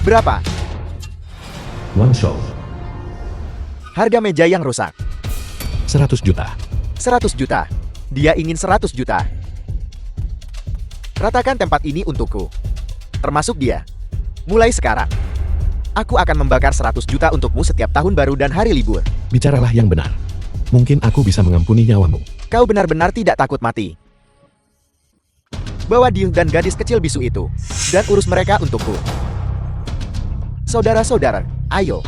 Berapa? One shot. Harga meja yang rusak. 100 juta. 100 juta. Dia ingin 100 juta. Ratakan tempat ini untukku. Termasuk dia. Mulai sekarang. Aku akan membakar 100 juta untukmu setiap tahun baru dan hari libur. Bicaralah yang benar. Mungkin aku bisa mengampuni nyawamu. Kau benar-benar tidak takut mati. Bawa Diu dan gadis kecil bisu itu. Dan urus mereka untukku. Saudara-saudara, ayo.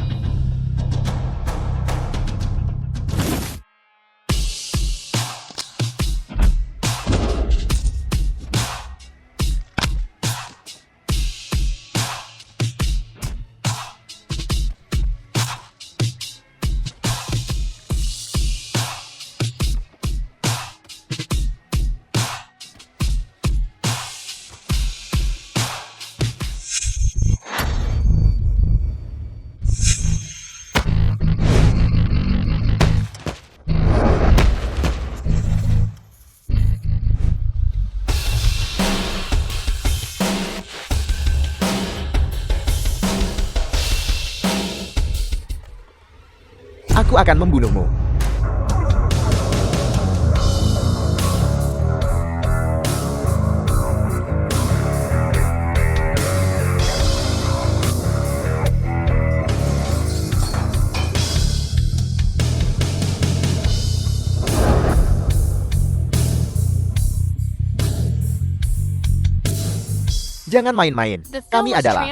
Aku akan membunuhmu. Jangan main-main. Kami adalah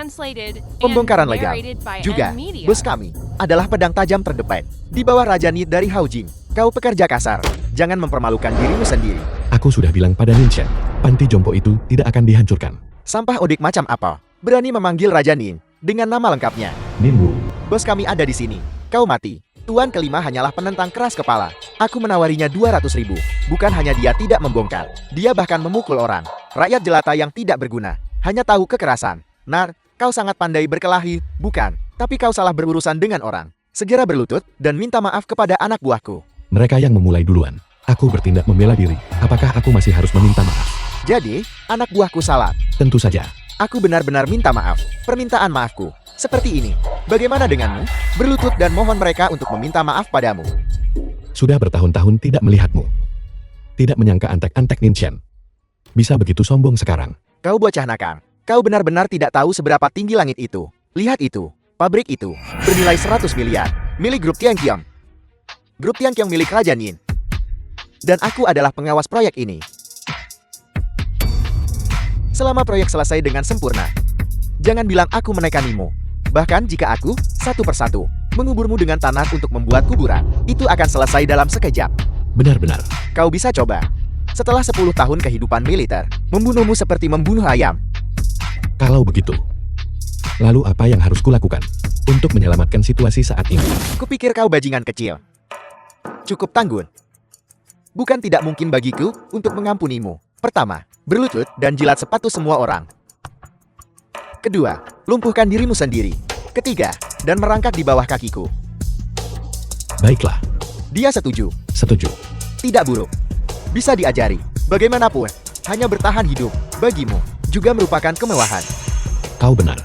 pembongkaran legal. Juga, bos kami adalah pedang tajam terdepan di bawah Raja Ni dari Haojing. Kau pekerja kasar. Jangan mempermalukan dirimu sendiri. Aku sudah bilang pada Ninshen, panti jompo itu tidak akan dihancurkan. Sampah odik macam apa? Berani memanggil Raja Nin dengan nama lengkapnya. Ninwu. Bos kami ada di sini. Kau mati. Tuan kelima hanyalah penentang keras kepala. Aku menawarinya 200.000. Bukan hanya dia tidak membongkar. Dia bahkan memukul orang. Rakyat jelata yang tidak berguna. Hanya tahu kekerasan. Nar, kau sangat pandai berkelahi, bukan? Tapi kau salah berurusan dengan orang. Segera berlutut dan minta maaf kepada anak buahku. Mereka yang memulai duluan. Aku bertindak membela diri. Apakah aku masih harus meminta maaf? Jadi, anak buahku salah. Tentu saja. Aku benar-benar minta maaf. Permintaan maafku seperti ini. Bagaimana denganmu? Berlutut dan mohon mereka untuk meminta maaf padamu. Sudah bertahun-tahun tidak melihatmu. Tidak menyangka antek-antek Ninshen bisa begitu sombong sekarang. Kau bocah nakal. Kau benar-benar tidak tahu seberapa tinggi langit itu. Lihat itu. Pabrik itu bernilai 100 miliar. Milik grup Tianqiang. Grup Tianqiang milik Raja Nin. Dan aku adalah pengawas proyek ini. Selama proyek selesai dengan sempurna, jangan bilang aku menekanimu. Bahkan jika aku, satu persatu, menguburmu dengan tanah untuk membuat kuburan, itu akan selesai dalam sekejap. Benar-benar. Kau bisa coba. Setelah 10 tahun kehidupan militer, membunuhmu seperti membunuh ayam. Kalau begitu, lalu apa yang harus kulakukan untuk menyelamatkan situasi saat ini? Kupikir kau bajingan kecil. Cukup tangguh. Bukan tidak mungkin bagiku untuk mengampunimu. Pertama, berlutut dan jilat sepatu semua orang. Kedua, lumpuhkan dirimu sendiri. Ketiga, dan merangkak di bawah kakiku. Baiklah. Dia setuju. Setuju. Tidak buruk. Bisa diajari. Bagaimanapun, hanya bertahan hidup, bagimu, juga merupakan kemewahan. Kau benar.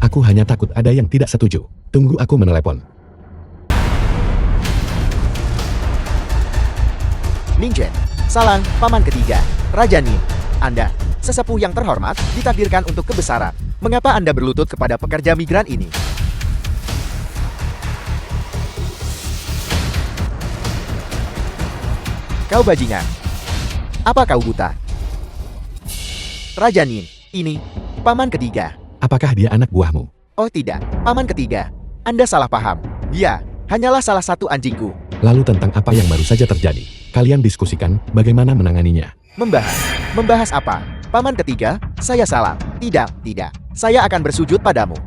Aku hanya takut ada yang tidak setuju. Tunggu aku menelepon. Ningen, salang, paman ketiga, Raja Nin. Anda, sesepuh yang terhormat, ditakdirkan untuk kebesaran. Mengapa Anda berlutut kepada pekerja migran ini? Kau bajingan. Apa kau buta? Raja Nin, ini, paman ketiga. Apakah dia anak buahmu? Oh tidak, paman ketiga. Anda salah paham. Dia, hanyalah salah satu anjingku. Lalu tentang apa yang baru saja terjadi? Kalian diskusikan bagaimana menanganinya. Membahas apa? Paman ketiga, saya salah. Tidak. Saya akan bersujud padamu.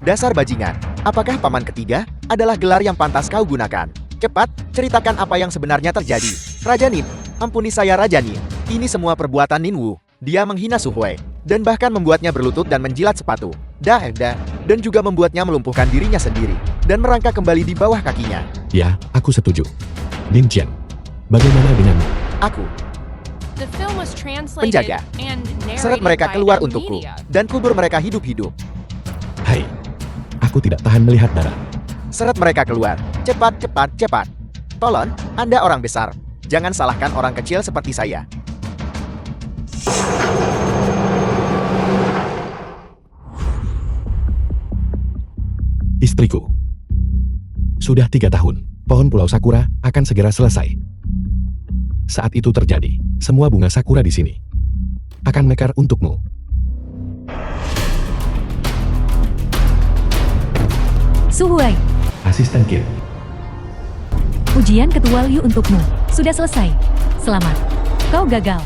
Dasar bajingan, apakah paman ketiga adalah gelar yang pantas kau gunakan? Cepat, ceritakan apa yang sebenarnya terjadi. Raja Nin, ampuni saya Raja Nin. Ini semua perbuatan Ninwu. Dia menghina Su Hui, dan bahkan membuatnya berlutut dan menjilat sepatu. Dan juga membuatnya melumpuhkan dirinya sendiri, dan merangkak kembali di bawah kakinya. Ya, aku setuju. Nin Chen, bagaimana denganmu? Aku Penjaga. Seret mereka keluar untukku, dan kubur mereka hidup-hidup. Hai, aku tidak tahan melihat darah. Seret mereka keluar. Cepat, cepat, cepat. Tolong, Anda orang besar. Jangan salahkan orang kecil seperti saya. Istriku. Sudah 3 tahun, pohon Pulau Sakura akan segera selesai. Saat itu terjadi, semua bunga sakura di sini akan mekar untukmu. Suhuai, Asisten Kid. ujian Ketua Liu untukmu. Sudah selesai. Selamat. Kau gagal.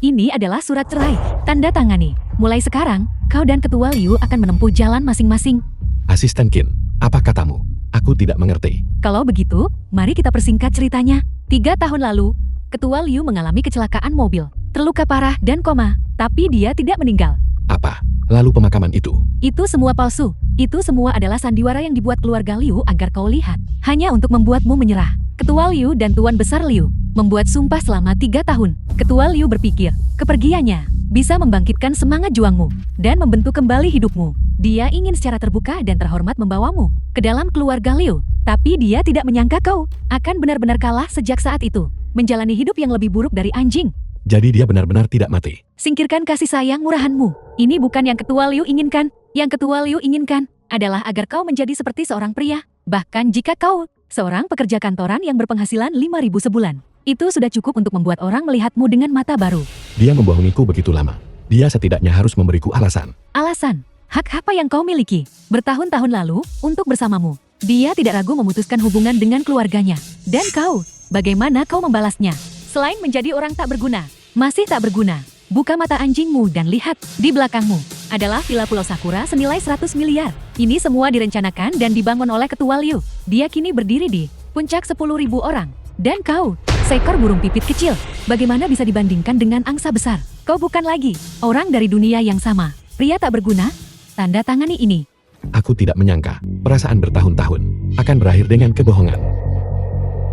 Ini adalah surat cerai. Tanda tangani. Mulai sekarang, kau dan Ketua Liu akan menempuh jalan masing-masing. Asisten Kin, apa katamu? Aku tidak mengerti. Kalau begitu, mari kita persingkat ceritanya. 3 tahun lalu, Ketua Liu mengalami kecelakaan mobil. Terluka parah dan koma, tapi dia tidak meninggal. Apa? Lalu pemakaman itu? Itu semua palsu. Itu semua adalah sandiwara yang dibuat keluarga Liu agar kau lihat. Hanya untuk membuatmu menyerah. Ketua Liu dan Tuan Besar Liu membuat sumpah selama 3 tahun. Ketua Liu berpikir, kepergiannya bisa membangkitkan semangat juangmu dan membentuk kembali hidupmu. Dia ingin secara terbuka dan terhormat membawamu ke dalam keluarga Liu. Tapi dia tidak menyangka kau akan benar-benar kalah sejak saat itu. Menjalani hidup yang lebih buruk dari anjing. Jadi dia benar-benar tidak mati. Singkirkan kasih sayang murahanmu. Ini bukan yang Ketua Liu inginkan. Yang Ketua Liu inginkan adalah agar kau menjadi seperti seorang pria. Bahkan jika kau seorang pekerja kantoran yang berpenghasilan 5.000 sebulan. Itu sudah cukup untuk membuat orang melihatmu dengan mata baru. Dia membohongiku begitu lama. Dia setidaknya harus memberiku alasan. Alasan? Hak apa yang kau miliki? Bertahun-tahun lalu, untuk bersamamu. Dia tidak ragu memutuskan hubungan dengan keluarganya. Dan kau, bagaimana kau membalasnya? Selain menjadi orang tak berguna, masih tak berguna. Buka mata anjingmu dan lihat, di belakangmu adalah Villa Pulau Sakura senilai 100 miliar. Ini semua direncanakan dan dibangun oleh Ketua Liu. Dia kini berdiri di puncak 10.000 orang. Dan kau, seekor burung pipit kecil, bagaimana bisa dibandingkan dengan angsa besar? Kau bukan lagi orang dari dunia yang sama. Pria tak berguna, tanda tangani ini. Aku tidak menyangka perasaan bertahun-tahun akan berakhir dengan kebohongan.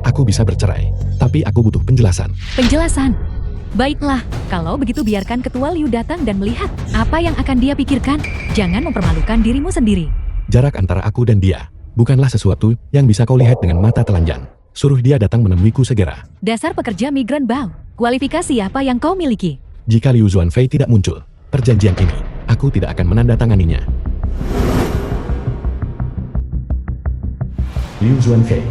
Aku bisa bercerai, tapi aku butuh penjelasan. Penjelasan? Baiklah, kalau begitu biarkan Ketua Liu datang dan melihat apa yang akan dia pikirkan. Jangan mempermalukan dirimu sendiri. Jarak antara aku dan dia bukanlah sesuatu yang bisa kau lihat dengan mata telanjang. Suruh dia datang menemuiku segera. Dasar pekerja migran Bao, kualifikasi apa yang kau miliki? Jika Liu Zuanfei tidak muncul, perjanjian ini, aku tidak akan menandatanganinya. Liu Zuanfei.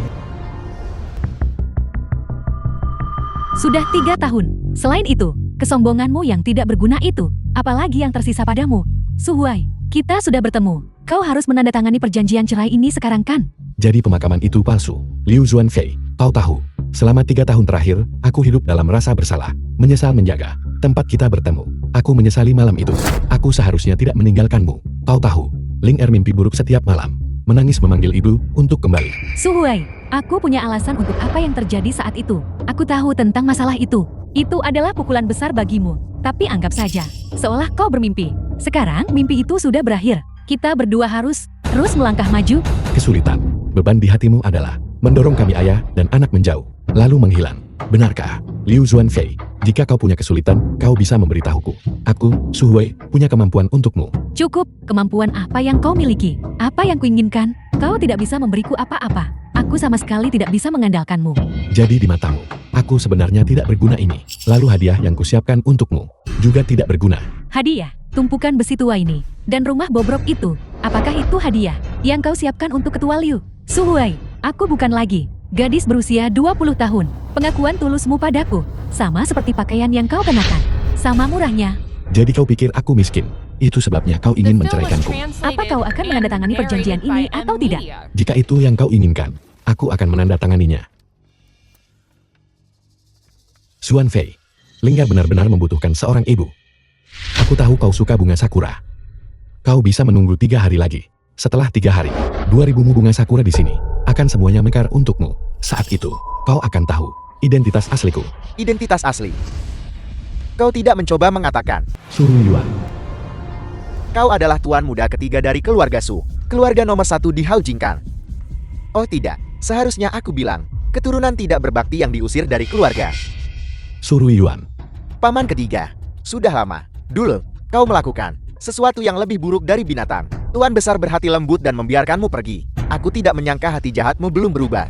Sudah 3 tahun. Selain itu, kesombonganmu yang tidak berguna itu, apalagi yang tersisa padamu. Suhuai, kita sudah bertemu. Kau harus menandatangani perjanjian cerai ini sekarang kan? Jadi pemakaman itu palsu. Liu Zuanfei, kau tahu, selama 3 tahun terakhir, aku hidup dalam rasa bersalah, menyesal menjaga tempat kita bertemu. Aku menyesali malam itu. Aku seharusnya tidak meninggalkanmu. Kau tahu, Ling Er mimpi buruk setiap malam, menangis memanggil ibu untuk kembali. Suhuai, aku punya alasan untuk apa yang terjadi saat itu. Aku tahu tentang masalah itu. Itu adalah pukulan besar bagimu. Tapi anggap saja, seolah kau bermimpi. Sekarang mimpi itu sudah berakhir. Kita berdua harus terus melangkah maju. Kesulitan, beban di hatimu adalah mendorong kami ayah dan anak menjauh, lalu menghilang. Benarkah, Liu Zuanfei? Jika kau punya kesulitan, kau bisa memberitahuku. Aku, Suhuai, punya kemampuan untukmu. Cukup, kemampuan apa yang kau miliki? Apa yang kuinginkan? Kau tidak bisa memberiku apa-apa. Aku sama sekali tidak bisa mengandalkanmu. Jadi di matamu, aku sebenarnya tidak berguna ini. Lalu hadiah yang kusiapkan untukmu juga tidak berguna. Hadiah, tumpukan besi tua ini, dan rumah bobrok itu. Apakah itu hadiah yang kau siapkan untuk Ketua Liu? Suhuai, aku bukan lagi gadis berusia 20 tahun. Pengakuan tulusmu padaku sama seperti pakaian yang kau kenakan. Sama murahnya. Jadi kau pikir aku miskin? Itu sebabnya kau ingin menceraikanku. Apa kau akan menandatangani perjanjian ini atau tidak? Jika itu yang kau inginkan, aku akan menandatanganinya. Zuanfei, Lingga benar-benar membutuhkan seorang ibu. Aku tahu kau suka bunga sakura. Kau bisa menunggu 3 hari lagi. Setelah 3 hari, 2.000 bunga sakura di sini akan semuanya mekar untukmu. Saat itu, kau akan tahu identitas asliku. Identitas asli. Kau tidak mencoba mengatakan. Suruh Yuan. Kau adalah tuan muda ketiga dari keluarga Su, keluarga nomor 1 di Hao Jingkang. Oh tidak, seharusnya aku bilang, keturunan tidak berbakti yang diusir dari keluarga. Suruh Yuan. Paman ketiga, sudah lama. Dulu, kau melakukan sesuatu yang lebih buruk dari binatang. Tuan besar berhati lembut dan membiarkanmu pergi. Aku tidak menyangka hati jahatmu belum berubah.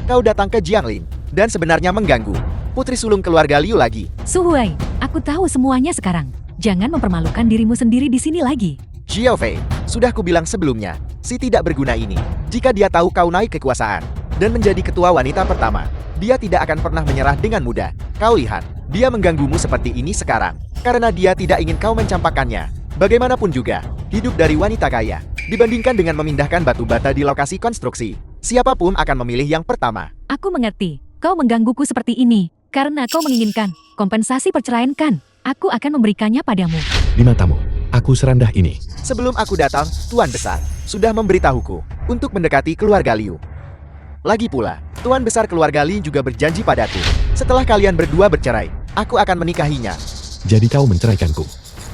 Kau datang ke Jiangling dan sebenarnya mengganggu putri sulung keluarga Liu lagi. Su Huai, aku tahu semuanya sekarang. Jangan mempermalukan dirimu sendiri di sini lagi. Xiao Fei, sudah kubilang sebelumnya, si tidak berguna ini. Jika dia tahu kau naik kekuasaan dan menjadi ketua wanita pertama, dia tidak akan pernah menyerah dengan mudah. Kau lihat, dia mengganggumu seperti ini sekarang karena dia tidak ingin kau mencampakkannya. Bagaimanapun juga, hidup dari wanita kaya dibandingkan dengan memindahkan batu bata di lokasi konstruksi, siapapun akan memilih yang pertama. Aku mengerti. Kau menggangguku seperti ini karena kau menginginkan kompensasi perceraian kan? Aku akan memberikannya padamu. Di matamu, aku serendah ini. Sebelum aku datang, Tuan Besar sudah memberitahuku untuk mendekati keluarga Liu. Lagi pula, Tuan Besar keluarga Li juga berjanji padaku, setelah kalian berdua bercerai, aku akan menikahinya. Jadi kau menceraikanku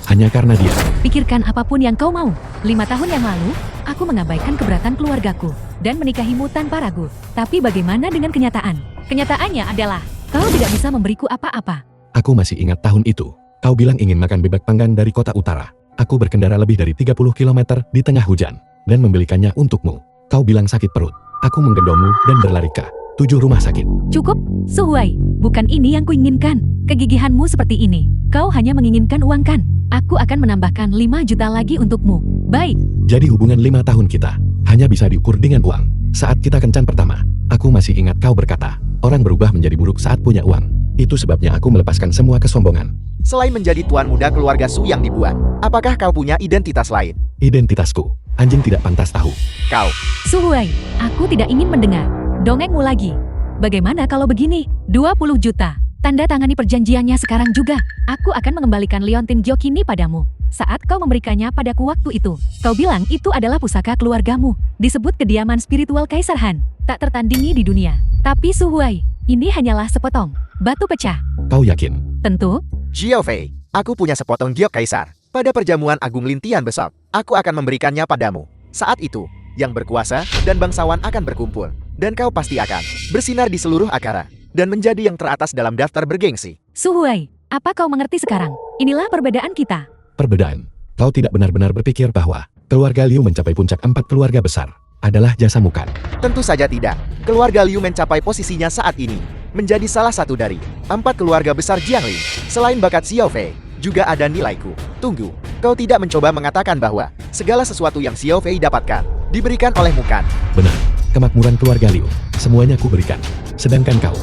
hanya karena dia. Pikirkan apapun yang kau mau. 5 tahun yang lalu, aku mengabaikan keberatan keluargaku dan menikahimu tanpa ragu. Tapi bagaimana dengan kenyataan? Kenyataannya adalah, kau tidak bisa memberiku apa-apa. Aku masih ingat tahun itu. Kau bilang ingin makan bebek panggang dari kota utara. Aku berkendara lebih dari 30 km di tengah hujan dan membelikannya untukmu. Kau bilang sakit perut. Aku menggendongmu dan berlari ke 7 rumah sakit. Cukup, Su Huai. Bukan ini yang kuinginkan. Kegigihanmu seperti ini. Kau hanya menginginkan uang kan? Aku akan menambahkan 5 juta lagi untukmu. Baik. Jadi hubungan 5 tahun kita hanya bisa diukur dengan uang. Saat kita kencan pertama, aku masih ingat kau berkata, orang berubah menjadi buruk saat punya uang. Itu sebabnya aku melepaskan semua kesombongan. Selain menjadi tuan muda keluarga Su yang dibuat, apakah kau punya identitas lain? Identitasku, anjing tidak pantas tahu. Kau, Su Huai, aku tidak ingin mendengar dongengmu lagi. Bagaimana kalau begini? 20 juta. Tanda tangani perjanjiannya sekarang juga. Aku akan mengembalikan Liontin Gyokini padamu. Saat kau memberikannya padaku waktu itu, kau bilang itu adalah pusaka keluargamu. Disebut kediaman spiritual Kaisar Han. Tak tertandingi di dunia. Tapi Su Huai, ini hanyalah sepotong batu pecah. Kau yakin? Tentu. Xiao Fei, aku punya sepotong giok kaisar. Pada perjamuan agung Lintian besok, aku akan memberikannya padamu. Saat itu, yang berkuasa dan bangsawan akan berkumpul. Dan kau pasti akan bersinar di seluruh akara dan menjadi yang teratas dalam daftar bergengsi. Su Huai, apa kau mengerti sekarang? Inilah perbedaan kita. Perbedaan. Kau tidak benar-benar berpikir bahwa keluarga Liu mencapai puncak 4 keluarga besar adalah jasamu kan? Tentu saja tidak. Keluarga Liu mencapai posisinya saat ini menjadi salah satu dari 4 keluarga besar Jiangling. Selain bakat Xiao Fei, juga ada nilaiku. Tunggu, kau tidak mencoba mengatakan bahwa segala sesuatu yang Xiao Fei dapatkan diberikan olehmu kan? Benar. Kemakmuran keluarga Liu, semuanya ku berikan. Sedangkan kau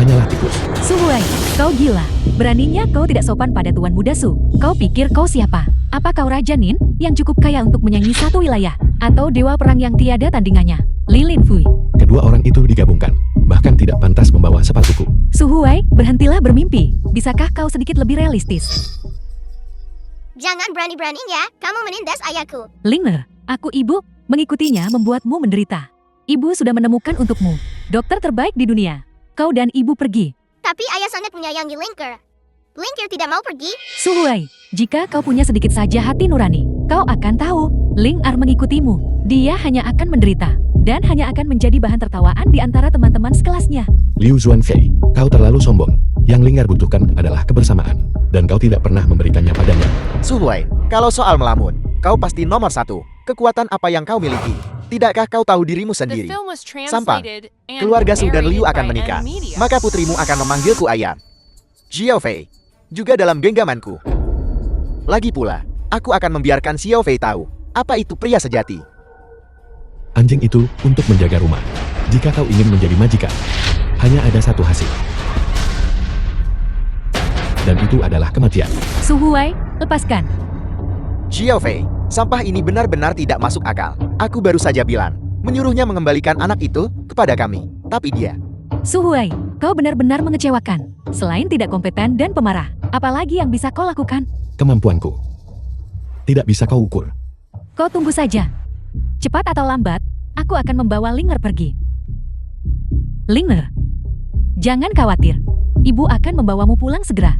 hanyalah tikus. Su Huai, kau gila. Beraninya kau tidak sopan pada Tuan Muda Su. Kau pikir kau siapa? Apa kau Raja Nin yang cukup kaya untuk menyanyi satu wilayah? Atau dewa perang yang tiada tandingannya? Li Lin Fui. Kedua orang itu digabungkan, bahkan tidak pantas membawa sepatuku. Su Huai, berhentilah bermimpi. Bisakah kau sedikit lebih realistis? Jangan berani-beraninya kamu menindas ayahku. Linger, aku ibu, mengikutinya membuatmu menderita. Ibu sudah menemukan untukmu dokter terbaik di dunia. Kau dan ibu pergi. Tapi ayah sangat menyayangi Linker. Linker tidak mau pergi. Su Huai, jika kau punya sedikit saja hati nurani, kau akan tahu Ling Er mengikutimu. Dia hanya akan menderita dan hanya akan menjadi bahan tertawaan di antara teman-teman sekelasnya. Liu Zuanfei, kau terlalu sombong. Yang Ling Er butuhkan adalah kebersamaan, dan kau tidak pernah memberikannya padanya. Su Huai, kalau soal melamun, kau pasti nomor 1. Kekuatan apa yang kau miliki? Tidakkah kau tahu dirimu sendiri? Sampang, keluarga Su dan Liu akan menikah, maka putrimu akan memanggilku ayam. Xiao Fei, juga dalam genggamanku. Lagi pula, aku akan membiarkan Xiao Fei tahu apa itu pria sejati. Anjing itu untuk menjaga rumah. Jika kau ingin menjadi majikan, hanya ada satu hasil. Dan itu adalah kematian. Su Huai, lepaskan. Xiao Fei, sampah ini benar-benar tidak masuk akal. Aku baru saja bilang, menyuruhnya mengembalikan anak itu kepada kami. Tapi dia... Su Huai, kau benar-benar mengecewakan. Selain tidak kompeten dan pemarah, apalagi yang bisa kau lakukan? Kemampuanku tidak bisa kau ukur. Kau tunggu saja. Cepat atau lambat, aku akan membawa Linger pergi. Linger, jangan khawatir. Ibu akan membawamu pulang segera.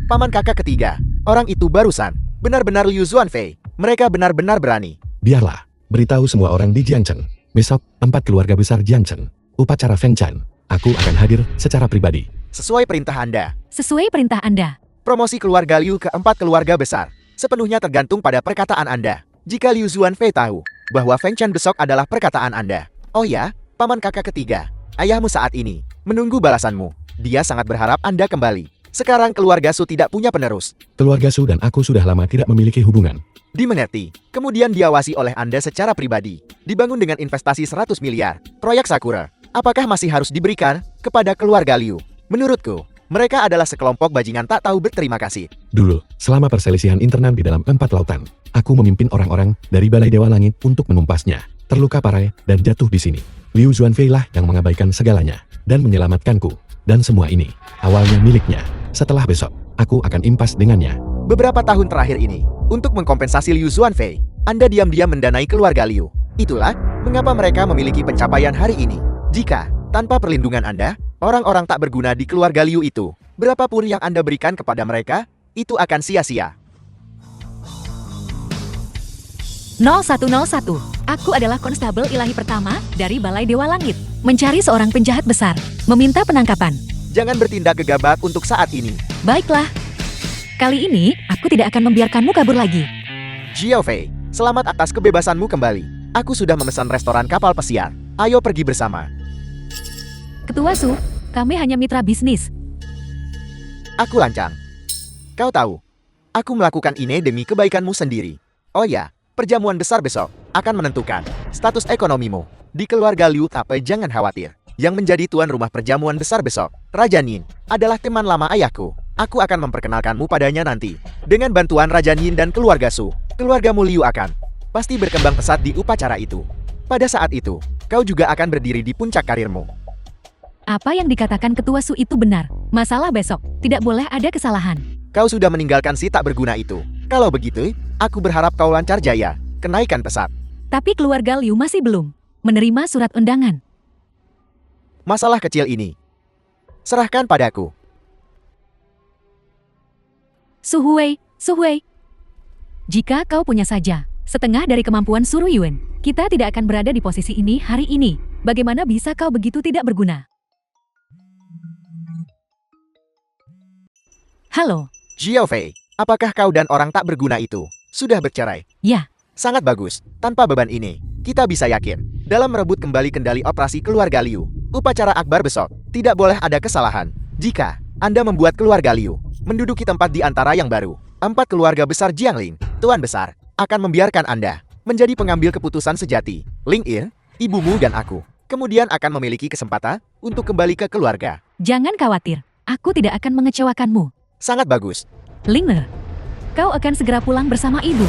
Paman kakak ketiga, orang itu barusan, benar-benar Liu Zuanfei. Mereka benar-benar berani. Biarlah, beritahu semua orang di Jiangchen. Besok, 4 keluarga besar Jiangchen, upacara Fengchan, Aku akan hadir secara pribadi. Sesuai perintah Anda. Sesuai perintah Anda. Promosi keluarga Liu ke 4 keluarga besar sepenuhnya tergantung pada perkataan Anda. Jika Liu Zuanfei tahu bahwa Feng Chen besok adalah perkataan Anda. Oh ya, paman kakak ketiga, ayahmu saat ini menunggu balasanmu. Dia sangat berharap Anda kembali. Sekarang keluarga Su tidak punya penerus. Keluarga Su dan aku sudah lama tidak memiliki hubungan. Dimengerti. Kemudian diawasi oleh Anda secara pribadi. Dibangun dengan investasi 100 miliar. Proyek Sakura. Apakah masih harus diberikan kepada keluarga Liu? Menurutku, mereka adalah sekelompok bajingan tak tahu berterima kasih. Dulu, selama perselisihan internal di dalam 4 lautan, aku memimpin orang-orang dari Balai Dewa Langit untuk menumpasnya. Terluka parah dan jatuh di sini. Liu Zuanfei lah yang mengabaikan segalanya dan menyelamatkanku. Dan semua ini, awalnya miliknya. Setelah besok, aku akan impas dengannya. Beberapa tahun terakhir ini, untuk mengkompensasi Liu Zuanfei, Anda diam-diam mendanai keluarga Liu. Itulah mengapa mereka memiliki pencapaian hari ini. Jika, tanpa perlindungan Anda, orang-orang tak berguna di keluarga Liu itu, berapapun yang Anda berikan kepada mereka, itu akan sia-sia. 0101. Aku adalah konstabel ilahi pertama dari Balai Dewa Langit. Mencari seorang penjahat besar. Meminta penangkapan. Jangan bertindak gegabah untuk saat ini. Baiklah. Kali ini, aku tidak akan membiarkanmu kabur lagi. Jiao Fei, selamat atas kebebasanmu kembali. Aku sudah memesan restoran kapal pesiar. Ayo pergi bersama. Ketua Su, kami hanya mitra bisnis. Aku lancang. Kau tahu, aku melakukan ini demi kebaikanmu sendiri. Oh ya, perjamuan besar besok akan menentukan status ekonomimu. Di keluarga Liu, tapi jangan khawatir. Yang menjadi tuan rumah perjamuan besar besok, Raja Nin, adalah teman lama ayahku. Aku akan memperkenalkanmu padanya nanti. Dengan bantuan Raja Nin dan keluarga Su, keluargamu Liu akan pasti berkembang pesat di upacara itu. Pada saat itu, kau juga akan berdiri di puncak karirmu. Apa yang dikatakan Ketua Su itu benar. Masalah besok, tidak boleh ada kesalahan. Kau sudah meninggalkan si tak berguna itu. Kalau begitu, aku berharap kau lancar jaya. Kenaikan pesat. Tapi keluarga Liu masih belum menerima surat undangan. Masalah kecil ini, serahkan padaku. Su Huei. Jika kau punya saja setengah dari kemampuan Suru Yuen, kita tidak akan berada di posisi ini hari ini. Bagaimana bisa kau begitu tidak berguna? Halo. Jiao Fei, apakah kau dan orang tak berguna itu sudah bercerai? Ya. Sangat bagus. Tanpa beban ini, kita bisa yakin dalam merebut kembali kendali operasi keluarga Liu. Upacara akbar besok tidak boleh ada kesalahan. Jika Anda membuat keluarga Liu menduduki tempat di antara yang baru, 4 keluarga besar Jiangling, Tuan Besar, akan membiarkan Anda menjadi pengambil keputusan sejati. Ling Ir, ibumu dan aku, kemudian akan memiliki kesempatan untuk kembali ke keluarga. Jangan khawatir, aku tidak akan mengecewakanmu. Sangat bagus. Ling Er, kau akan segera pulang bersama ibu.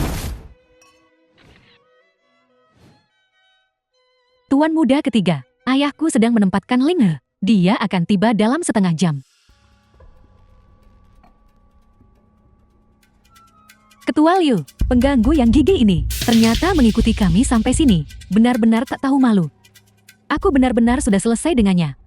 Tuan muda ketiga, ayahku sedang menempatkan Ling Er. Dia akan tiba dalam setengah jam. Ketua Liu, pengganggu yang gigih ini, ternyata mengikuti kami sampai sini. Benar-benar tak tahu malu. Aku benar-benar sudah selesai dengannya.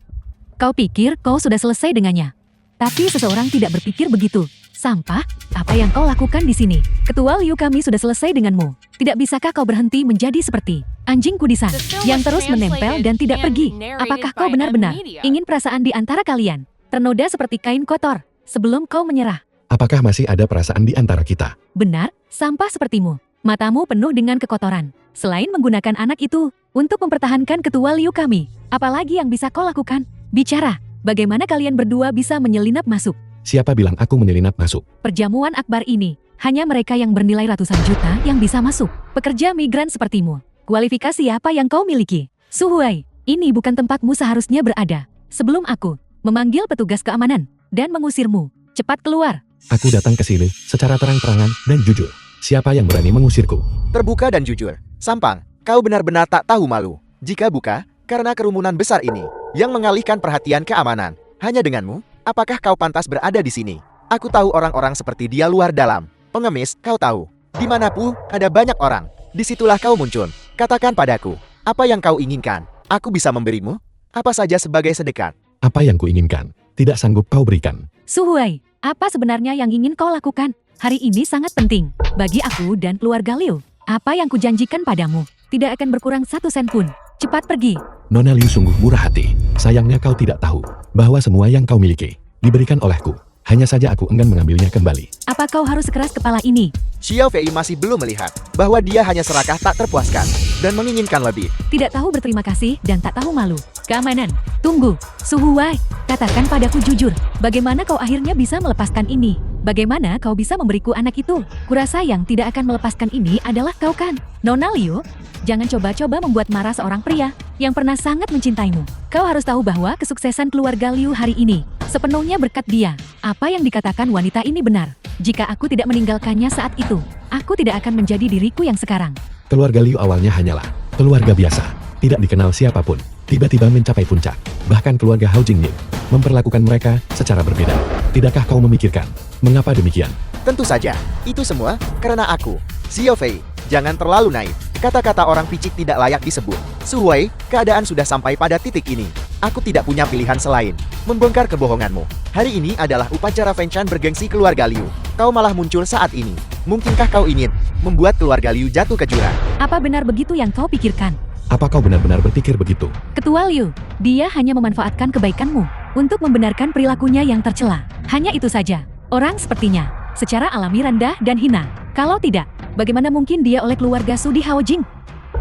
Kau pikir kau sudah selesai dengannya. Tapi seseorang tidak berpikir begitu. Sampah, apa yang kau lakukan di sini? Ketua Liu, kami sudah selesai denganmu. Tidak bisakah kau berhenti menjadi seperti anjing kudisan yang terus menempel dan tidak pergi? Apakah kau benar-benar ingin perasaan di antara kalian ternoda seperti kain kotor sebelum kau menyerah? Apakah masih ada perasaan di antara kita? Benar, sampah sepertimu. Matamu penuh dengan kekotoran. Selain menggunakan anak itu untuk mempertahankan Ketua Liu kami, apalagi yang bisa kau lakukan? Bicara, bagaimana kalian berdua bisa menyelinap masuk? Siapa bilang aku menyelinap masuk? Perjamuan akbar ini, hanya mereka yang bernilai ratusan juta yang bisa masuk. Pekerja migran sepertimu. Kualifikasi apa yang kau miliki? Su Huei, ini bukan tempatmu seharusnya berada. Sebelum aku memanggil petugas keamanan dan mengusirmu, cepat keluar. Aku datang ke sini secara terang-terangan dan jujur. Siapa yang berani mengusirku? Terbuka dan jujur. Sampang, kau benar-benar tak tahu malu. Jika buka, karena kerumunan besar ini yang mengalihkan perhatian keamanan. Hanya denganmu, apakah kau pantas berada di sini? Aku tahu orang-orang seperti dia luar dalam. Pengemis, kau tahu. Dimanapun ada banyak orang, disitulah kau muncul. Katakan padaku, apa yang kau inginkan? Aku bisa memberimu apa saja sebagai sedekah. Apa yang kuinginkan, tidak sanggup kau berikan. Su Huei, apa sebenarnya yang ingin kau lakukan? Hari ini sangat penting bagi aku dan keluarga Liu. Apa yang kujanjikan padamu tidak akan berkurang 1 sen pun. Cepat pergi. Nona Liu sungguh murah hati. Sayangnya kau tidak tahu bahwa semua yang kau miliki diberikan olehku. Hanya saja aku enggan mengambilnya kembali. Apa kau harus sekeras kepala ini? Xiao Fei masih belum melihat bahwa dia hanya serakah tak terpuaskan dan menginginkan lebih. Tidak tahu berterima kasih dan tak tahu malu. Keamanan. Tunggu. Su Huai, katakan padaku jujur. Bagaimana kau akhirnya bisa melepaskan ini? Bagaimana kau bisa memberiku anak itu? Kurasa yang tidak akan melepaskan ini adalah kau kan? Nona Liu, jangan coba-coba membuat marah seorang pria yang pernah sangat mencintaimu. Kau harus tahu bahwa kesuksesan keluarga Liu hari ini sepenuhnya berkat dia. Apa yang dikatakan wanita ini benar. Jika aku tidak meninggalkannya saat itu, aku tidak akan menjadi diriku yang sekarang. Keluarga Liu awalnya hanyalah keluarga biasa, tidak dikenal siapapun. Tiba-tiba mencapai puncak. Bahkan keluarga Hao Jingning memperlakukan mereka secara berbeda. Tidakkah kau memikirkan mengapa demikian? Tentu saja, itu semua karena aku. Xiao Fei, jangan terlalu naif. Kata-kata orang picik tidak layak disebut. Su Huai, keadaan sudah sampai pada titik ini. Aku tidak punya pilihan selain membongkar kebohonganmu. Hari ini adalah upacara Fengshan bergengsi keluarga Liu. Kau malah muncul saat ini. Mungkinkah kau ingin membuat keluarga Liu jatuh ke jurang? Apa benar begitu yang kau pikirkan? Apa kau benar-benar berpikir begitu? Ketua Liu, dia hanya memanfaatkan kebaikanmu untuk membenarkan perilakunya yang tercela. Hanya itu saja. Orang sepertinya secara alami rendah dan hina. Kalau tidak, bagaimana mungkin dia oleh keluarga Su di Haojing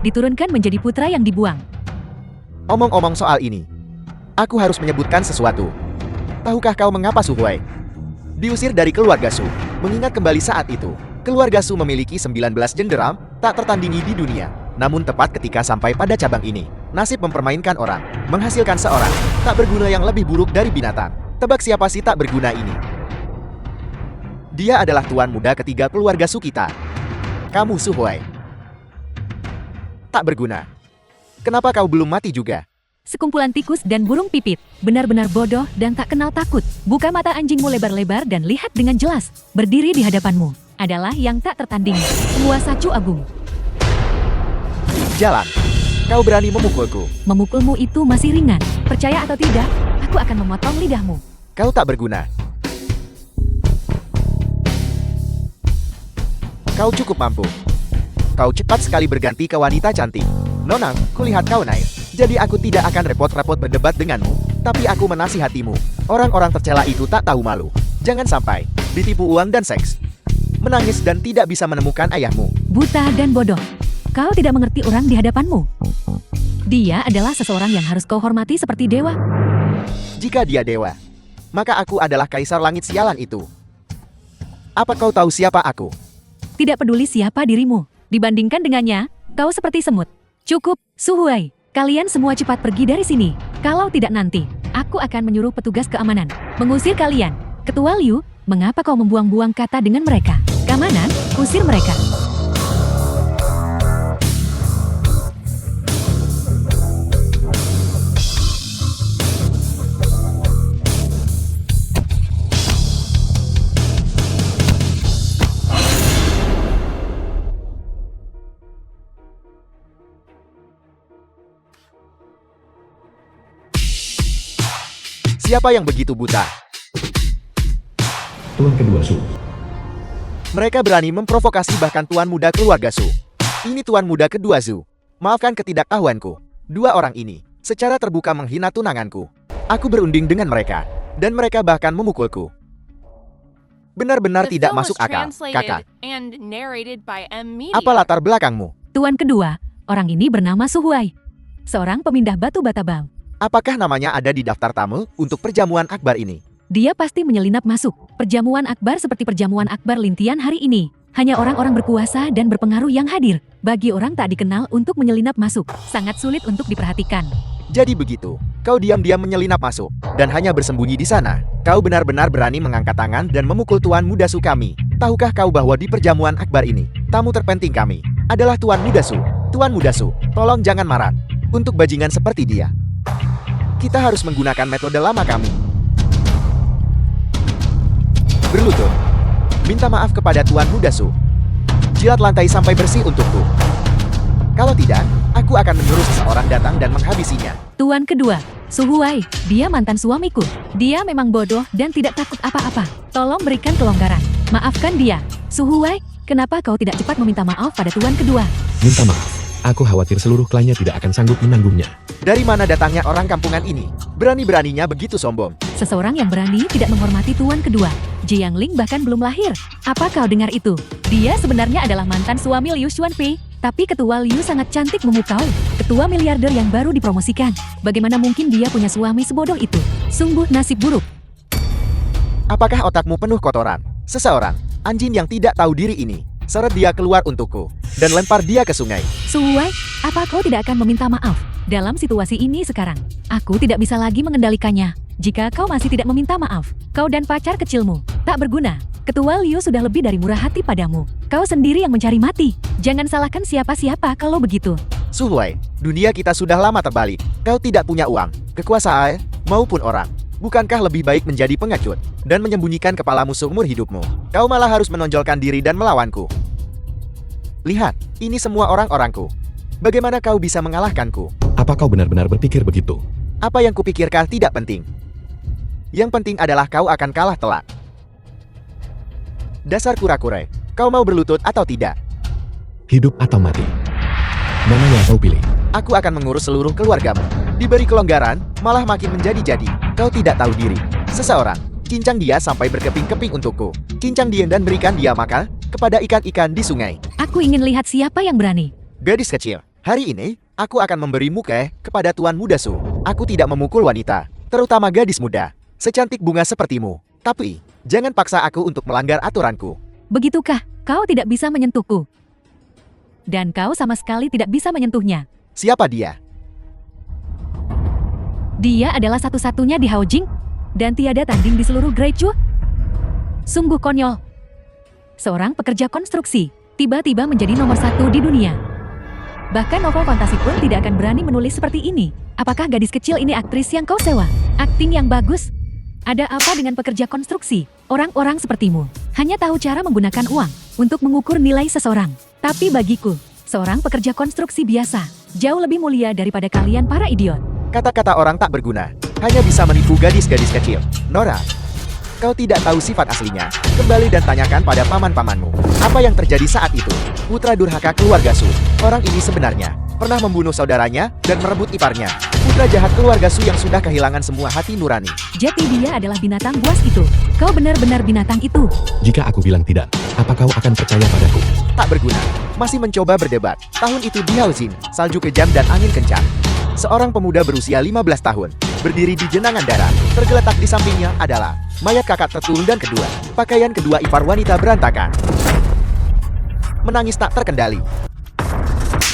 diturunkan menjadi putra yang dibuang? Omong-omong soal ini, aku harus menyebutkan sesuatu. Tahukah kau mengapa Su Huai diusir dari keluarga Su? Mengingat kembali saat itu, keluarga Su memiliki 19 jenderal tak tertandingi di dunia. Namun tepat ketika sampai pada cabang ini, nasib mempermainkan orang, menghasilkan seorang tak berguna yang lebih buruk dari binatang. Tebak siapa si tak berguna ini? Dia adalah tuan muda ketiga keluarga Su kita. Kamu Su Huai. Tak berguna. Kenapa kau belum mati juga? Sekumpulan tikus dan burung pipit, benar-benar bodoh dan tak kenal takut. Buka mata anjingmu lebar-lebar dan lihat dengan jelas. Berdiri di hadapanmu adalah yang tak tertandingi, penguasa Chu Agung. Jalan. Kau berani memukulku. Memukulmu itu masih ringan. Percaya atau tidak, aku akan memotong lidahmu. Kau tak berguna. Kau cukup mampu. Kau cepat sekali berganti ke wanita cantik. Nonang, kulihat kau naif. Jadi aku tidak akan repot-repot berdebat denganmu. Tapi aku menasihatimu. Orang-orang tercela itu tak tahu malu. Jangan sampai ditipu uang dan seks. Menangis dan tidak bisa menemukan ayahmu. Buta dan bodoh. Kau tidak mengerti orang di hadapanmu. Dia adalah seseorang yang harus kau hormati seperti dewa. Jika dia dewa, maka aku adalah kaisar langit sialan itu. Apa kau tahu siapa aku? Tidak peduli siapa dirimu. Dibandingkan dengannya, kau seperti semut. Cukup, Su Huai. Kalian semua cepat pergi dari sini. Kalau tidak nanti, aku akan menyuruh petugas keamanan mengusir kalian. Ketua Liu, mengapa kau membuang-buang kata dengan mereka? Keamanan, usir mereka. Siapa yang begitu buta? Tuan kedua Su. Mereka berani memprovokasi bahkan tuan muda keluarga Su. Ini tuan muda kedua Su. Maafkan ketidaktahuanku. Dua orang ini secara terbuka menghina tunanganku. Aku berunding dengan mereka, dan mereka bahkan memukulku. Benar-benar tidak masuk akal, kakak. Apa latar belakangmu? Tuan kedua, orang ini bernama Su Huai. Seorang pemindah batu bata bau. Apakah namanya ada di daftar tamu untuk perjamuan akbar ini? Dia pasti menyelinap masuk. Perjamuan akbar seperti perjamuan akbar Lintian hari ini. Hanya orang-orang berkuasa dan berpengaruh yang hadir. Bagi orang tak dikenal untuk menyelinap masuk, sangat sulit untuk diperhatikan. Jadi begitu, kau diam-diam menyelinap masuk, dan hanya bersembunyi di sana. Kau benar-benar berani mengangkat tangan dan memukul tuan muda Su kami. Tahukah kau bahwa di perjamuan akbar ini, tamu terpenting kami adalah tuan muda Su. Tuan muda Su, tolong jangan marah. Untuk bajingan seperti dia, kita harus menggunakan metode lama kami. Berlutut. Minta maaf kepada Tuan Muda Su. Jilat lantai sampai bersih untukku. Kalau tidak, aku akan menyuruh seseorang datang dan menghabisinya. Tuan kedua, Su Huai, dia mantan suamiku. Dia memang bodoh dan tidak takut apa-apa. Tolong berikan kelonggaran. Maafkan dia. Su Huai, kenapa kau tidak cepat meminta maaf pada tuan kedua? Minta maaf. Aku khawatir seluruh klannya tidak akan sanggup menanggungnya. Dari mana datangnya orang kampungan ini? Berani-beraninya begitu sombong. Seseorang yang berani tidak menghormati tuan kedua. Jiang Ling bahkan belum lahir. Apa kau dengar itu? Dia sebenarnya adalah mantan suami Liu Xuanfei. Tapi ketua Liu sangat cantik memukau. Ketua miliarder yang baru dipromosikan. Bagaimana mungkin dia punya suami sebodoh itu? Sungguh nasib buruk. Apakah otakmu penuh kotoran? Seseorang, anjing yang tidak tahu diri ini, seret dia keluar untukku, dan lempar dia ke sungai. Suwai, apa kau tidak akan meminta maaf? Dalam situasi ini sekarang, aku tidak bisa lagi mengendalikannya. Jika kau masih tidak meminta maaf, kau dan pacar kecilmu tak berguna. Ketua Liu sudah lebih dari murah hati padamu. Kau sendiri yang mencari mati. Jangan salahkan siapa-siapa kalau begitu. Suhuai, dunia kita sudah lama terbalik. Kau tidak punya uang, kekuasaan, maupun orang. Bukankah lebih baik menjadi pengecut dan menyembunyikan kepalamu seumur hidupmu? Kau malah harus menonjolkan diri dan melawanku. Lihat, ini semua orang-orangku. Bagaimana kau bisa mengalahkanku? Apa kau benar-benar berpikir begitu? Apa yang kupikirkan tidak penting. Yang penting adalah kau akan kalah telak. Dasar kura-kura, kau mau berlutut atau tidak? Hidup atau mati? Mana yang kau pilih? Aku akan mengurus seluruh keluargamu. Diberi kelonggaran, malah makin menjadi-jadi. Kau tidak tahu diri. Seseorang, cincang dia sampai berkeping-keping untukku. Cincang dia dan berikan dia makan kepada ikan-ikan di sungai. Aku ingin lihat siapa yang berani. Gadis kecil, hari ini, aku akan memberi muka kepada Tuan Muda Su. Aku tidak memukul wanita, terutama gadis muda, secantik bunga sepertimu. Tapi, jangan paksa aku untuk melanggar aturanku. Begitukah? Kau tidak bisa menyentuhku. Dan kau sama sekali tidak bisa menyentuhnya. Siapa dia? Dia adalah satu-satunya di Haojing, dan tiada tanding di seluruh Great Chu. Sungguh konyol. Seorang pekerja konstruksi, tiba-tiba menjadi nomor 1 di dunia. Bahkan novel fantasi pun tidak akan berani menulis seperti ini. Apakah gadis kecil ini aktris yang kau sewa? Akting yang bagus? Ada apa dengan pekerja konstruksi? Orang-orang sepertimu hanya tahu cara menggunakan uang untuk mengukur nilai seseorang. Tapi bagiku, seorang pekerja konstruksi biasa jauh lebih mulia daripada kalian para idiot. Kata-kata orang tak berguna, hanya bisa menipu gadis-gadis kecil. Nora, kau tidak tahu sifat aslinya. Kembali dan tanyakan pada paman-pamanmu. Apa yang terjadi saat itu? Putra durhaka keluarga Su. Orang ini sebenarnya pernah membunuh saudaranya dan merebut iparnya. Putra jahat keluarga Su yang sudah kehilangan semua hati nurani. Jadi dia adalah binatang buas itu. Kau benar-benar binatang itu. Jika aku bilang tidak, apa kau akan percaya padaku? Tak berguna. Masih mencoba berdebat. Tahun itu di Haojing, salju kejam dan angin kencang. Seorang pemuda berusia 15 tahun, berdiri di jenangan darah. Tergeletak di sampingnya adalah mayat kakak tertul dan kedua. Pakaian kedua ipar wanita berantakan. Menangis tak terkendali.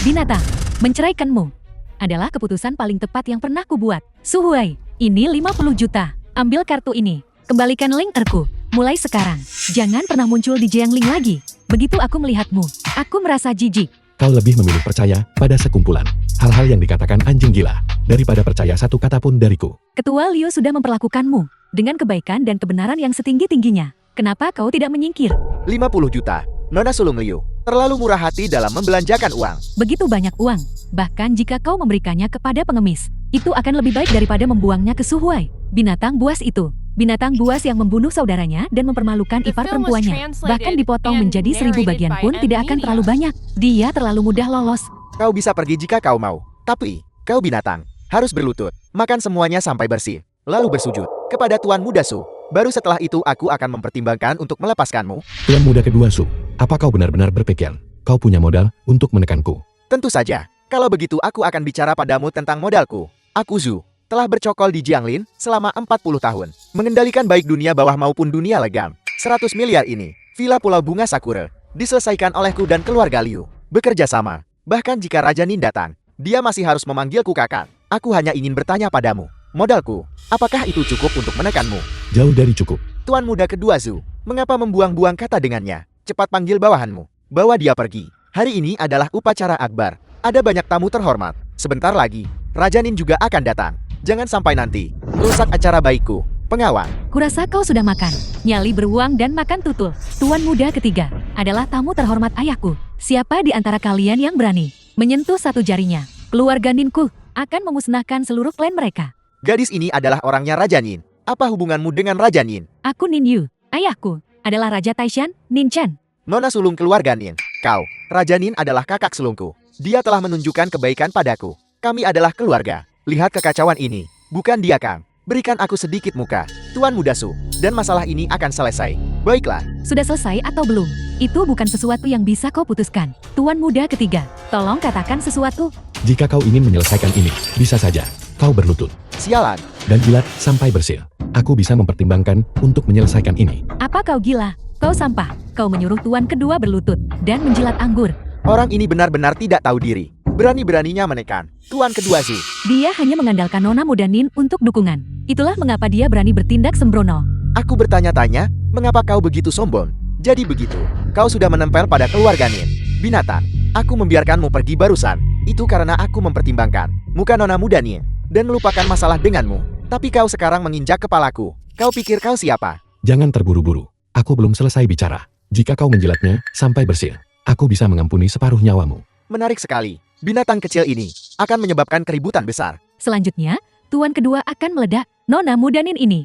Binatang, menceraikanmu adalah keputusan paling tepat yang pernah kubuat. Suhuai, ini 50 juta. Ambil kartu ini. Kembalikan link erku. Mulai sekarang, jangan pernah muncul di Jiangling lagi. Begitu aku melihatmu, aku merasa jijik. Kau lebih memilih percaya pada sekumpulan hal-hal yang dikatakan anjing gila daripada percaya satu kata pun dariku. Ketua Liu sudah memperlakukanmu dengan kebaikan dan kebenaran yang setinggi-tingginya. Kenapa kau tidak menyingkir? 50 juta. Nona Sulung Liu terlalu murah hati dalam membelanjakan uang. Begitu banyak uang. Bahkan jika kau memberikannya kepada pengemis, itu akan lebih baik daripada membuangnya ke Suhuai. Binatang buas itu. Binatang buas yang membunuh saudaranya dan mempermalukan ipar perempuannya. Bahkan dipotong menjadi 1000 bagian pun tidak akan terlalu banyak. Dia terlalu mudah lolos. Kau bisa pergi jika kau mau. Tapi, kau binatang. Harus berlutut. Makan semuanya sampai bersih. Lalu bersujud kepada Tuan Muda Su. Baru setelah itu aku akan mempertimbangkan untuk melepaskanmu. Tuan muda kedua Su, apa kau benar-benar berpikir kau punya modal untuk menekanku? Tentu saja. Kalau begitu aku akan bicara padamu tentang modalku. Aku Zu, telah bercokol di Jianglin selama 40 tahun. Mengendalikan baik dunia bawah maupun dunia legam. 100 miliar ini, Villa Pulau Bunga Sakura, diselesaikan olehku dan keluarga Liu. Bekerja sama. Bahkan jika Raja Nin datang, dia masih harus memanggilku kakak. Aku hanya ingin bertanya padamu. Modalku, apakah itu cukup untuk menekanmu? Jauh dari cukup. Tuan muda kedua Zu, mengapa membuang-buang kata dengannya? Cepat panggil bawahanmu. Bawa dia pergi. Hari ini adalah upacara akbar. Ada banyak tamu terhormat. Sebentar lagi, Raja Nin juga akan datang. Jangan sampai nanti rusak acara baikku. Pengawal. Kurasa kau sudah makan. Nyali beruang dan makan tutul. Tuan muda ketiga adalah tamu terhormat ayahku. Siapa di antara kalian yang berani menyentuh satu jarinya? Keluarga Ninku akan memusnahkan seluruh klan mereka. Gadis ini adalah orangnya Raja Nin. Apa hubunganmu dengan Raja Nin? Aku Nin Yu. Ayahku adalah Raja Taishan, Nin Chen. Nona sulung keluarga Nin. Kau, Raja Nin adalah kakak sulungku. Dia telah menunjukkan kebaikan padaku. Kami adalah keluarga. Lihat kekacauan ini. Bukan dia, Kang. Berikan aku sedikit muka, Tuan Muda Su, dan masalah ini akan selesai. Baiklah. Sudah selesai atau belum? Itu bukan sesuatu yang bisa kau putuskan. Tuan muda ketiga, tolong katakan sesuatu. Jika kau ingin menyelesaikan ini, bisa saja. Kau berlutut Sialan. dan jilat sampai bersih. Aku bisa mempertimbangkan untuk menyelesaikan ini. Apa kau gila? Kau sampah. Kau menyuruh tuan kedua berlutut dan menjilat anggur. Orang ini benar-benar tidak tahu diri. Berani-beraninya menekan Tuan kedua Zu. Dia hanya mengandalkan Nona muda Nin untuk dukungan. Itulah mengapa dia berani bertindak sembrono. Aku bertanya-tanya, mengapa kau begitu sombong? Jadi begitu, kau sudah menempel pada keluarga Nin. Binatang, aku membiarkanmu pergi barusan. Itu karena aku mempertimbangkan muka Nona muda Nin dan melupakan masalah denganmu. Tapi kau sekarang menginjak kepalaku. Kau pikir kau siapa? Jangan terburu-buru. Aku belum selesai bicara. Jika kau menjilatnya sampai bersih, aku bisa mengampuni separuh nyawamu. Menarik sekali. Binatang kecil ini akan menyebabkan keributan besar. Selanjutnya, tuan kedua akan meledak. Nona muda Nin ini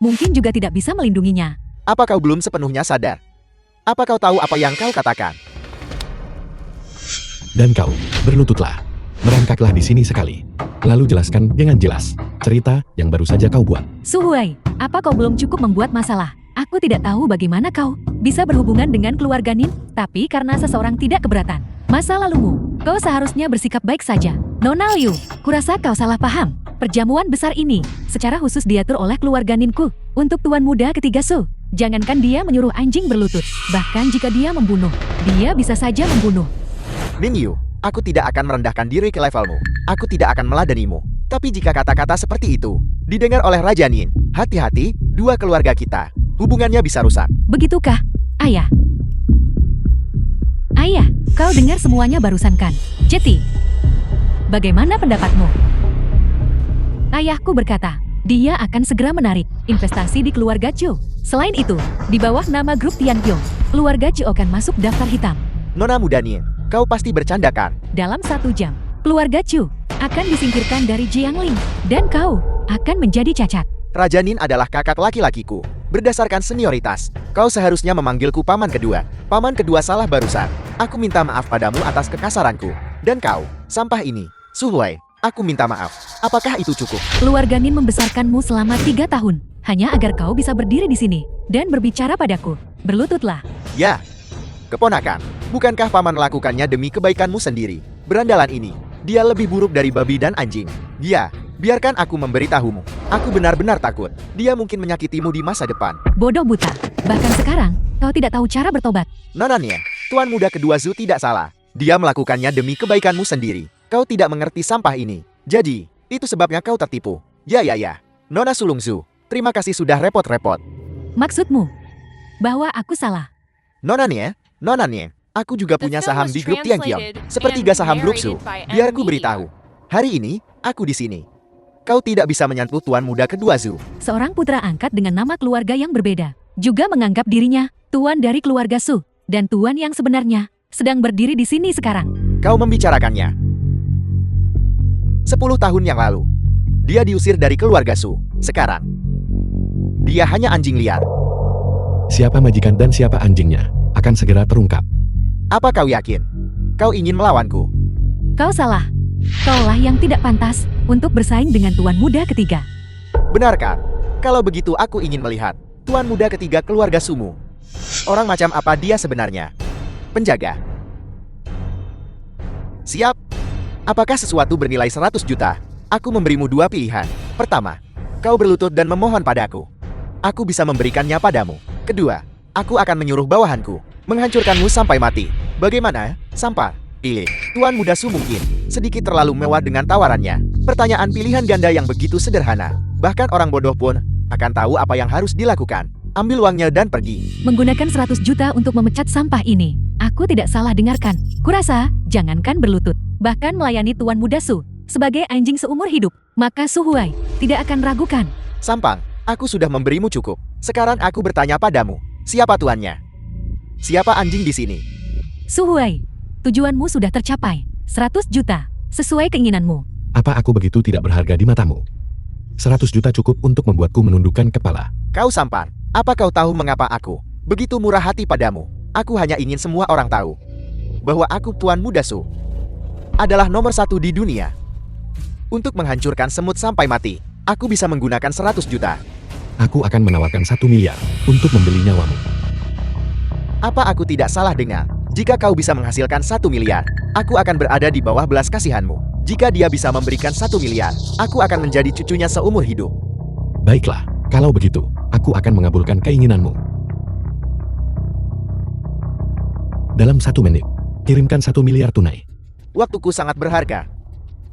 mungkin juga tidak bisa melindunginya. Apa kau belum sepenuhnya sadar? Apa kau tahu apa yang kau katakan? Dan kau, berlututlah. Merangkaklah di sini sekali. Lalu jelaskan dengan jelas cerita yang baru saja kau buat. Su Huai, apa kau belum cukup membuat masalah? Aku tidak tahu bagaimana kau bisa berhubungan dengan keluarga Nin, tapi karena seseorang tidak keberatan masa lalumu, kau seharusnya bersikap baik saja. Nona Liu, kurasa kau salah paham. Perjamuan besar ini secara khusus diatur oleh keluarga Ninku untuk tuan muda ketiga Su. Jangankan dia menyuruh anjing berlutut, bahkan jika dia membunuh, dia bisa saja membunuh. Min Yu, aku tidak akan merendahkan diri ke levelmu. Aku tidak akan meladenimu. Tapi jika kata-kata seperti itu didengar oleh Raja Nin, hati-hati, dua keluarga kita hubungannya bisa rusak. Begitukah, Ayah? Ayah, kau dengar semuanya barusan kan? Jeti, bagaimana pendapatmu? Ayahku berkata, dia akan segera menarik investasi di keluarga Chu. Selain itu, di bawah nama grup Tianqiong, keluarga Chu akan masuk daftar hitam. Nona muda Nin, kau pasti bercandakan. Dalam 1 jam, keluarga Chu akan disingkirkan dari Jiangling, dan kau akan menjadi cacat. Raja Nin adalah kakak laki-lakiku. Berdasarkan senioritas, kau seharusnya memanggilku paman kedua. Paman kedua salah barusan. Aku minta maaf padamu atas kekasaranku. Dan kau, sampah ini. Su Huai, aku minta maaf. Apakah itu cukup? Keluarga Nin membesarkanmu selama 3 tahun, hanya agar kau bisa berdiri di sini dan berbicara padaku. Berlututlah. Ya. Keponakan, bukankah paman melakukannya demi kebaikanmu sendiri? Berandalan ini, dia lebih buruk dari babi dan anjing. Ya, biarkan aku memberitahumu. Aku benar-benar takut. Dia mungkin menyakitimu di masa depan. Bodoh buta. Bahkan sekarang, kau tidak tahu cara bertobat. Nona Nin, tuan muda kedua Zu tidak salah. Dia melakukannya demi kebaikanmu sendiri. Kau tidak mengerti sampah ini. Jadi, itu sebabnya kau tertipu. Ya. Nona Sulung Zu, terima kasih sudah repot-repot. Maksudmu bahwa aku salah? Nona Nin, aku juga punya saham di grup Tianqiong. Sepertiga saham grup Su. Biar ku beritahu. Hari ini, aku di sini. Kau tidak bisa menyentuh tuan muda kedua Zu. Seorang putra angkat dengan nama keluarga yang berbeda juga menganggap dirinya tuan dari keluarga Su, dan tuan yang sebenarnya sedang berdiri di sini sekarang. Kau membicarakannya 10 tahun yang lalu. Dia diusir dari keluarga Su. Sekarang, dia hanya anjing liar. Siapa majikan dan siapa anjingnya akan segera terungkap. Apa kau yakin? Kau ingin melawanku? Kau salah. Kaulah yang tidak pantas untuk bersaing dengan tuan muda ketiga. Benarkah? Kalau begitu aku ingin melihat tuan muda ketiga keluarga Sumu. Orang macam apa dia sebenarnya? Penjaga. Siap. Apakah sesuatu bernilai 100 juta? Aku memberimu 2 pilihan. Pertama, kau berlutut dan memohon padaku. Aku bisa memberikannya padamu. Kedua, aku akan menyuruh bawahanku menghancurkanmu sampai mati. Bagaimana, Sampar? Pilih. Tuan muda Su mungkin sedikit terlalu mewah dengan tawarannya. Pertanyaan pilihan ganda yang begitu sederhana. Bahkan orang bodoh pun akan tahu apa yang harus dilakukan. Ambil uangnya dan pergi. Menggunakan 100 juta untuk memecat sampah ini. Aku tidak salah dengarkan. Kurasa, jangankan berlutut, bahkan melayani tuan muda Su sebagai anjing seumur hidup, maka Su Huai tidak akan ragukan. Sampang, aku sudah memberimu cukup. Sekarang aku bertanya padamu, siapa tuannya? Siapa anjing di sini? Su Huai, tujuanmu sudah tercapai. 100 juta, sesuai keinginanmu. Apa aku begitu tidak berharga di matamu? 100 juta cukup untuk membuatku menundukkan kepala. Kau Sampar, apa kau tahu mengapa aku begitu murah hati padamu? Aku hanya ingin semua orang tahu bahwa aku tuan muda Su. adalah nomor 1 di dunia. Untuk menghancurkan semut sampai mati, aku bisa menggunakan 100 juta. Aku akan menawarkan 1 miliar untuk membeli nyawamu. Apa aku tidak salah dengar? Jika kau bisa menghasilkan 1 miliar, aku akan berada di bawah belas kasihanmu. Jika dia bisa memberikan 1 miliar, aku akan menjadi cucunya seumur hidup. Baiklah, kalau begitu, aku akan mengabulkan keinginanmu. Dalam 1 menit, kirimkan 1 miliar tunai. Waktuku sangat berharga.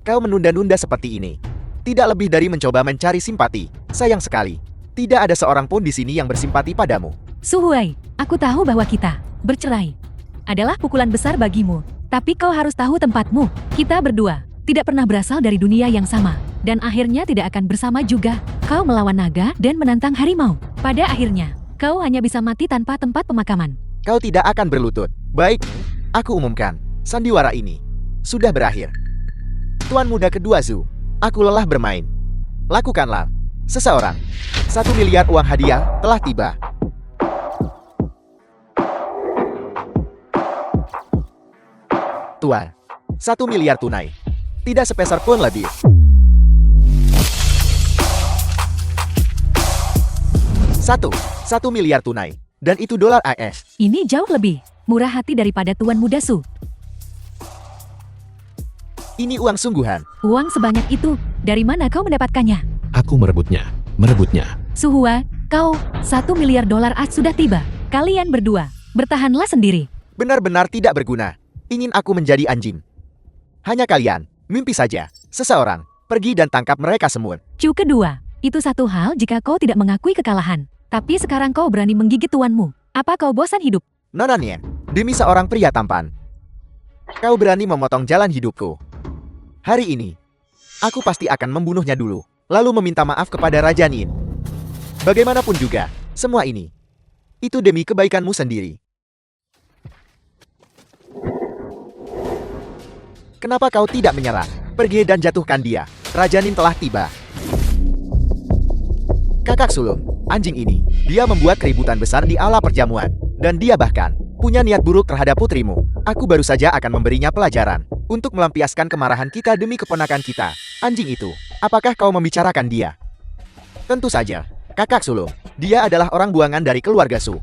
Kau menunda-nunda seperti ini. Tidak lebih dari mencoba mencari simpati. Sayang sekali, tidak ada seorang pun di sini yang bersimpati padamu. Su Huai, aku tahu bahwa kita bercerai adalah pukulan besar bagimu. Tapi kau harus tahu tempatmu. Kita berdua tidak pernah berasal dari dunia yang sama. Dan akhirnya tidak akan bersama juga. Kau melawan naga dan menantang harimau. Pada akhirnya, kau hanya bisa mati tanpa tempat pemakaman. Kau tidak akan berlutut. Baik, aku umumkan. Sandiwara ini sudah berakhir. Tuan muda kedua Zhu, aku lelah bermain. Lakukanlah. Seseorang. 1 miliar uang hadiah telah tiba. Tuan, 1 miliar tunai. Tidak sepeser pun lebih. 1 miliar tunai. Dan itu dolar AS. Ini jauh lebih murah hati daripada Tuan Muda Su. Ini uang sungguhan. Uang sebanyak itu, dari mana kau mendapatkannya? Aku merebutnya. Su Hua, kau, 1 miliar dolar AS sudah tiba. Kalian berdua, bertahanlah sendiri. Benar-benar tidak berguna. Ingin aku menjadi anjing. Hanya kalian, mimpi saja. Seseorang, pergi dan tangkap mereka semua. Cu kedua, itu satu hal jika kau tidak mengakui kekalahan. Tapi sekarang kau berani menggigit tuanmu. Apa kau bosan hidup? Nona Nien, demi seorang pria tampan, kau berani memotong jalan hidupku. Hari ini, aku pasti akan membunuhnya dulu, lalu meminta maaf kepada Raja Nin. Bagaimanapun juga, semua ini, itu demi kebaikanmu sendiri. Kenapa kau tidak menyerah? Pergi dan jatuhkan dia. Raja Nin telah tiba. Kakak sulung, anjing ini, dia membuat keributan besar di ala perjamuan. Dan dia bahkan punya niat buruk terhadap putrimu. Aku baru saja akan memberinya pelajaran untuk melampiaskan kemarahan kita demi keponakan kita. Anjing itu, apakah kau membicarakan dia? Tentu saja, kakak sulung. Dia adalah orang buangan dari keluarga Su.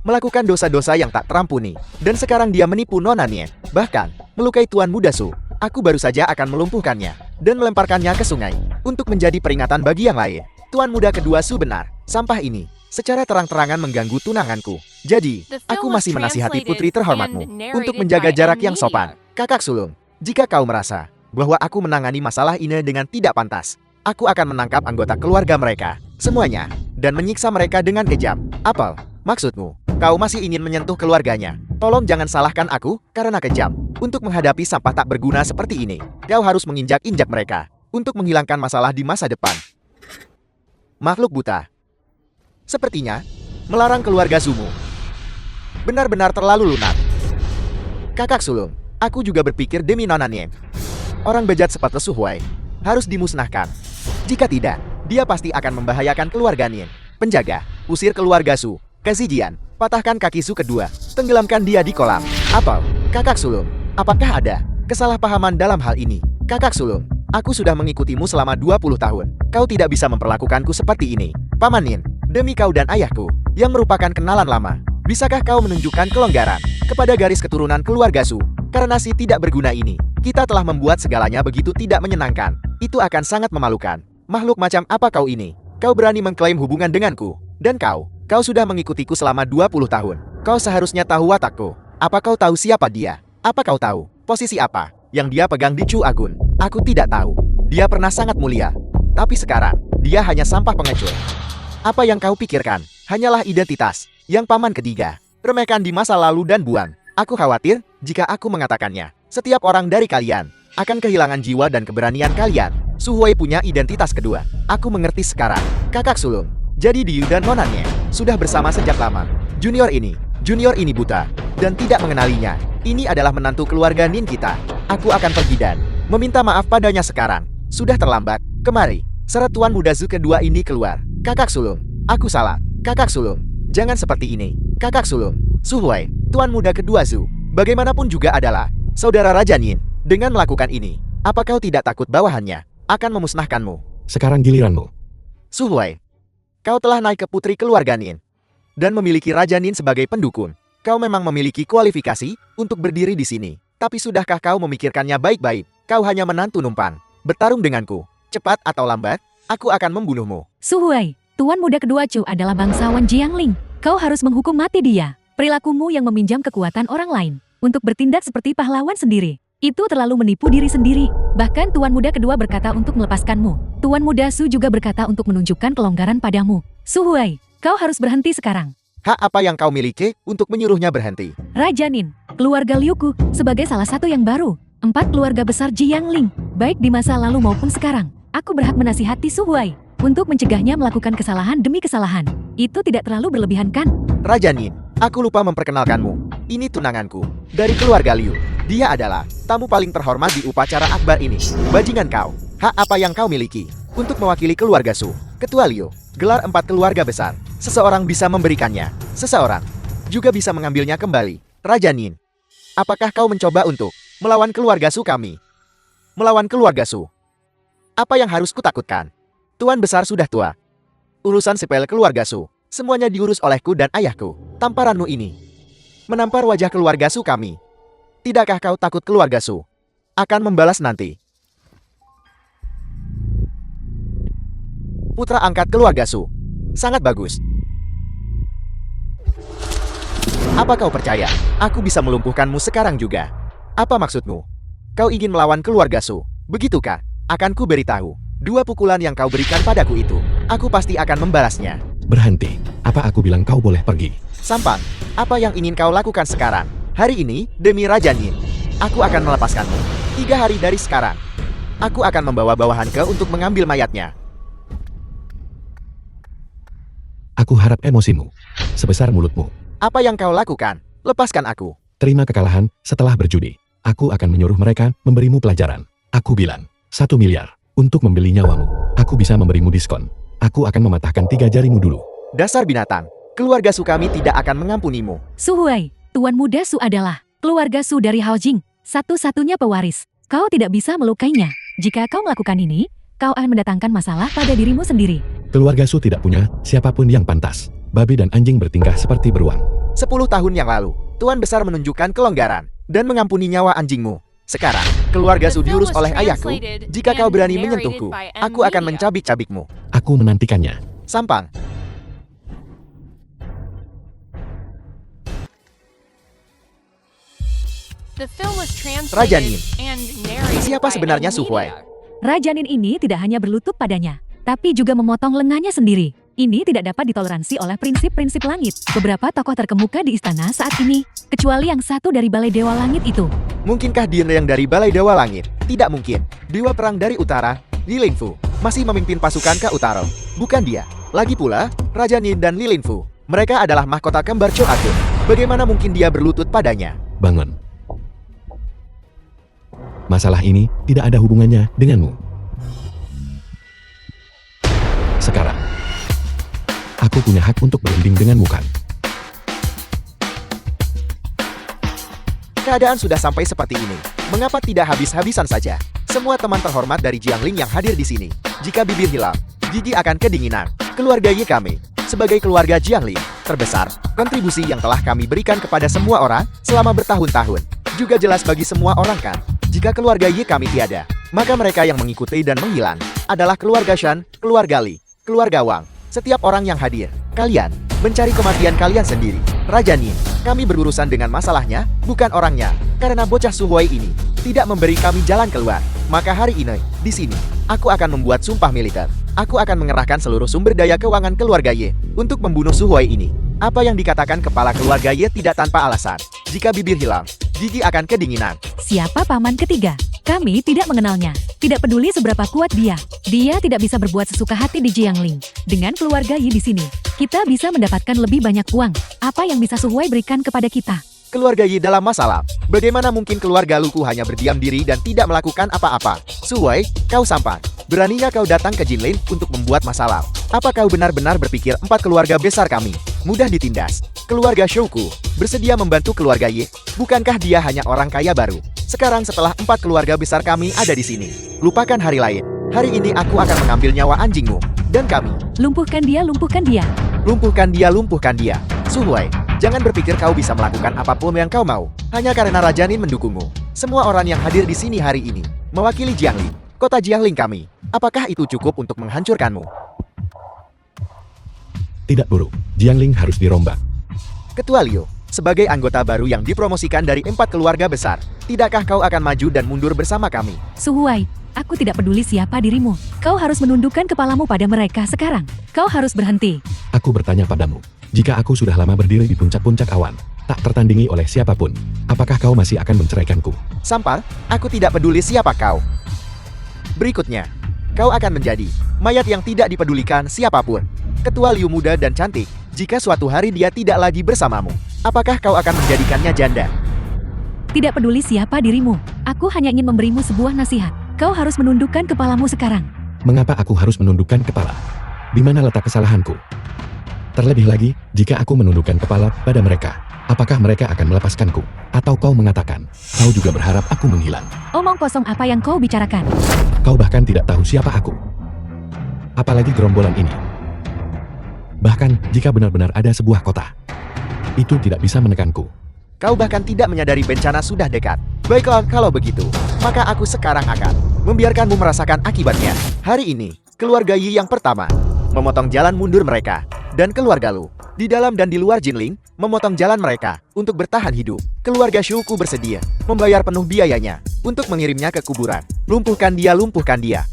Melakukan dosa-dosa yang tak terampuni. Dan sekarang dia menipu Nona Nien. Bahkan, melukai Tuan Muda Su. Aku baru saja akan melumpuhkannya dan melemparkannya ke sungai untuk menjadi peringatan bagi yang lain. Tuan muda kedua Su benar. Sampah ini secara terang-terangan mengganggu tunanganku. Jadi, aku masih menasihati putri terhormatmu untuk menjaga jarak yang sopan. Kakak sulung, jika kau merasa bahwa aku menangani masalah ini dengan tidak pantas, aku akan menangkap anggota keluarga mereka, semuanya, dan menyiksa mereka dengan kejam. Apa maksudmu? Kau masih ingin menyentuh keluarganya? Tolong jangan salahkan aku karena kejam. Untuk menghadapi sampah tak berguna seperti ini, kau harus menginjak-injak mereka untuk menghilangkan masalah di masa depan. Makhluk buta. Sepertinya, melarang keluarga Zumu benar-benar terlalu lunak. Kakak sulung, aku juga berpikir demi Nona Nien. Orang bejat seperti Su Huai harus dimusnahkan. Jika tidak, dia pasti akan membahayakan keluarga Nien. Penjaga, usir keluarga Su ke Zijian. Patahkan kaki Su kedua, tenggelamkan dia di kolam. Apa? Kakak sulung, apakah ada kesalahpahaman dalam hal ini? Kakak sulung, aku sudah mengikutimu selama 20 tahun. Kau tidak bisa memperlakukanku seperti ini. Paman Nin, demi kau dan ayahku, yang merupakan kenalan lama, bisakah kau menunjukkan kelonggaran kepada garis keturunan keluarga Su? Karena si tidak berguna ini, kita telah membuat segalanya begitu tidak menyenangkan. Itu akan sangat memalukan. Makhluk macam apa kau ini? Kau berani mengklaim hubungan denganku. Dan kau sudah mengikutiku selama 20 tahun. Kau seharusnya tahu watakku. Apa kau tahu siapa dia? Apa kau tahu posisi apa yang dia pegang di Chu Agun? Aku tidak tahu. Dia pernah sangat mulia. Tapi sekarang, dia hanya sampah pengecut. Apa yang kau pikirkan? Hanyalah identitas yang paman ketiga remehkan di masa lalu dan buang. Aku khawatir jika aku mengatakannya. Setiap orang dari kalian akan kehilangan jiwa dan keberanian kalian. Su Huai punya identitas kedua. Aku mengerti sekarang. Kakak sulung. Jadi Diu dan nonannya sudah bersama sejak lama. Junior ini buta dan tidak mengenalinya. Ini adalah menantu keluarga Nin kita. Aku akan pergi dan meminta maaf padanya sekarang. Sudah terlambat. Kemari, seret Tuan Muda Zu kedua ini keluar. Kakak sulung, aku salah. Kakak sulung, jangan seperti ini. Kakak sulung, Su Huai, Tuan Muda kedua Zu, bagaimanapun juga adalah saudara Raja Nin. Dengan melakukan ini, apa kau tidak takut bawahannya akan memusnahkanmu? Sekarang giliranmu. Su Huai, kau telah naik ke putri keluarga Nin dan memiliki Raja Nin sebagai pendukung. Kau memang memiliki kualifikasi untuk berdiri di sini. Tapi sudahkah kau memikirkannya baik-baik? Kau hanya menantu numpang. Bertarung denganku, cepat atau lambat, aku akan membunuhmu. Su Huai, tuan muda kedua Chu adalah bangsawan Jiangling. Kau harus menghukum mati dia. Perilakumu yang meminjam kekuatan orang lain untuk bertindak seperti pahlawan sendiri. Itu terlalu menipu diri sendiri. Bahkan tuan muda kedua berkata untuk melepaskanmu. Tuan muda Su juga berkata untuk menunjukkan kelonggaran padamu. Su Huai, kau harus berhenti sekarang. Hak apa yang kau miliki untuk menyuruhnya berhenti? Raja Nin, keluarga Liuku, sebagai salah satu yang baru. 4 keluarga besar Jiangling, baik di masa lalu maupun sekarang. Aku berhak menasihati Su Huai untuk mencegahnya melakukan kesalahan demi kesalahan. Itu tidak terlalu berlebihan kan? Raja Nin, aku lupa memperkenalkanmu. Ini tunanganku, dari keluarga Liu. Dia adalah tamu paling terhormat di upacara akbar ini. Bajingan kau, hak apa yang kau miliki untuk mewakili keluarga Su? Ketua Liu, gelar 4 keluarga besar. Seseorang bisa memberikannya, seseorang juga bisa mengambilnya kembali. Raja Nin, apakah kau mencoba untuk melawan keluarga Su kami? Melawan keluarga Su? Apa yang harus kutakutkan? Tuan besar sudah tua. Urusan sepele keluarga Su, semuanya diurus olehku dan ayahku. Tamparanmu ini menampar wajah keluarga Su kami. Tidakkah kau takut keluarga Su akan membalas nanti? Putra angkat keluarga Su, sangat bagus. Apa kau percaya aku bisa melumpuhkanmu sekarang juga? Apa maksudmu? Kau ingin melawan keluarga Su, begitukah? Akan ku beritahu, 2 pukulan yang kau berikan padaku itu, aku pasti akan membalasnya. Berhenti. Apa aku bilang kau boleh pergi? Sampang, apa yang ingin kau lakukan sekarang? Hari ini, demi Raja Nin, aku akan melepaskanmu. 3 hari dari sekarang, aku akan membawa bawahan ke untuk mengambil mayatnya. Aku harap emosimu sebesar mulutmu. Apa yang kau lakukan? Lepaskan aku. Terima kekalahan setelah berjudi. Aku akan menyuruh mereka memberimu pelajaran. Aku bilang, 1 miliar untuk membeli nyawamu. Aku bisa memberimu diskon. Aku akan mematahkan 3 jarimu dulu. Dasar binatang, keluarga Su kami tidak akan mengampunimu. Su Huai, tuan muda Su adalah keluarga Su dari Haojing, satu-satunya pewaris. Kau tidak bisa melukainya. Jika kau melakukan ini, kau akan mendatangkan masalah pada dirimu sendiri. Keluarga Su tidak punya siapapun yang pantas. Babi dan anjing bertingkah seperti beruang. 10 tahun yang lalu, Tuan Besar menunjukkan kelonggaran dan mengampuni nyawa anjingmu. Sekarang, keluarga Su diurus oleh ayahku. Jika kau berani menyentuhku, aku akan mencabik-cabikmu. Aku menantikannya. Sampang. Raja Nin, Siapa sebenarnya Su Huai? Raja Nin ini tidak hanya berlutut padanya, tapi juga memotong lengannya sendiri. Ini tidak dapat ditoleransi oleh prinsip-prinsip langit. Beberapa tokoh terkemuka di istana saat ini, kecuali yang satu dari Balai Dewa Langit itu. Mungkinkah dia yang dari Balai Dewa Langit? Tidak mungkin. Dewa Perang dari Utara, Li Lingfu, masih memimpin pasukan ke utara. Bukan dia. Lagi pula, Raja Nin dan Li Lingfu. Mereka adalah mahkota kembar Cho Agung. Bagaimana mungkin dia berlutut padanya? Bangun. Masalah ini tidak ada hubungannya denganmu. Sekarang, aku punya hak untuk berunding denganmu kan? Keadaan sudah sampai seperti ini. Mengapa tidak habis-habisan saja? Semua teman terhormat dari Jiangling yang hadir di sini. Jika bibir hilang, gigi akan kedinginan. Keluarga Ye kami, sebagai keluarga Jiangling terbesar, kontribusi yang telah kami berikan kepada semua orang selama bertahun-tahun. Juga jelas bagi semua orang kan? Jika keluarga Ye kami tiada, maka mereka yang mengikuti dan menghilang adalah keluarga Shan, keluarga Li, keluarga Wang. Setiap orang yang hadir, kalian mencari kematian kalian sendiri. Raja Nin, kami berurusan dengan masalahnya, bukan orangnya. Karena bocah Su Huai ini tidak memberi kami jalan keluar. Maka hari ini, di sini, aku akan membuat sumpah militer. Aku akan mengerahkan seluruh sumber daya keuangan keluarga Ye untuk membunuh Su Huai ini. Apa yang dikatakan kepala keluarga Ye tidak tanpa alasan. Jika bibir hilang, gigi akan kedinginan. Siapa paman ketiga? Kami tidak mengenalnya. Tidak peduli seberapa kuat dia. Dia tidak bisa berbuat sesuka hati di Jiangling. Dengan keluarga Yi di sini, kita bisa mendapatkan lebih banyak uang. Apa yang bisa Su Huai berikan kepada kita? Keluarga Yi dalam masalah. Bagaimana mungkin keluarga Luku hanya berdiam diri dan tidak melakukan apa-apa? Su Huai, kau sampah. Beraninya kau datang ke Jinlin untuk membuat masalah. Apa kau benar-benar berpikir 4 keluarga besar kami mudah ditindas? Keluarga Shouku bersedia membantu keluarga Ye. Bukankah dia hanya orang kaya baru? Sekarang setelah 4 keluarga besar kami ada di sini, lupakan hari lain. Hari ini aku akan mengambil nyawa anjingmu. Dan kami. Lumpuhkan dia, lumpuhkan dia. Lumpuhkan dia, lumpuhkan dia. Su Huai, jangan berpikir kau bisa melakukan apapun yang kau mau, hanya karena Raja Nin mendukungmu. Semua orang yang hadir di sini hari ini, mewakili Jiangling, kota Jiangling kami. Apakah itu cukup untuk menghancurkanmu? Tidak buruk, Jiangling harus dirombak. Ketua Liu, sebagai anggota baru yang dipromosikan dari 4 keluarga besar, tidakkah kau akan maju dan mundur bersama kami? Su Huai, aku tidak peduli siapa dirimu. Kau harus menundukkan kepalamu pada mereka sekarang. Kau harus berhenti. Aku bertanya padamu, jika aku sudah lama berdiri di puncak-puncak awan, tak tertandingi oleh siapapun, apakah kau masih akan menceraikanku? Sampar, aku tidak peduli siapa kau. Berikutnya, kau akan menjadi mayat yang tidak dipedulikan siapapun. Ketua Liu muda dan cantik, jika suatu hari dia tidak lagi bersamamu, apakah kau akan menjadikannya janda? Tidak peduli siapa dirimu. Aku hanya ingin memberimu sebuah nasihat. Kau harus menundukkan kepalamu sekarang. Mengapa aku harus menundukkan kepala? Di mana letak kesalahanku? Terlebih lagi, jika aku menundukkan kepala pada mereka, apakah mereka akan melepaskanku? Atau kau mengatakan, kau juga berharap aku menghilang? Omong kosong apa yang kau bicarakan? Kau bahkan tidak tahu siapa aku. Apalagi gerombolan ini. Bahkan, jika benar-benar ada sebuah kota, itu tidak bisa menekanku. Kau bahkan tidak menyadari bencana sudah dekat. Baiklah, kalau begitu, maka aku sekarang akan membiarkanmu merasakan akibatnya. Hari ini, keluarga Yi yang pertama memotong jalan mundur mereka, dan keluarga Lu di dalam dan di luar Jinling memotong jalan mereka untuk bertahan hidup. Keluarga Shuku bersedia membayar penuh biayanya untuk mengirimnya ke kuburan. Lumpuhkan dia, lumpuhkan dia.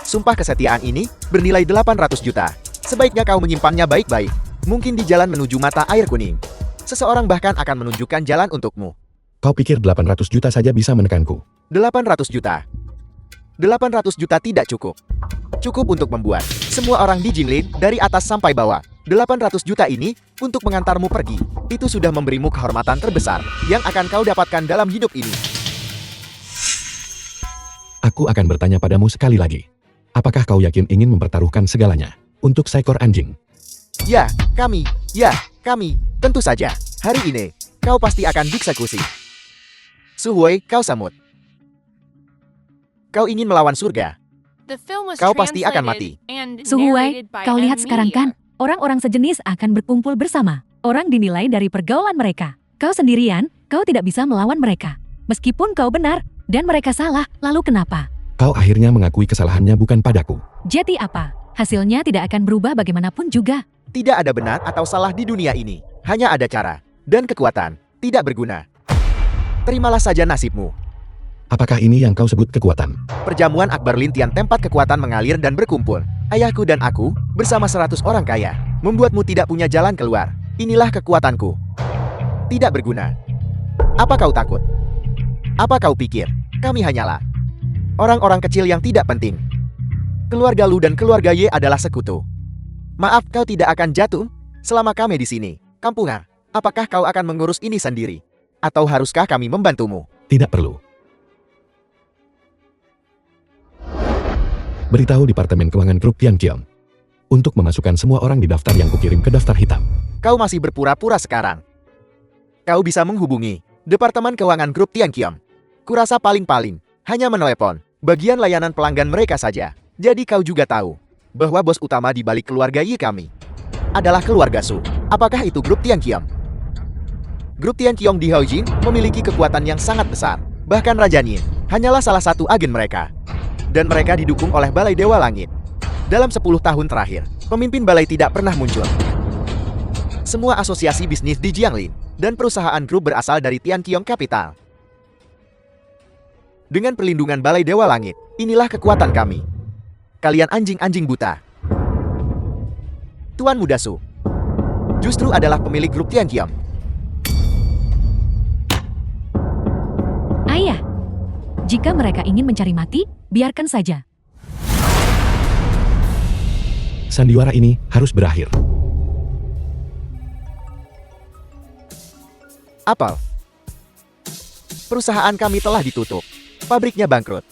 Sumpah kesetiaan ini bernilai 800 juta. Sebaiknya kau menyimpannya baik-baik. Mungkin di jalan menuju mata air kuning, seseorang bahkan akan menunjukkan jalan untukmu. Kau pikir 800 juta saja bisa menekanku? 800 juta. 800 juta tidak cukup. Cukup untuk membuat semua orang di Jinling dari atas sampai bawah. 800 juta ini untuk mengantarmu pergi. Itu sudah memberimu kehormatan terbesar yang akan kau dapatkan dalam hidup ini. Aku akan bertanya padamu sekali lagi. Apakah kau yakin ingin mempertaruhkan segalanya untuk seekor anjing? Ya, kami. Tentu saja. Hari ini, kau pasti akan dieksekusi. Su Huai, kau samut. Kau ingin melawan surga. The film was Kau pasti akan mati. translated and Su Huai, narrated by kau lihat M sekarang Media. kan? Orang-orang sejenis akan berkumpul bersama. Orang dinilai dari pergaulan mereka. Kau sendirian, kau tidak bisa melawan mereka. Meskipun kau benar, dan mereka salah, lalu kenapa? Kau akhirnya mengakui kesalahannya bukan padaku. Jadi apa? Hasilnya tidak akan berubah bagaimanapun juga. Tidak ada benar atau salah di dunia ini. Hanya ada cara. Dan kekuatan. Tidak berguna. Terimalah saja nasibmu. Apakah ini yang kau sebut kekuatan? Perjamuan Akbar Lintian tempat kekuatan mengalir dan berkumpul. Ayahku dan aku, bersama 100 orang kaya, membuatmu tidak punya jalan keluar. Inilah kekuatanku. Tidak berguna. Apa kau takut? Apa kau pikir? Kami hanyalah orang-orang kecil yang tidak penting. Keluarga Lu dan keluarga Ye adalah sekutu. Maaf, kau tidak akan jatuh selama kami di sini. Kampungan, apakah kau akan mengurus ini sendiri? Atau haruskah kami membantumu? Tidak perlu. Beritahu Departemen Keuangan Grup Tianqiong untuk memasukkan semua orang di daftar yang kukirim ke daftar hitam. Kau masih berpura-pura sekarang. Kau bisa menghubungi Departemen Keuangan Grup Tianqiong. Kurasa paling-paling hanya menelepon bagian layanan pelanggan mereka saja. Jadi kau juga tahu bahwa bos utama di balik keluarga Yi kami adalah keluarga Su. Apakah itu Grup Tianqiong? Grup Tianqiong di Haojin memiliki kekuatan yang sangat besar. Bahkan Raja Nin hanyalah salah satu agen mereka. Dan mereka didukung oleh Balai Dewa Langit. Dalam 10 tahun terakhir, pemimpin balai tidak pernah muncul. Semua asosiasi bisnis di Jiangling dan perusahaan grup berasal dari Tianqiong Capital. Dengan perlindungan Balai Dewa Langit, inilah kekuatan kami. Kalian anjing-anjing buta. Tuan Muda Su justru adalah pemilik grup Tianqiong. Ayah, jika mereka ingin mencari mati, biarkan saja. Sandiwara ini harus berakhir. Apel. Perusahaan kami telah ditutup. Pabriknya bangkrut.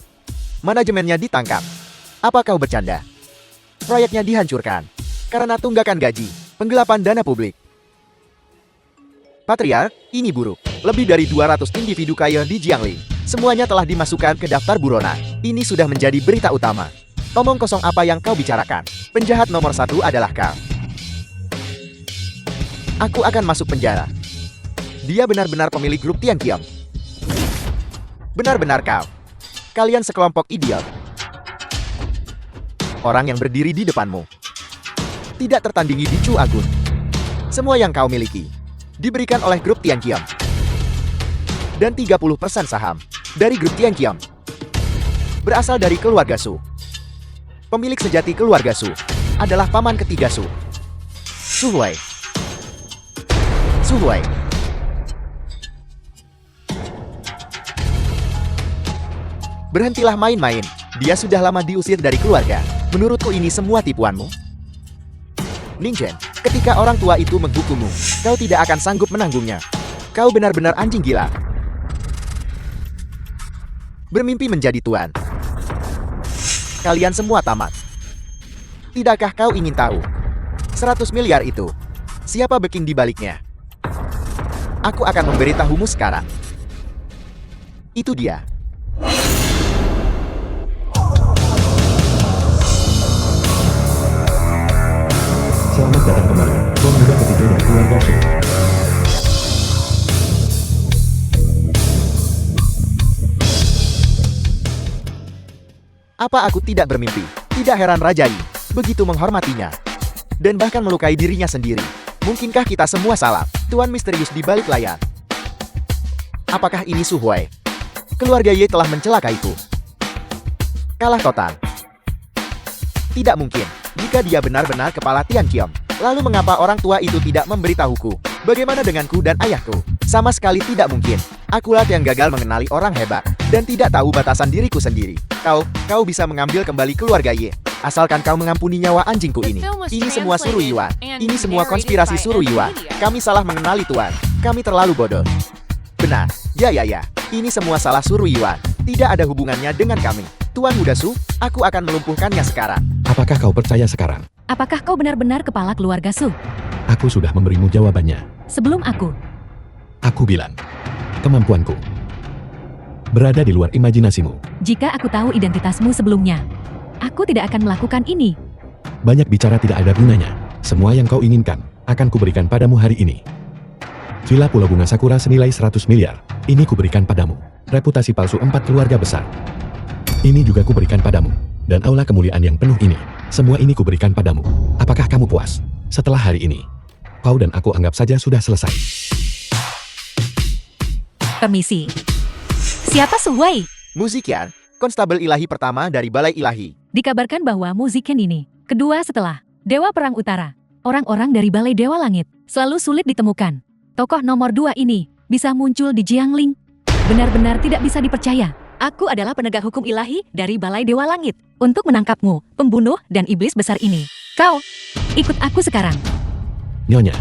Manajemennya ditangkap. Apa kau bercanda? Proyeknya dihancurkan karena tunggakan gaji, penggelapan dana publik. Patriark, ini buruk. Lebih dari 200 individu kaya di Jiangling. Semuanya telah dimasukkan ke daftar buronan. Ini sudah menjadi berita utama. Omong kosong apa yang kau bicarakan? Penjahat nomor 1 adalah kau. Aku akan masuk penjara. Dia benar-benar pemilik grup Tianqiong. Benar-benar kau. Kalian sekelompok idiot. Orang yang berdiri di depanmu tidak tertandingi di Chu Agun. Semua yang kau miliki diberikan oleh grup Tianqiong. Dan 30% saham dari grup Tianqiong berasal dari keluarga Su. Pemilik sejati keluarga Su adalah paman ketiga Su. Su Huai. Su Huai. Berhentilah main-main. Dia sudah lama diusir dari keluarga. Menurutku ini semua tipuanmu. Ning-Chen, ketika orang tua itu menghukummu, kau tidak akan sanggup menanggungnya. Kau benar-benar anjing gila. Bermimpi menjadi tuan. Kalian semua tamat. Tidakkah kau ingin tahu? 100 miliar itu. Siapa backing di baliknya? Aku akan memberitahumu sekarang. Itu dia. Selamat datang kembali, tuan muda ketiga dari keluarga Su. Apa aku tidak bermimpi? Tidak heran Raja Yi begitu menghormatinya. Dan bahkan melukai dirinya sendiri. Mungkinkah kita semua salah? Tuan misterius di balik layar. Apakah ini Su Huai? Keluarga Ye telah mencelakaiku. Kalah total. Tidak mungkin. Jika dia benar-benar kepala Tianqiong, lalu mengapa orang tua itu tidak memberitahuku? Bagaimana denganku dan ayahku? Sama sekali tidak mungkin. Akulah yang gagal mengenali orang hebat dan tidak tahu batasan diriku sendiri. Kau bisa mengambil kembali keluarga Ye. Asalkan kau mengampuni nyawa anjingku ini. Ini semua Suruh Yuan. Ini semua konspirasi Suruh Yuan. Kami salah mengenali Tuan. Kami terlalu bodoh. Benar. Ya. Ini semua salah Suruh Yuan. Tidak ada hubungannya dengan kami. Tuan Muda Su, aku akan melumpuhkannya sekarang. Apakah kau percaya sekarang? Apakah kau benar-benar kepala keluarga Su? Aku sudah memberimu jawabannya. Sebelum aku, Aku bilang, kemampuanku berada di luar imajinasimu. jika aku tahu identitasmu sebelumnya, aku tidak akan melakukan ini. Banyak bicara tidak ada gunanya. Semua yang kau inginkan, akan kuberikan padamu hari ini. Villa Pulau Bunga Sakura senilai 100 miliar. Ini kuberikan padamu. Reputasi palsu 4 keluarga besar. Ini juga kuberikan padamu. Dan aula kemuliaan yang penuh ini. Semua ini kuberikan padamu. Apakah kamu puas? Setelah hari ini, kau dan aku anggap saja sudah selesai. Permisi. Siapa Su Huai? Muzikian, konstabel ilahi pertama dari Balai Ilahi. Dikabarkan bahwa Muziken ini, kedua setelah Dewa Perang Utara, orang-orang dari Balai Dewa Langit, selalu sulit ditemukan. Tokoh nomor 2 ini bisa muncul di Jiangling. Benar-benar tidak bisa dipercaya. Aku adalah penegak hukum ilahi dari Balai Dewa Langit. Untuk menangkapmu, pembunuh dan iblis besar ini. Kau, ikut aku sekarang. Nyonya,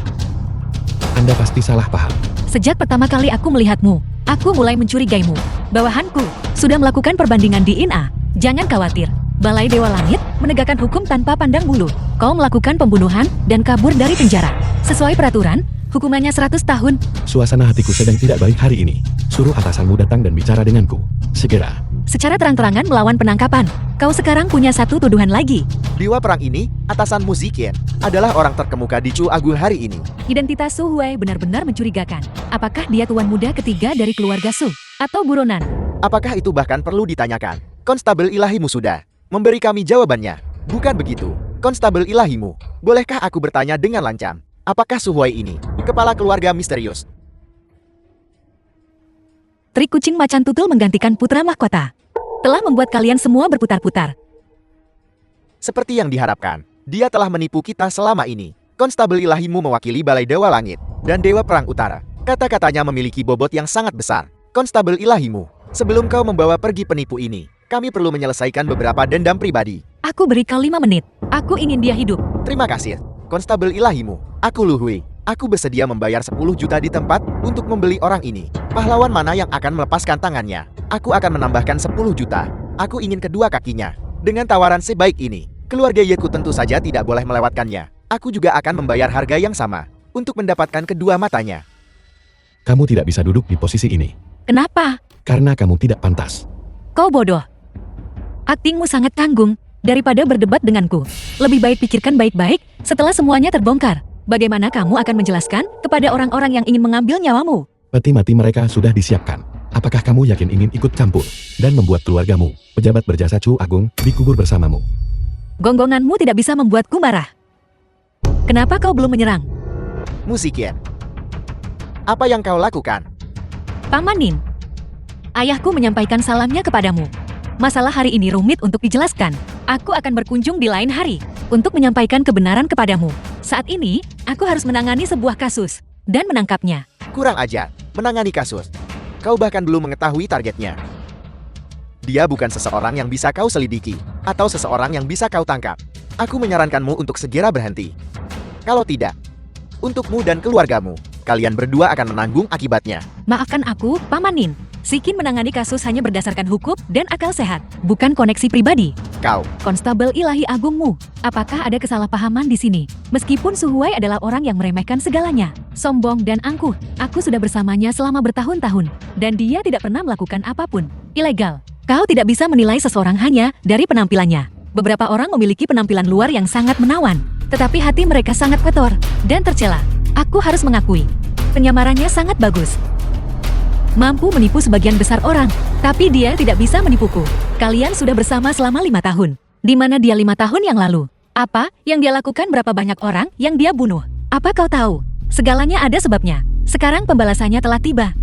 Anda pasti salah paham. Sejak pertama kali aku melihatmu, aku mulai mencurigaimu. Bawahanku sudah melakukan perbandingan di INA. Jangan khawatir, Balai Dewa Langit menegakkan hukum tanpa pandang bulu. Kau melakukan pembunuhan dan kabur dari penjara. Sesuai peraturan, hukumannya 100 tahun. Suasana hatiku sedang tidak baik hari ini. Suruh atasanmu datang dan bicara denganku. Segera. Secara terang-terangan melawan penangkapan. Kau sekarang punya satu tuduhan lagi. Dewa perang ini, atasan Muzikian, adalah orang terkemuka di Chu Agung hari ini. Identitas Su Huai benar-benar mencurigakan. Apakah dia tuan muda ketiga dari keluarga Su? Atau buronan? Apakah itu bahkan perlu ditanyakan? Konstabel ilahimu sudah memberi kami jawabannya. Bukan begitu, konstabel ilahimu. Bolehkah aku bertanya dengan lancang? Apakah Su Huai ini kepala keluarga misterius? Trik kucing macan tutul menggantikan putra mahkota telah membuat kalian semua berputar-putar. Seperti yang diharapkan, dia telah menipu kita selama ini. Konstabel ilahimu mewakili Balai Dewa Langit dan Dewa Perang Utara. Kata-katanya memiliki bobot yang sangat besar. Konstabel ilahimu, sebelum kau membawa pergi penipu ini, kami perlu menyelesaikan beberapa dendam pribadi. Aku beri kau 5 menit. Aku ingin dia hidup. Terima kasih, Konstabel ilahimu. Aku Lu Hui. Aku bersedia membayar 10 juta di tempat untuk membeli orang ini. Pahlawan mana yang akan melepaskan tangannya? Aku akan menambahkan 10 juta. Aku ingin kedua kakinya. Dengan tawaran sebaik ini, keluarga Yeku tentu saja tidak boleh melewatkannya. Aku juga akan membayar harga yang sama untuk mendapatkan kedua matanya. Kamu tidak bisa duduk di posisi ini. Kenapa? Karena kamu tidak pantas. Kau bodoh. Aktingmu sangat tanggung. Daripada berdebat denganku, lebih baik pikirkan baik-baik setelah semuanya terbongkar. Bagaimana kamu akan menjelaskan kepada orang-orang yang ingin mengambil nyawamu? Peti mati mereka sudah disiapkan. Apakah kamu yakin ingin ikut campur dan membuat keluargamu, pejabat berjasa Chu Agung, dikubur bersamamu? Gonggonganmu tidak bisa membuatku marah. Kenapa kau belum menyerang? Musikian. Apa yang kau lakukan? Paman Nin, ayahku menyampaikan salamnya kepadamu. Masalah hari ini rumit untuk dijelaskan. Aku akan berkunjung di lain hari untuk menyampaikan kebenaran kepadamu. Saat ini, aku harus menangani sebuah kasus dan menangkapnya. Kurang ajar, menangani kasus. Kau bahkan belum mengetahui targetnya. Dia bukan seseorang yang bisa kau selidiki, atau seseorang yang bisa kau tangkap. Aku menyarankanmu untuk segera berhenti. Kalau tidak, untukmu dan keluargamu, kalian berdua akan menanggung akibatnya. Maafkan aku, Paman Nin. Sikin menangani kasus hanya berdasarkan hukum dan akal sehat, bukan koneksi pribadi. Kau, Konstabel Ilahi Agungmu, apakah ada kesalahpahaman di sini? Meskipun Suhuai adalah orang yang meremehkan segalanya, sombong dan angkuh, aku sudah bersamanya selama bertahun-tahun, dan dia tidak pernah melakukan apapun ilegal. Kau tidak bisa menilai seseorang hanya dari penampilannya. Beberapa orang memiliki penampilan luar yang sangat menawan, tetapi hati mereka sangat kotor dan tercela. Aku harus mengakui, penyamarannya sangat bagus. Mampu menipu sebagian besar orang, tapi dia tidak bisa menipuku. Kalian sudah bersama selama 5 tahun. Di mana dia 5 tahun yang lalu? Apa yang dia lakukan berapa banyak orang yang dia bunuh? Apa kau tahu? Segalanya ada sebabnya. Sekarang pembalasannya telah tiba.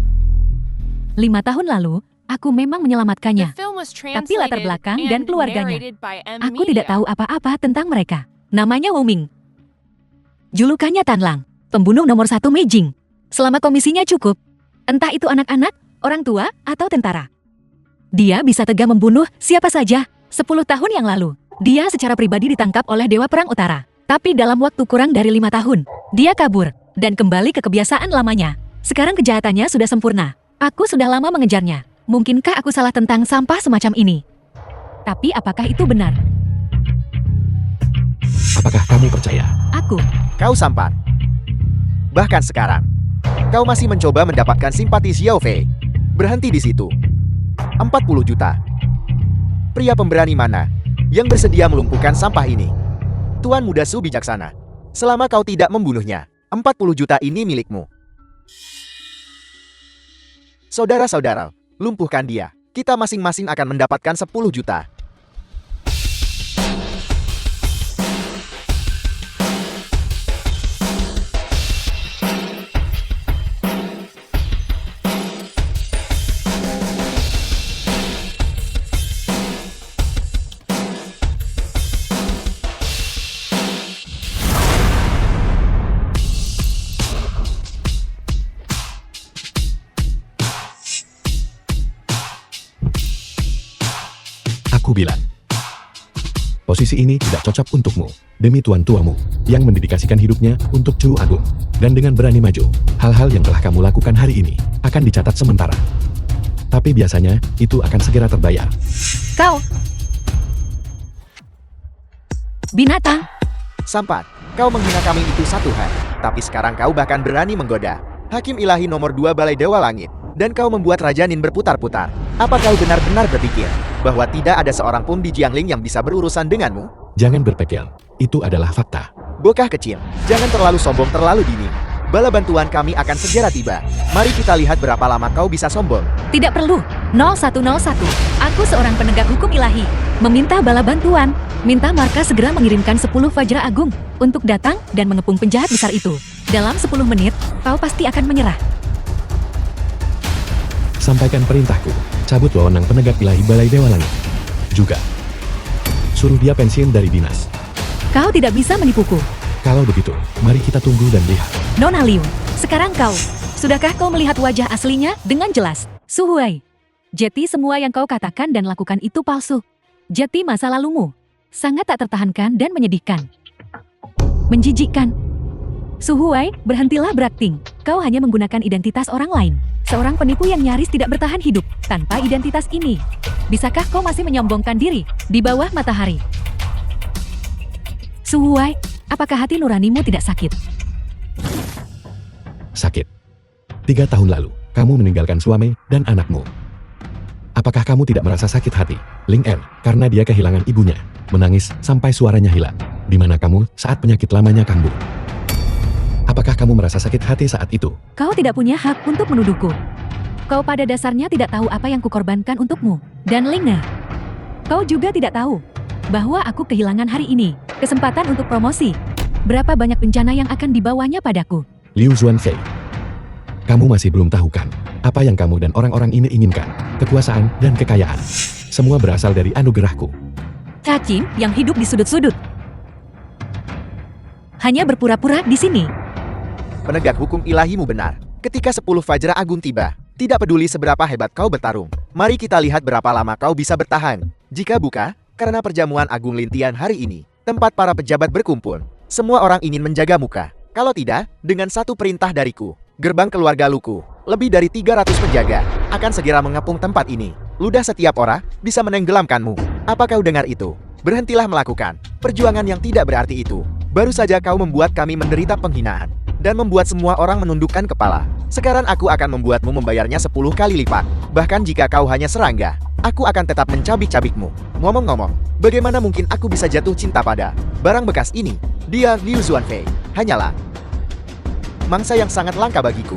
5 tahun lalu, aku memang The menyelamatkannya. film was Tapi latar translated belakang and dan keluarganya, narrated by M. Aku tidak Media. tahu apa-apa tentang mereka. Namanya Wu Ming. Julukannya Tanlang, pembunuh nomor 1 Meijing. Selama komisinya cukup, entah itu anak-anak, orang tua, atau tentara. Dia bisa tega membunuh siapa saja. 10 tahun yang lalu, dia secara pribadi ditangkap oleh Dewa Perang Utara. Tapi dalam waktu kurang dari 5 tahun, dia kabur dan kembali ke kebiasaan lamanya. Sekarang kejahatannya sudah sempurna. Aku sudah lama mengejarnya. Mungkinkah aku salah tentang sampah semacam ini? Tapi apakah itu benar? Apakah kamu percaya? kau sampan. Bahkan sekarang, kau masih mencoba mendapatkan simpati Xiao Fei. Berhenti di situ. 40 juta. Pria pemberani mana yang bersedia melumpuhkan sampah ini? Tuan Muda Su bijaksana. Selama kau tidak membunuhnya, 40 juta ini milikmu. Saudara-saudara, lumpuhkan dia. Kita masing-masing akan mendapatkan 10 juta. Aku bilang, posisi ini tidak cocok untukmu, demi tuan tuamu, yang mendedikasikan hidupnya untuk Chu Agung. Dan dengan berani maju, hal-hal yang telah kamu lakukan hari ini, akan dicatat sementara. Tapi biasanya, itu akan segera terbayar. Kau binatang. Sampan, kau menghina kami itu satu hal. Tapi sekarang kau bahkan berani menggoda Hakim Ilahi nomor 2 Balai Dewa Langit. Dan kau membuat Raja Nin berputar-putar. Apa kau benar-benar berpikir bahwa tidak ada seorang pun di Jiangling yang bisa berurusan denganmu? Jangan berpikir, itu adalah fakta. Bocah kecil, jangan terlalu sombong terlalu dini. Bala bantuan kami akan segera tiba. Mari kita lihat berapa lama kau bisa sombong. Tidak perlu. 0101. Aku seorang penegak hukum ilahi. Meminta bala bantuan. Minta markas segera mengirimkan 10 Fajra Agung untuk datang dan mengepung penjahat besar itu. Dalam 10 menit, kau pasti akan menyerah. Sampaikan perintahku, cabut wewenang penegak ilahi Balai Dewa Langit. Juga, suruh dia pensiun dari dinas. Kau tidak bisa menipuku. Kalau begitu, mari kita tunggu dan lihat. Nona Liu, sekarang kau. Sudahkah kau melihat wajah aslinya dengan jelas? Su Huai. Jeti semua yang kau katakan dan lakukan itu palsu. Jeti masa lalumu. Sangat tak tertahankan dan menyedihkan. Menjijikkan. Su Huai, berhentilah berakting. Kau hanya menggunakan identitas orang lain. Seorang penipu yang nyaris tidak bertahan hidup tanpa identitas ini. Bisakah kau masih menyombongkan diri di bawah matahari? Su Huai, apakah hati nuranimu tidak sakit? Sakit. 3 tahun lalu, kamu meninggalkan suami dan anakmu. Apakah kamu tidak merasa sakit hati, Ling Er, karena dia kehilangan ibunya, menangis sampai suaranya hilang? Di mana kamu saat penyakit lamanya kambuh? Apakah kamu merasa sakit hati saat itu? Kau tidak punya hak untuk menuduhku. Kau pada dasarnya tidak tahu apa yang kukorbankan untukmu. Dan Lingna, kau juga tidak tahu bahwa aku kehilangan hari ini kesempatan untuk promosi. Berapa banyak bencana yang akan dibawanya padaku. Liu Zuanfei, kamu masih belum tahu kan apa yang kamu dan orang-orang ini inginkan? Kekuasaan dan kekayaan. Semua berasal dari anugerahku. Cacing yang hidup di sudut-sudut. Hanya berpura-pura di sini. Penegak hukum ilahimu benar. Ketika 10 Fajra Agung tiba, tidak peduli seberapa hebat kau bertarung. Mari kita lihat berapa lama kau bisa bertahan. Jika buka, karena perjamuan Agung Lintian hari ini, tempat para pejabat berkumpul. Semua orang ingin menjaga muka. Kalau tidak, dengan satu perintah dariku, gerbang keluarga Luku, lebih dari 300 penjaga, akan segera mengepung tempat ini. Ludah setiap orang bisa menenggelamkanmu. Apa kau dengar itu? Berhentilah melakukan perjuangan yang tidak berarti itu. Baru saja kau membuat kami menderita penghinaan dan membuat semua orang menundukkan kepala. Sekarang aku akan membuatmu membayarnya 10 kali lipat. Bahkan jika kau hanya serangga, aku akan tetap mencabik-cabikmu. Ngomong-ngomong, bagaimana mungkin aku bisa jatuh cinta pada barang bekas ini? Dia Liu Zuanfei hanyalah mangsa yang sangat langka bagiku.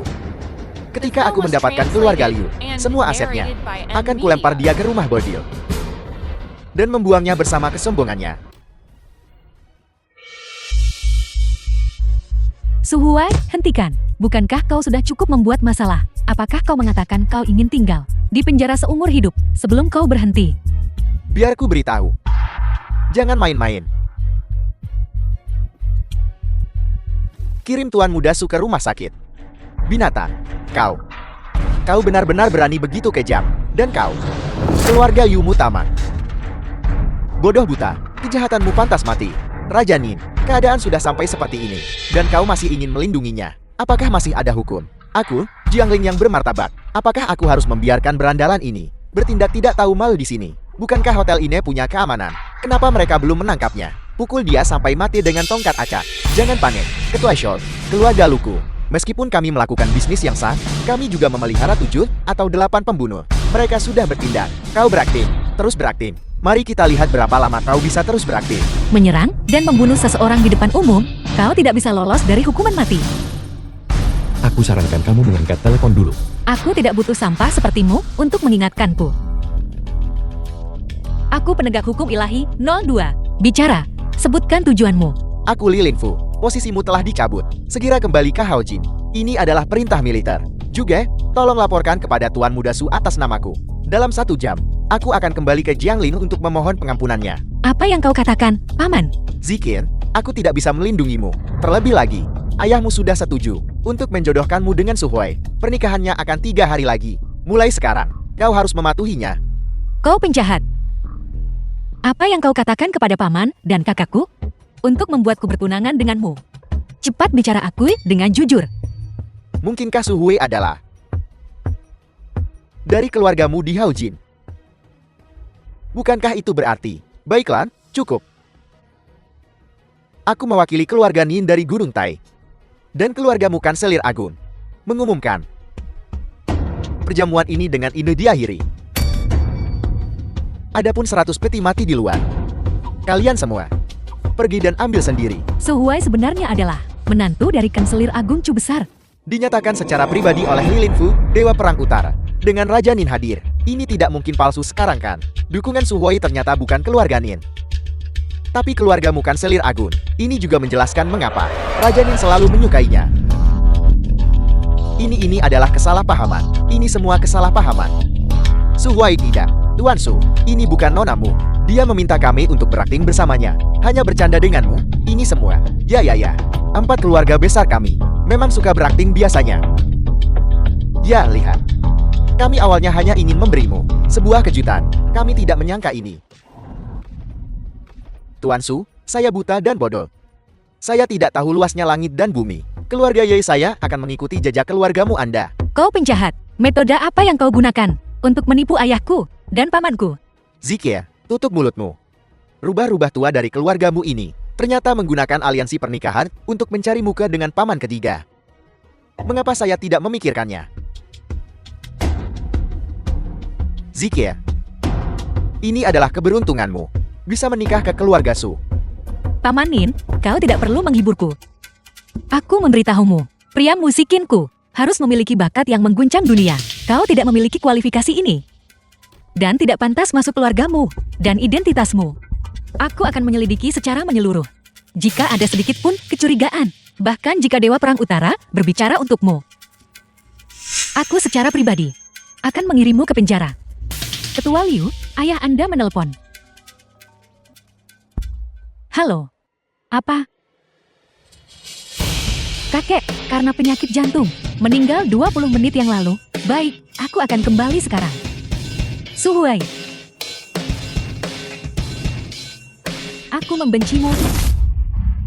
Ketika aku mendapatkan keluarga Liu, semua asetnya akan kulempar dia ke rumah bordil dan membuangnya bersama kesombongannya. Suhuai, hentikan. Bukankah kau sudah cukup membuat masalah? Apakah kau mengatakan kau ingin tinggal di penjara seumur hidup sebelum kau berhenti? Biar ku beritahu. Jangan main-main. Kirim Tuan Muda Su ke rumah sakit. Binatang, kau benar-benar berani begitu kejam. Dan kau, keluarga Yumu tamat. Bodoh buta, kejahatanmu pantas mati. Raja Nin, keadaan sudah sampai seperti ini, dan kau masih ingin melindunginya. Apakah masih ada hukum? Aku, Jiangling yang bermartabat. Apakah aku harus membiarkan berandalan ini bertindak tidak tahu malu di sini? Bukankah hotel ini punya keamanan? Kenapa mereka belum menangkapnya? Pukul dia sampai mati dengan tongkat acak. Jangan panik, Ketua Shol, keluarga Luku. Meskipun kami melakukan bisnis yang sah, kami juga memelihara 7 atau 8 pembunuh. Mereka sudah bertindak. Kau berakting, terus berakting. Mari kita lihat berapa lama kau bisa terus berakting. Menyerang dan membunuh seseorang di depan umum, kau tidak bisa lolos dari hukuman mati. Aku sarankan kamu mengangkat telepon dulu. Aku tidak butuh sampah sepertimu untuk mengingatkanku. Aku penegak hukum ilahi 02. Bicara, sebutkan tujuanmu. Aku Li Linfu, posisimu telah dicabut. Segera kembali ke Haojin. Ini adalah perintah militer. Juga, tolong laporkan kepada Tuan Muda Su atas namaku. Dalam 1 jam, aku akan kembali ke Jiangling untuk memohon pengampunannya. Apa yang kau katakan, Paman? Zikir, aku tidak bisa melindungimu. Terlebih lagi, ayahmu sudah setuju untuk menjodohkanmu dengan Suhuai. Pernikahannya akan 3 hari lagi. Mulai sekarang, kau harus mematuhinya. Kau penjahat. Apa yang kau katakan kepada Paman dan kakakku untuk membuatku bertunangan denganmu? Cepat bicara aku dengan jujur. Mungkinkah Suhuai adalah dari keluargamu di Haojin? Bukankah itu berarti, baiklah, cukup. Aku mewakili keluarga Nin dari Gunung Tai. Dan keluargamu Kanselir Agung mengumumkan perjamuan ini dengan ide diakhiri. Adapun 100 peti mati di luar, kalian semua pergi dan ambil sendiri. Suhuai sebenarnya adalah menantu dari Kanselir Agung Chu Besar. Dinyatakan secara pribadi oleh Li Linfu, Dewa Perang Utara. Dengan Raja Nin hadir, ini tidak mungkin palsu sekarang kan? Dukungan Suhuai ternyata bukan keluarga Nin, tapi keluargamu Kanselir Agung. Ini juga menjelaskan mengapa Raja Nin selalu menyukainya. Ini adalah kesalahpahaman. Ini semua kesalahpahaman. Suhuai tidak. Tuan Su, ini bukan nonamu. Dia meminta kami untuk berakting bersamanya. Hanya bercanda denganmu. Ini semua. Ya. 4 keluarga besar kami memang suka berakting biasanya. Ya, lihat. Kami awalnya hanya ingin memberimu sebuah kejutan. Kami tidak menyangka ini. Tuan Su, saya buta dan bodoh. Saya tidak tahu luasnya langit dan bumi. Keluarga Ye saya akan mengikuti jejak keluargamu Anda. Kau penjahat. Metode apa yang kau gunakan untuk menipu ayahku dan pamanku? Zikir, tutup mulutmu. Rubah-rubah tua dari keluargamu ini ternyata menggunakan aliansi pernikahan untuk mencari muka dengan paman ketiga. Mengapa saya tidak memikirkannya? Zikia, ini adalah keberuntunganmu. Bisa menikah ke keluarga Su. Paman Nin, kau tidak perlu menghiburku. Aku memberitahumu, pria musikinku harus memiliki bakat yang mengguncang dunia. Kau tidak memiliki kualifikasi ini. Dan tidak pantas masuk keluargamu dan identitasmu. Aku akan menyelidiki secara menyeluruh. Jika ada sedikit pun kecurigaan, bahkan jika Dewa Perang Utara berbicara untukmu. Aku secara pribadi akan mengirimmu ke penjara. Ketua Liu, ayah Anda menelpon. Halo, apa? Kakek, karena penyakit jantung, meninggal 20 menit yang lalu. Baik, aku akan kembali sekarang. Su Huai. Aku membencimu.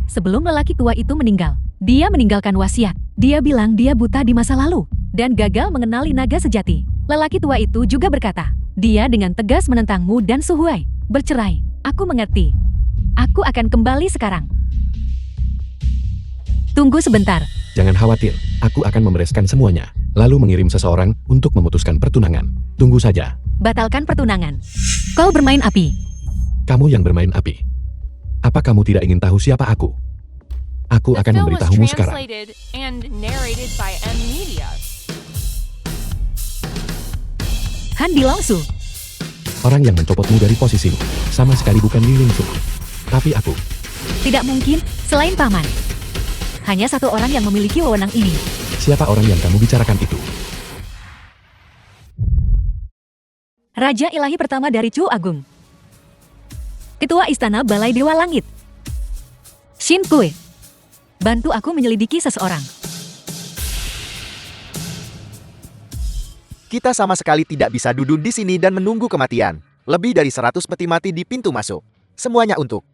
Sebelum lelaki tua itu meninggal, dia meninggalkan wasiat. Dia bilang dia buta di masa lalu dan gagal mengenali naga sejati. Lelaki tua itu juga berkata, dia dengan tegas menentangmu dan Su Huai bercerai. Aku mengerti. Aku akan kembali sekarang. Tunggu sebentar. Jangan khawatir, aku akan membereskan semuanya. Lalu mengirim seseorang untuk memutuskan pertunangan. Tunggu saja. Batalkan pertunangan. Kau bermain api. Kamu yang bermain api. Apa kamu tidak ingin tahu siapa aku? Aku The akan film was memberitahumu sekarang. translated and narrated by M Media. Han Dilongsu. Orang yang mencopotmu dari posisimu sama sekali bukan Li Lingfu. Tapi aku. Tidak mungkin, selain paman. Hanya satu orang yang memiliki wewenang ini. Siapa orang yang kamu bicarakan itu? Raja ilahi pertama dari Chu Agung. Ketua Istana Balai Dewa Langit. Shin Kue. Bantu aku menyelidiki seseorang. Kita sama sekali tidak bisa duduk di sini dan menunggu kematian. Lebih dari 100 peti mati di pintu masuk. Semuanya untuk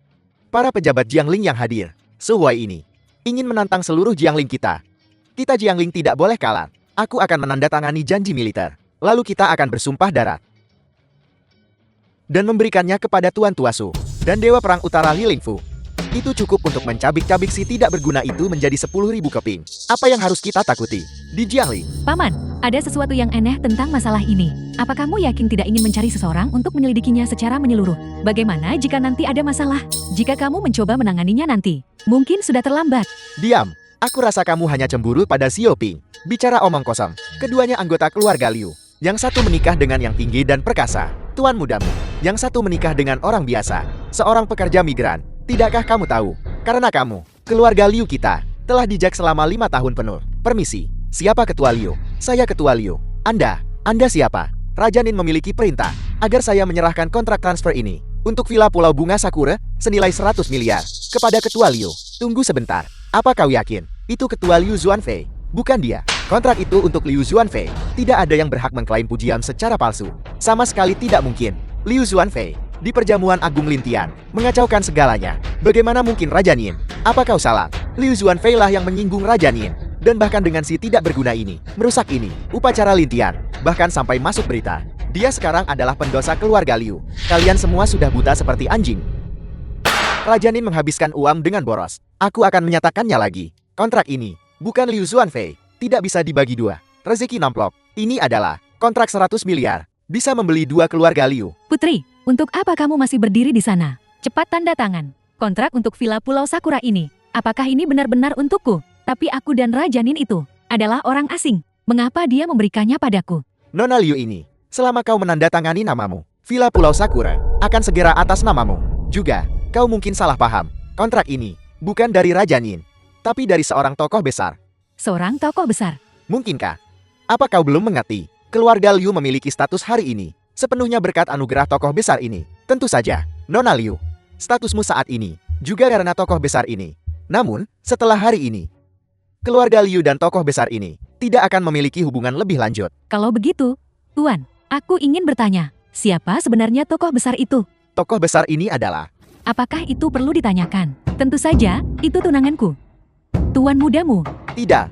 para pejabat Jiangling yang hadir. Su Huai ini ingin menantang seluruh Jiangling kita. Kita Jiangling tidak boleh kalah. Aku akan menandatangani janji militer. Lalu kita akan bersumpah darat. Dan memberikannya kepada Tuan Tua Su dan Dewa Perang Utara Li Lingfu. Itu cukup untuk mencabik-cabik si tidak berguna itu menjadi 10.000 keping. Apa yang harus kita takuti di Jiangling? Paman, ada sesuatu yang aneh tentang masalah ini. Apa kamu yakin tidak ingin mencari seseorang untuk menyelidikinya secara menyeluruh? Bagaimana jika nanti ada masalah? Jika kamu mencoba menanganinya nanti, mungkin sudah terlambat. Diam. Aku rasa kamu hanya cemburu pada Xiao Ping. Bicara omong kosong. Keduanya anggota keluarga Liu. Yang satu menikah dengan yang tinggi dan perkasa, tuan mudamu. Yang satu menikah dengan orang biasa, seorang pekerja migran. Tidakkah kamu tahu? Karena kamu, keluarga Liu kita, telah dijak selama 5 tahun penuh. Permisi, siapa ketua Liu? Saya ketua Liu. Anda siapa? Raja Nin memiliki perintah agar saya menyerahkan kontrak transfer ini untuk Villa Pulau Bunga Sakura senilai 100 miliar kepada ketua Liu. Tunggu sebentar. Apa kau yakin itu ketua Liu Zuanfei? Bukan dia. Kontrak itu untuk Liu Zuanfei. Tidak ada yang berhak mengklaim pujian secara palsu. Sama sekali tidak mungkin. Liu Zuanfei di perjamuan Agung Lintian mengacaukan segalanya. Bagaimana mungkin Raja Nin? Apa kau salah? Liu Zuanfei lah yang menyinggung Raja Nin. Dan bahkan dengan si tidak berguna ini, merusak ini, upacara Lintian, bahkan sampai masuk berita. Dia sekarang adalah pendosa keluarga Liu. Kalian semua sudah buta seperti anjing. Raja Nin menghabiskan uang dengan boros. Aku akan menyatakannya lagi. Kontrak ini bukan Liu Zuanfei. Tidak bisa dibagi dua. Rezeki namplok. Ini adalah kontrak 100 miliar. Bisa membeli 2 keluarga Liu. Putri, untuk apa kamu masih berdiri di sana? Cepat tanda tangan. Kontrak untuk Villa Pulau Sakura ini. Apakah ini benar-benar untukku? Tapi aku dan Raja Nin itu adalah orang asing. Mengapa dia memberikannya padaku? Nona Liu ini, selama kau menandatangani namamu, Villa Pulau Sakura akan segera atas namamu. Juga, kau mungkin salah paham. Kontrak ini bukan dari Raja Nin, tapi dari seorang tokoh besar. Seorang tokoh besar. Mungkinkah? Apa kau belum mengerti? Keluarga Liu memiliki status hari ini, sepenuhnya berkat anugerah tokoh besar ini. Tentu saja, Nona Liu, statusmu saat ini juga karena tokoh besar ini. Namun, setelah hari ini, keluarga Liu dan tokoh besar ini tidak akan memiliki hubungan lebih lanjut. Kalau begitu, Tuan, aku ingin bertanya, siapa sebenarnya tokoh besar itu? Tokoh besar ini adalah... Apakah itu perlu ditanyakan? Tentu saja, itu tunanganku. Tuan mudamu. Tidak,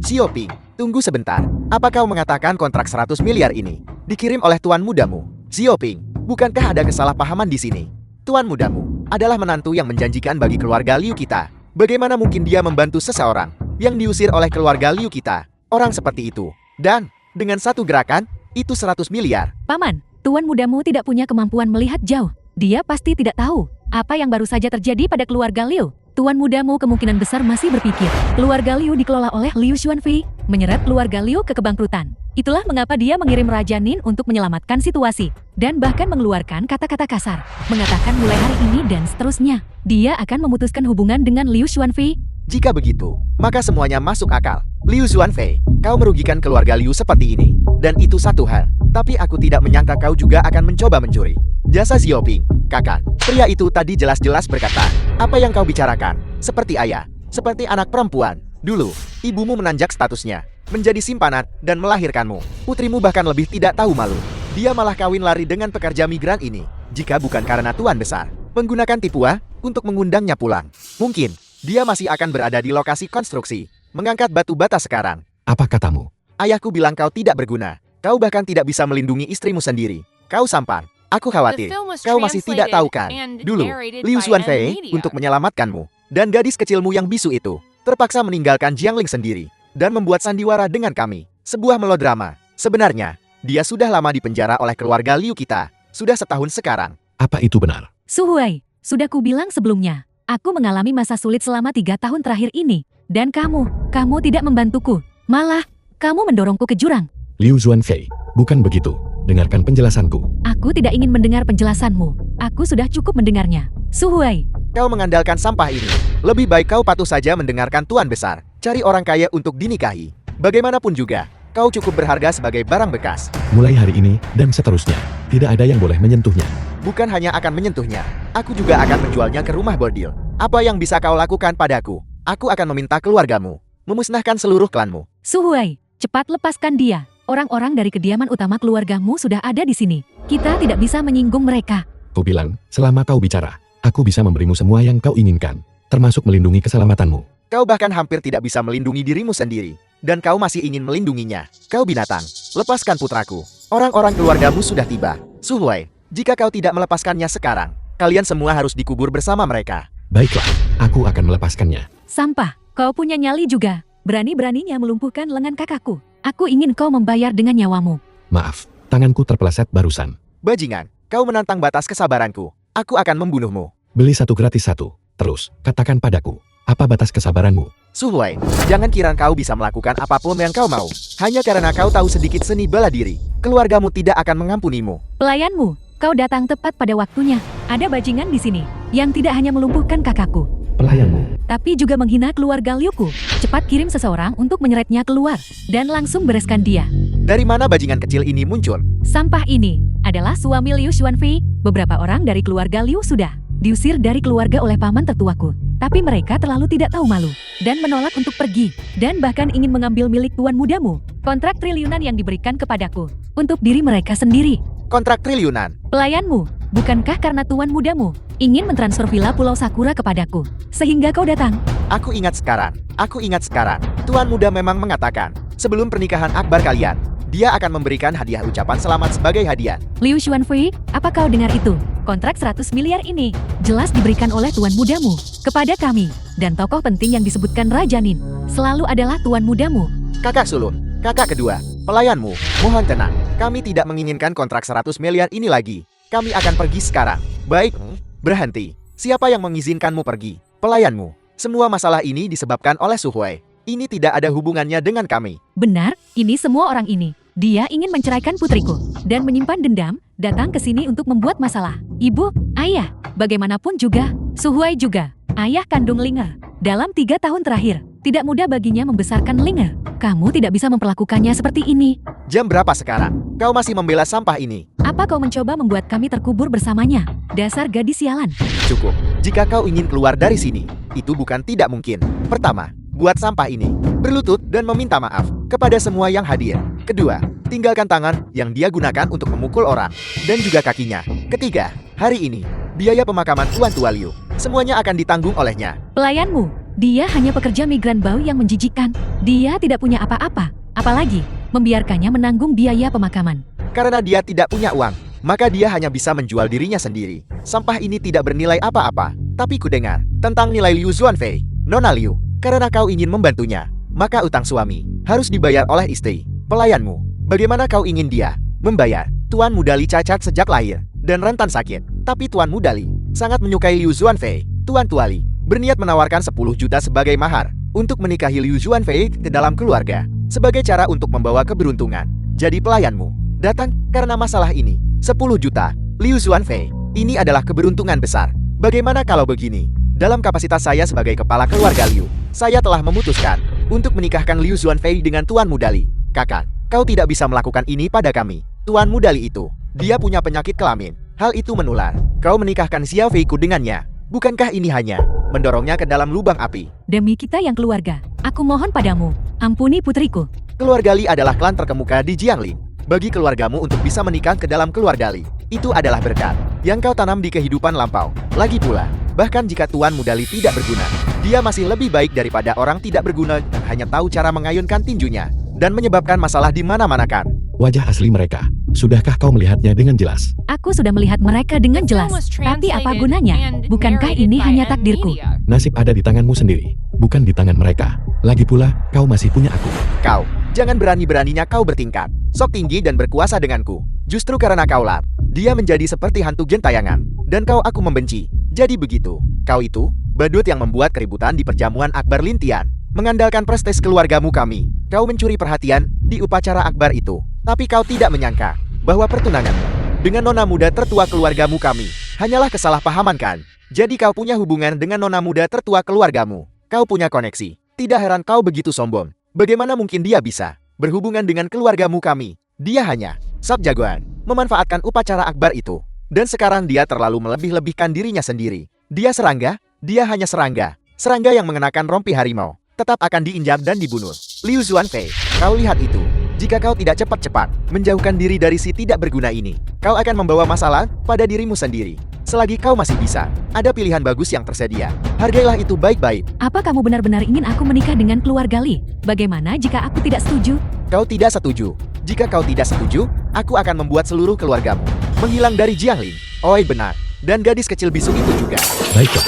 Xiao Ping. Tunggu sebentar. Apa kau mengatakan kontrak 100 miliar ini dikirim oleh tuan mudamu? Xiao Ping, bukankah ada kesalahpahaman di sini? Tuan mudamu adalah menantu yang menjanjikan bagi keluarga Liu kita. Bagaimana mungkin dia membantu seseorang yang diusir oleh keluarga Liu kita. Orang seperti itu. Dan, dengan satu gerakan, itu 100 miliar. Paman, tuan mudamu tidak punya kemampuan melihat jauh. Dia pasti tidak tahu apa yang baru saja terjadi pada keluarga Liu. Tuan mudamu kemungkinan besar masih berpikir keluarga Liu dikelola oleh Liu Xuanfei, menyeret keluarga Liu ke kebangkrutan. Itulah mengapa dia mengirim Raja Nin untuk menyelamatkan situasi, dan bahkan mengeluarkan kata-kata kasar, mengatakan mulai hari ini dan seterusnya, dia akan memutuskan hubungan dengan Liu Xuanfei. Jika begitu, maka semuanya masuk akal. Liu Xuanfei, kau merugikan keluarga Liu seperti ini. Dan itu satu hal, tapi aku tidak menyangka kau juga akan mencoba mencuri jasa Xiaoping. Kakak, pria itu tadi jelas-jelas berkata, apa yang kau bicarakan? Seperti ayah, seperti anak perempuan. Dulu, ibumu menanjak statusnya, menjadi simpanan, dan melahirkanmu. Putrimu bahkan lebih tidak tahu malu. Dia malah kawin lari dengan pekerja migran ini. Jika bukan karena tuan besar menggunakan tipuan untuk mengundangnya pulang, mungkin dia masih akan berada di lokasi konstruksi, mengangkat batu bata sekarang. Apa katamu? Ayahku bilang kau tidak berguna. Kau bahkan tidak bisa melindungi istrimu sendiri. Kau sampan. Aku khawatir. Kau masih tidak tahu kan? Dulu, Liu Xuanfei untuk menyelamatkanmu dan gadis kecilmu yang bisu itu terpaksa meninggalkan Jiangling sendiri dan membuat sandiwara dengan kami. Sebuah melodrama. Sebenarnya, dia sudah lama dipenjara oleh keluarga Liu kita. Sudah setahun sekarang. Apa itu benar? Su Huai, sudah kubilang sebelumnya, aku mengalami masa sulit selama 3 tahun terakhir ini. Dan kamu tidak membantuku. Malah, kamu mendorongku ke jurang. Liu Xuanfei, bukan begitu. Dengarkan penjelasanku. Aku tidak ingin mendengar penjelasanmu. Aku sudah cukup mendengarnya. Su Huai, Kau mengandalkan sampah ini. Lebih baik kau patuh saja mendengarkan tuan besar. Cari orang kaya untuk dinikahi. Bagaimanapun juga, kau cukup berharga sebagai barang bekas. Mulai hari ini dan seterusnya, tidak ada yang boleh menyentuhnya. Bukan hanya akan menyentuhnya, aku juga akan menjualnya ke rumah bordil. Apa yang bisa kau lakukan padaku? Aku akan meminta keluargamu memusnahkan seluruh klanmu. Su Huai, cepat lepaskan dia. Orang-orang dari kediaman utama keluargamu sudah ada di sini. Kita tidak bisa menyinggung mereka. Ku bilang, selama kau bicara, aku bisa memberimu semua yang kau inginkan, termasuk melindungi keselamatanmu. Kau bahkan hampir tidak bisa melindungi dirimu sendiri. Dan kau masih ingin melindunginya. Kau binatang. Lepaskan putraku. Orang-orang keluargamu sudah tiba. Su Huai, jika kau tidak melepaskannya sekarang, kalian semua harus dikubur bersama mereka. Baiklah, aku akan melepaskannya. Sampah, kau punya nyali juga. Berani-beraninya melumpuhkan lengan kakakku. Aku ingin kau membayar dengan nyawamu. Maaf, tanganku terpeleset barusan. Bajingan, kau menantang batas kesabaranku. Aku akan membunuhmu. Beli satu gratis satu. Terus, katakan padaku, apa batas kesabaranmu? Su Huai, jangan kira kau bisa melakukan apapun yang kau mau. Hanya karena kau tahu sedikit seni bela diri, keluargamu tidak akan mengampunimu. Pelayanmu, kau datang tepat pada waktunya. Ada bajingan di sini yang tidak hanya melumpuhkan kakakku, Pelayanmu. tapi juga menghina keluarga Liuku. Cepat kirim seseorang untuk menyeretnya keluar dan langsung bereskan dia. Dari mana bajingan kecil ini muncul? Sampah ini adalah suami Liu Xuanfei. Beberapa orang dari keluarga Liu sudah diusir dari keluarga oleh paman tertuaku. Tapi mereka terlalu tidak tahu malu dan menolak untuk pergi dan bahkan ingin mengambil milik tuan mudamu. Kontrak triliunan yang diberikan kepadaku untuk diri mereka sendiri. Kontrak triliunan. Pelayanmu, bukankah karena tuan mudamu ingin mentransfer villa Pulau Sakura kepadaku sehingga kau datang? Aku ingat sekarang. Tuan muda memang mengatakan, sebelum pernikahan akbar kalian, dia akan memberikan hadiah ucapan selamat sebagai hadiah. Liu Xuanfei, apa kau dengar itu? Kontrak 100 miliar ini jelas diberikan oleh tuan mudamu kepada kami. Dan tokoh penting yang disebutkan Raja Nin selalu adalah tuan mudamu. Kakak sulung, kakak kedua, pelayanmu, mohon tenang. Kami tidak menginginkan kontrak 100 miliar ini lagi. Kami akan pergi sekarang. Baik, berhenti. Siapa yang mengizinkanmu pergi? Pelayanmu. Semua masalah ini disebabkan oleh Su Huai. Ini tidak ada hubungannya dengan kami. Benar, ini semua orang ini. Dia ingin menceraikan putriku dan menyimpan dendam, datang ke sini untuk membuat masalah. Ibu, ayah, bagaimanapun juga, Su Huai juga, ayah kandung Linger. Dalam 3 tahun terakhir, tidak mudah baginya membesarkan Linger. Kamu tidak bisa memperlakukannya seperti ini. Jam berapa sekarang? Kau masih membela sampah ini? Apa kau mencoba membuat kami terkubur bersamanya? Dasar gadis sialan. Cukup. Jika kau ingin keluar dari sini, itu bukan tidak mungkin. Pertama, buat sampah ini. Berlutut dan meminta maaf kepada semua yang hadir. Kedua, tinggalkan tangan yang dia gunakan untuk memukul orang. Dan juga kakinya. Ketiga, hari ini, biaya pemakaman Tuan Tua Liu. Semuanya akan ditanggung olehnya. Pelayanmu, dia hanya pekerja migran bau yang menjijikkan. Dia tidak punya apa-apa. Apalagi, membiarkannya menanggung biaya pemakaman. Karena dia tidak punya uang, maka dia hanya bisa menjual dirinya sendiri. Sampah ini tidak bernilai apa-apa. Tapi ku dengar tentang nilai Liu Xuanfei. Nona Liu, Karena kau ingin membantunya, maka utang suami harus dibayar oleh istri, pelayanmu. Bagaimana kau ingin dia membayar? Tuan Mudali cacat sejak lahir dan rentan sakit. Tapi Tuan Mudali sangat menyukai Liu Zuanfei. Tuan Tuali berniat menawarkan 10 juta sebagai mahar untuk menikahi Liu Zuanfei ke dalam keluarga, sebagai cara untuk membawa keberuntungan. Jadi pelayanmu datang karena masalah ini. 10 juta, Liu Zuanfei. Ini adalah keberuntungan besar. Bagaimana kalau begini? Dalam kapasitas saya sebagai kepala keluarga Liu, saya telah memutuskan untuk menikahkan Liu Zuanfei dengan Tuan Mudali. Kakak, kau tidak bisa melakukan ini pada kami. Tuan Mudali itu, dia punya penyakit kelamin. Hal itu menular. Kau menikahkan Xiao Feiku dengannya. Bukankah ini hanya mendorongnya ke dalam lubang api? Demi kita yang keluarga, aku mohon padamu, ampuni putriku. Keluarga Li adalah klan terkemuka di Jiangling. Bagi keluargamu untuk bisa menikah ke dalam keluarga Li, itu adalah berkat yang kau tanam di kehidupan lampau. Lagi pula, bahkan jika Tuan Mudali tidak berguna, dia masih lebih baik daripada orang tidak berguna yang hanya tahu cara mengayunkan tinjunya dan menyebabkan masalah di mana-mana kan. Wajah asli mereka, sudahkah kau melihatnya dengan jelas? Aku sudah melihat mereka dengan jelas. Tapi apa gunanya? Bukankah ini hanya takdirku? Nasib ada di tanganmu sendiri, bukan di tangan mereka. Lagi pula, kau masih punya aku. Kau, jangan berani-beraninya kau bertingkat sok tinggi dan berkuasa denganku. Justru karena kaulah, dia menjadi seperti hantu gentayangan. Dan kau aku membenci. Jadi begitu, kau itu, badut yang membuat keributan di perjamuan Akbar Lintian. Mengandalkan prestis keluargamu kami, kau mencuri perhatian di upacara Akbar itu. Tapi kau tidak menyangka bahwa pertunanganmu dengan nona muda tertua keluargamu kami hanyalah kesalahpahaman kan? Jadi kau punya hubungan dengan nona muda tertua keluargamu. Kau punya koneksi. Tidak heran kau begitu sombong. Bagaimana mungkin dia bisa berhubungan dengan keluargamu kami? Dia hanya sab jagoan memanfaatkan upacara Akbar itu. Dan sekarang dia terlalu melebih-lebihkan dirinya sendiri. Dia serangga, dia hanya serangga. Serangga yang mengenakan rompi harimau tetap akan diinjak dan dibunuh. Liu Zuanfei, kau lihat itu. Jika kau tidak cepat-cepat menjauhkan diri dari si tidak berguna ini, kau akan membawa masalah pada dirimu sendiri. Selagi kau masih bisa, ada pilihan bagus yang tersedia. Hargailah itu baik-baik. Apa kamu benar-benar ingin aku menikah dengan keluarga Li? Bagaimana jika aku tidak setuju? Kau tidak setuju. Jika kau tidak setuju, aku akan membuat seluruh keluargamu menghilang dari Jiangling. Oi benar. Dan gadis kecil bisu itu juga. Baiklah.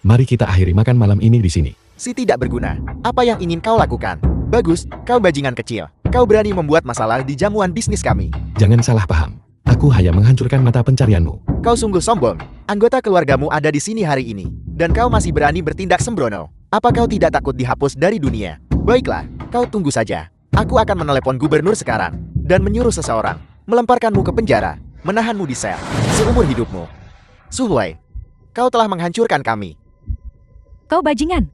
Mari kita akhiri makan malam ini di sini. Si tidak berguna. Apa yang ingin kau lakukan? Bagus, kau bajingan kecil. Kau berani membuat masalah di jamuan bisnis kami. Jangan salah paham. Aku hanya menghancurkan mata pencarianmu. Kau sungguh sombong. Anggota keluargamu ada di sini hari ini. Dan kau masih berani bertindak sembrono. Apa kau tidak takut dihapus dari dunia? Baiklah, kau tunggu saja. Aku akan menelepon gubernur sekarang. Dan menyuruh seseorang melemparkanmu ke penjara. Menahanmu di sel seumur hidupmu. Su Huai, kau telah menghancurkan kami. Kau bajingan.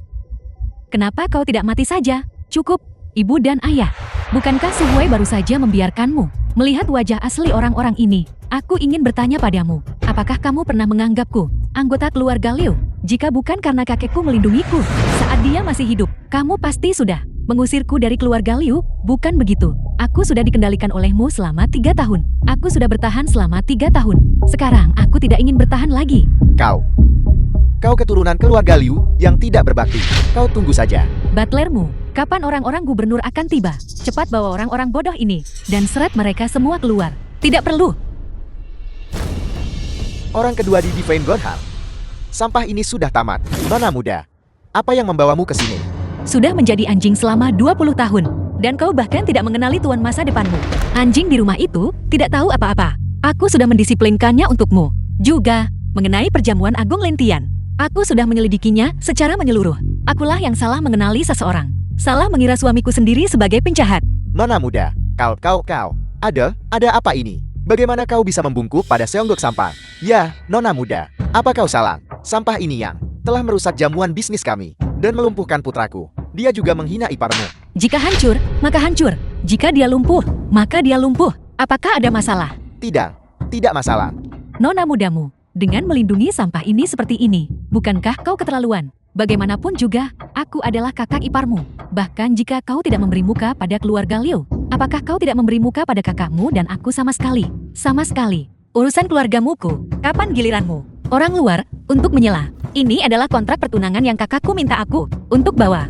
Kenapa kau tidak mati saja? Cukup, ibu dan ayah. Bukankah Su Huai baru saja membiarkanmu melihat wajah asli orang-orang ini? Aku ingin bertanya padamu, apakah kamu pernah menganggapku anggota keluarga Liu? Jika bukan karena kakekku melindungiku saat dia masih hidup, kamu pasti sudah mengusirku dari keluarga Liu, bukan begitu? Aku sudah dikendalikan olehmu selama 3 tahun. Aku sudah bertahan selama 3 tahun. Sekarang aku tidak ingin bertahan lagi. Kau keturunan keluarga Liu yang tidak berbakti. Kau tunggu saja. Butlermu, kapan orang-orang gubernur akan tiba? Cepat bawa orang-orang bodoh ini dan seret mereka semua keluar. Tidak perlu. Orang kedua di Divine Godheart. Sampah ini sudah tamat. Nona muda, apa yang membawamu ke sini? Sudah menjadi anjing selama 20 tahun. Dan kau bahkan tidak mengenali tuan masa depanmu. Anjing di rumah itu tidak tahu apa-apa. Aku sudah mendisiplinkannya untukmu. Juga mengenai perjamuan Agung Lentian. Aku sudah menyelidikinya secara menyeluruh. Akulah yang salah mengenali seseorang. Salah mengira suamiku sendiri sebagai penjahat. Nona muda, kau. Ada apa ini? Bagaimana kau bisa membungkuk pada seonggok sampah? Ya, Nona muda, apa kau salah? Sampah ini yang telah merusak jamuan bisnis kami dan melumpuhkan putraku. Dia juga menghina iparmu. Jika hancur, maka hancur. Jika dia lumpuh, maka dia lumpuh. Apakah ada masalah? Tidak masalah. Nona mudamu, dengan melindungi sampah ini seperti ini, bukankah kau keterlaluan? Bagaimanapun juga, aku adalah kakak iparmu. Bahkan jika kau tidak memberi muka pada keluarga Liu, apakah kau tidak memberi muka pada kakakmu dan aku sama sekali? Sama sekali. Urusan keluargamuku, kapan giliranmu? Orang luar, untuk menyela. Ini adalah kontrak pertunangan yang kakakku minta aku untuk bawa.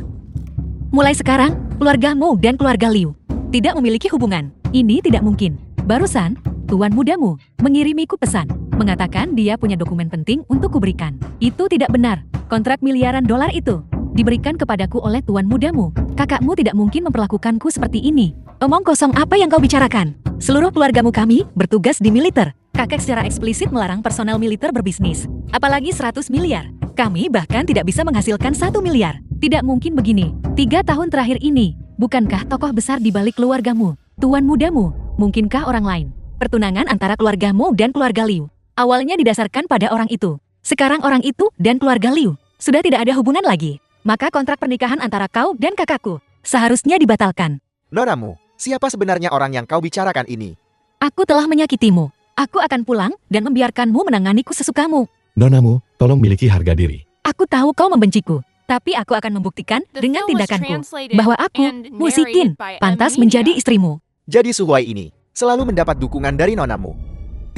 Mulai sekarang, keluargamu dan keluarga Liu tidak memiliki hubungan. Ini tidak mungkin. Barusan, tuan mudamu mengirimiku pesan, mengatakan dia punya dokumen penting untuk kuberikan. Itu tidak benar. Kontrak miliaran dolar itu diberikan kepadaku oleh tuan mudamu. Kakakmu tidak mungkin memperlakukanku seperti ini. Omong kosong apa yang kau bicarakan? Seluruh keluargamu kami bertugas di militer. Kakek secara eksplisit melarang personel militer berbisnis. Apalagi 100 miliar. Kami bahkan tidak bisa menghasilkan 1 miliar. Tidak mungkin begini. 3 tahun terakhir ini, bukankah tokoh besar di balik keluargamu, tuan mudamu, mungkinkah orang lain? Pertunangan antara keluargamu dan keluarga Liu awalnya didasarkan pada orang itu. Sekarang orang itu dan keluarga Liu sudah tidak ada hubungan lagi. Maka kontrak pernikahan antara kau dan kakakku seharusnya dibatalkan. Nonamu, siapa sebenarnya orang yang kau bicarakan ini? Aku telah menyakitimu. Aku akan pulang dan membiarkanmu menanganiku sesukamu. Nonamu, tolong miliki harga diri. Aku tahu kau membenciku, tapi aku akan membuktikan The dengan film was tindakanku translated bahwa aku, and Musikin, narrated by pantas M menjadi Media. istrimu. Jadi Suhuai ini selalu mendapat dukungan dari nonamu.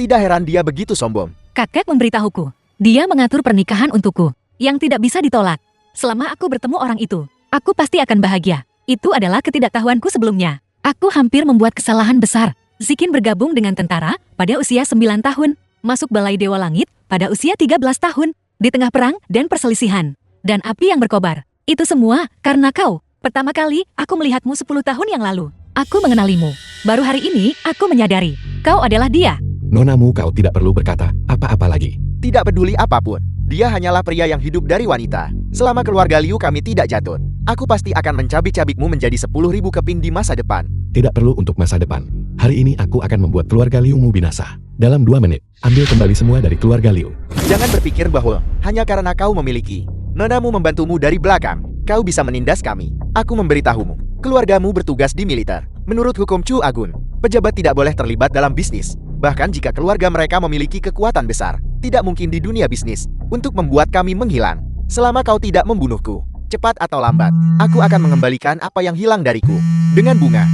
Tidak heran dia begitu sombong. Kakek memberitahuku, dia mengatur pernikahan untukku, yang tidak bisa ditolak. Selama aku bertemu orang itu, aku pasti akan bahagia. Itu adalah ketidaktahuanku sebelumnya. Aku hampir membuat kesalahan besar. Zikin bergabung dengan tentara pada usia 9 tahun, masuk Balai Dewa Langit pada usia 13 tahun, di tengah perang dan perselisihan, dan api yang berkobar. Itu semua karena kau. Pertama kali aku melihatmu 10 tahun yang lalu. Aku mengenalimu. Baru hari ini aku menyadari, kau adalah dia. Nonamu, kau tidak perlu berkata apa-apa lagi. Tidak peduli apapun, dia hanyalah pria yang hidup dari wanita. Selama keluarga Liu kami tidak jatuh, aku pasti akan mencabik-cabikmu menjadi 10.000 keping di masa depan. Tidak perlu untuk masa depan. Hari ini aku akan membuat keluarga Liumu binasa. Dalam 2 menit, ambil kembali semua dari keluarga Liu. Jangan berpikir bahwa hanya karena kau memiliki nonamu membantumu dari belakang, kau bisa menindas kami. Aku memberitahumu, keluargamu bertugas di militer. Menurut hukum Chu Agun, pejabat tidak boleh terlibat dalam bisnis. Bahkan jika keluarga mereka memiliki kekuatan besar, tidak mungkin di dunia bisnis untuk membuat kami menghilang. Selama kau tidak membunuhku, cepat atau lambat, aku akan mengembalikan apa yang hilang dariku dengan bunga.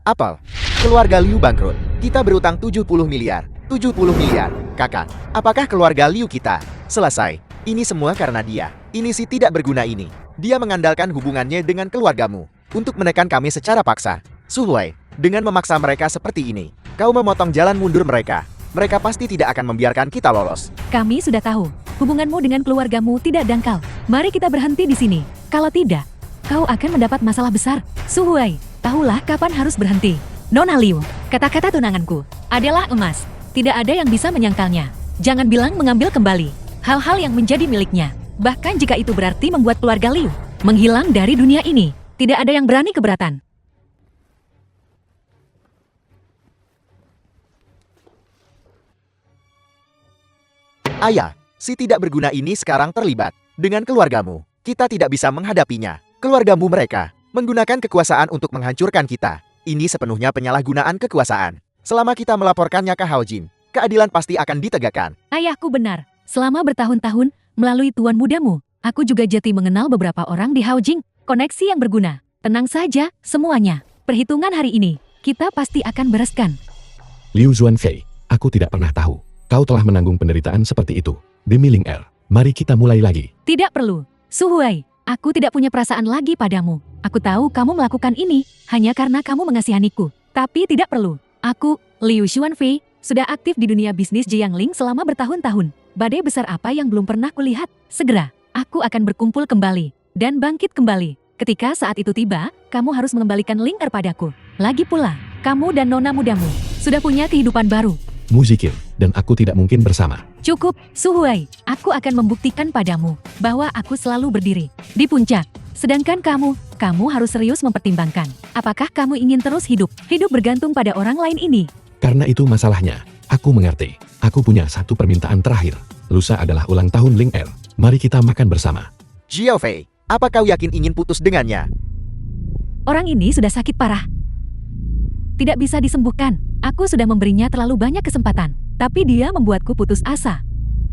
Apel, keluarga Liu bangkrut. Kita berutang 70 miliar. 70 miliar. Kakak, apakah keluarga Liu kita selesai? Ini semua karena dia. Ini si tidak berguna ini. Dia mengandalkan hubungannya dengan keluargamu untuk menekan kami secara paksa. Suhuai, dengan memaksa mereka seperti ini, kau memotong jalan mundur mereka. Mereka pasti tidak akan membiarkan kita lolos. Kami sudah tahu, hubunganmu dengan keluargamu tidak dangkal. Mari kita berhenti di sini. Kalau tidak, kau akan mendapat masalah besar. Suhuai, tahulah kapan harus berhenti. Nona Liu, kata-kata tunanganku adalah emas. Tidak ada yang bisa menyangkalnya. Jangan bilang mengambil kembali hal-hal yang menjadi miliknya. Bahkan jika itu berarti membuat keluarga Liu menghilang dari dunia ini, tidak ada yang berani keberatan. Ayah, si tidak berguna ini sekarang terlibat dengan keluargamu. Kita tidak bisa menghadapinya. Keluargamu mereka menggunakan kekuasaan untuk menghancurkan kita. Ini sepenuhnya penyalahgunaan kekuasaan. Selama kita melaporkannya ke Haojin, keadilan pasti akan ditegakkan. Ayahku benar. Selama bertahun-tahun, melalui tuan mudamu, aku juga jati mengenal beberapa orang di Haojing. Koneksi yang berguna. Tenang saja, semuanya. Perhitungan hari ini, kita pasti akan bereskan. Liu Zuanfei, aku tidak pernah tahu. Kau telah menanggung penderitaan seperti itu. Demi Ling Er, mari kita mulai lagi. Tidak perlu. Suhuai, aku tidak punya perasaan lagi padamu. Aku tahu kamu melakukan ini hanya karena kamu mengasihaniku. Tapi tidak perlu. Aku, Liu Xuanfei, sudah aktif di dunia bisnis Jiangling selama bertahun-tahun. Badai besar apa yang belum pernah kulihat. Segera, aku akan berkumpul kembali dan bangkit kembali. Ketika saat itu tiba, kamu harus mengembalikan Ling Er padaku. Lagi pula, kamu dan nona mudamu sudah punya kehidupan baru. Musikin, dan aku tidak mungkin bersama. Cukup, Suhuai. Aku akan membuktikan padamu bahwa aku selalu berdiri di puncak. Sedangkan kamu harus serius mempertimbangkan. Apakah kamu ingin terus hidup bergantung pada orang lain ini? Karena itu masalahnya. Aku mengerti. Aku punya satu permintaan terakhir. Lusa adalah ulang tahun Ling Er. Mari kita makan bersama. Xiao Fei, apa kau yakin ingin putus dengannya? Orang ini sudah sakit parah. Tidak bisa disembuhkan. Aku sudah memberinya terlalu banyak kesempatan. Tapi dia membuatku putus asa.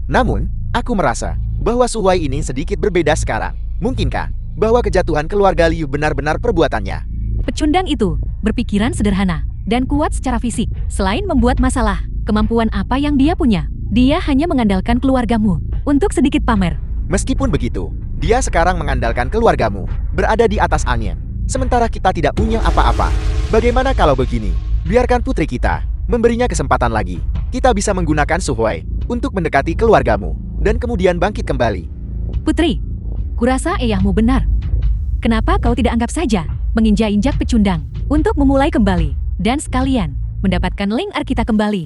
Namun, aku merasa bahwa Suhuai ini sedikit berbeda sekarang. Mungkinkah bahwa kejatuhan keluarga Liu benar-benar perbuatannya? Pecundang itu berpikiran sederhana dan kuat secara fisik. Selain membuat masalah, kemampuan apa yang dia punya? Dia hanya mengandalkan keluargamu untuk sedikit pamer. Meskipun begitu, dia sekarang mengandalkan keluargamu berada di atas angin. Sementara kita tidak punya apa-apa. Bagaimana kalau begini? Biarkan putri kita memberinya kesempatan lagi. Kita bisa menggunakan Suhuai untuk mendekati keluargamu dan kemudian bangkit kembali. Putri, Kurasa ayahmu benar. Kenapa kau tidak anggap saja menginjak-injak pecundang untuk memulai kembali dan sekalian mendapatkan link kita kembali?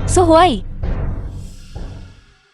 Sohuai,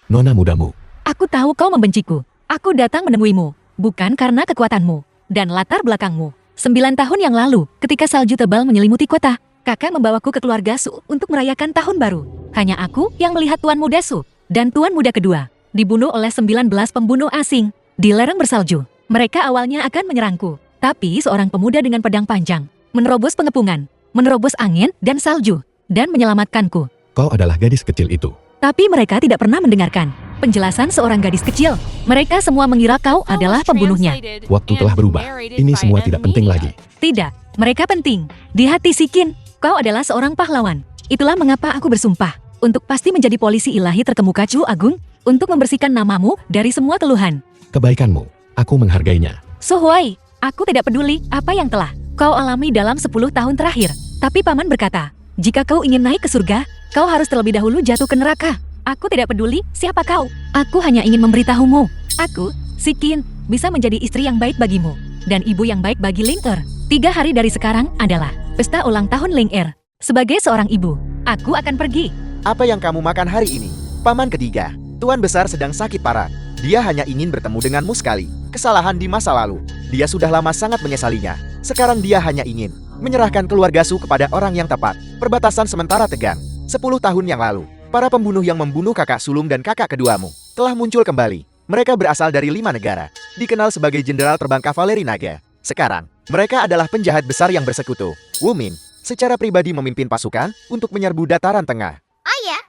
Nona mudamu. aku tahu kau membenciku. Aku datang menemuimu, bukan karena kekuatanmu dan latar belakangmu. 9 tahun yang lalu, ketika salju tebal menyelimuti kota, kakak membawaku ke keluarga Su untuk merayakan tahun baru. Hanya aku yang melihat Tuan Muda Su dan Tuan Muda kedua dibunuh oleh 19 pembunuh asing di lereng bersalju. Mereka awalnya akan menyerangku, tapi seorang pemuda dengan pedang panjang menerobos pengepungan, menerobos angin dan salju, dan menyelamatkanku. Kau adalah gadis kecil itu. Tapi mereka tidak pernah mendengarkan penjelasan seorang gadis kecil. Mereka semua mengira kau adalah pembunuhnya. Waktu telah berubah. Ini semua tidak penting lagi. Tidak, mereka penting. Di hati Sikin, kau adalah seorang pahlawan. Itulah mengapa aku bersumpah untuk pasti menjadi polisi ilahi terkemuka Chu Agung, untuk membersihkan namamu dari semua keluhan. Kebaikanmu, aku menghargainya. Sohuai, aku tidak peduli apa yang telah kau alami dalam 10 tahun terakhir. Tapi paman berkata, jika kau ingin naik ke surga, kau harus terlebih dahulu jatuh ke neraka. Aku tidak peduli siapa kau. Aku hanya ingin memberitahumu. Aku, Sikin, bisa menjadi istri yang baik bagimu dan ibu yang baik bagi Ling Er. 3 hari dari sekarang adalah pesta ulang tahun Ling Er. Sebagai seorang ibu, aku akan pergi. Apa yang kamu makan hari ini? Paman ketiga, Tuan Besar sedang sakit parah. Dia hanya ingin bertemu denganmu sekali. Kesalahan di masa lalu, dia sudah lama sangat menyesalinya. Sekarang dia hanya ingin menyerahkan keluarga Su kepada orang yang tepat. Perbatasan sementara tegang. 10 tahun yang lalu, para pembunuh yang membunuh kakak sulung dan kakak keduamu telah muncul kembali. Mereka berasal dari 5 negara, dikenal sebagai jenderal terbang kavaleri naga. Sekarang, mereka adalah penjahat besar yang bersekutu. Wu Min, secara pribadi memimpin pasukan untuk menyerbu dataran tengah. Ayah,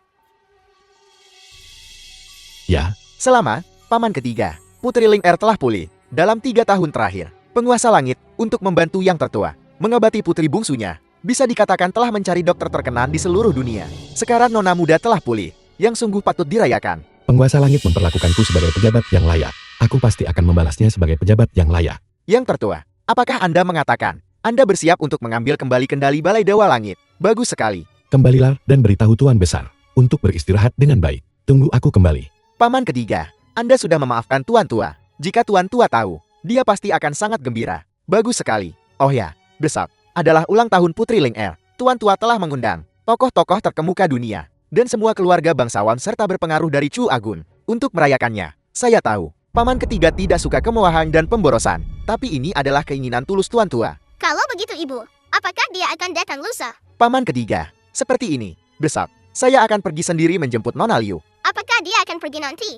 Ya, Selama, paman ketiga, Putri Ling Er telah pulih. Dalam 3 tahun terakhir, penguasa langit untuk membantu yang tertua mengobati putri bungsunya, bisa dikatakan telah mencari dokter terkenan di seluruh dunia. Sekarang nona muda telah pulih, yang sungguh patut dirayakan. penguasa langit memperlakukanku sebagai pejabat yang layak. Aku pasti akan membalasnya sebagai pejabat yang layak. Yang tertua, apakah Anda mengatakan Anda bersiap untuk mengambil kembali kendali Balai Dewa Langit? Bagus sekali. Kembalilah dan beritahu Tuan Besar untuk beristirahat dengan baik. Tunggu aku kembali. Paman ketiga, Anda sudah memaafkan Tuan Tua. Jika Tuan Tua tahu, dia pasti akan sangat gembira. Bagus sekali. Oh ya, besok adalah ulang tahun Putri Ling Er. Tuan Tua telah mengundang tokoh-tokoh terkemuka dunia dan semua keluarga bangsawan serta berpengaruh dari Chu Agun untuk merayakannya. Saya tahu, paman ketiga tidak suka kemewahan dan pemborosan, tapi ini adalah keinginan tulus Tuan Tua. kalau begitu ibu, apakah dia akan datang lusa? Paman ketiga, seperti ini. Besok, saya akan pergi sendiri menjemput Nona Liu. Apakah dia akan pergi nanti?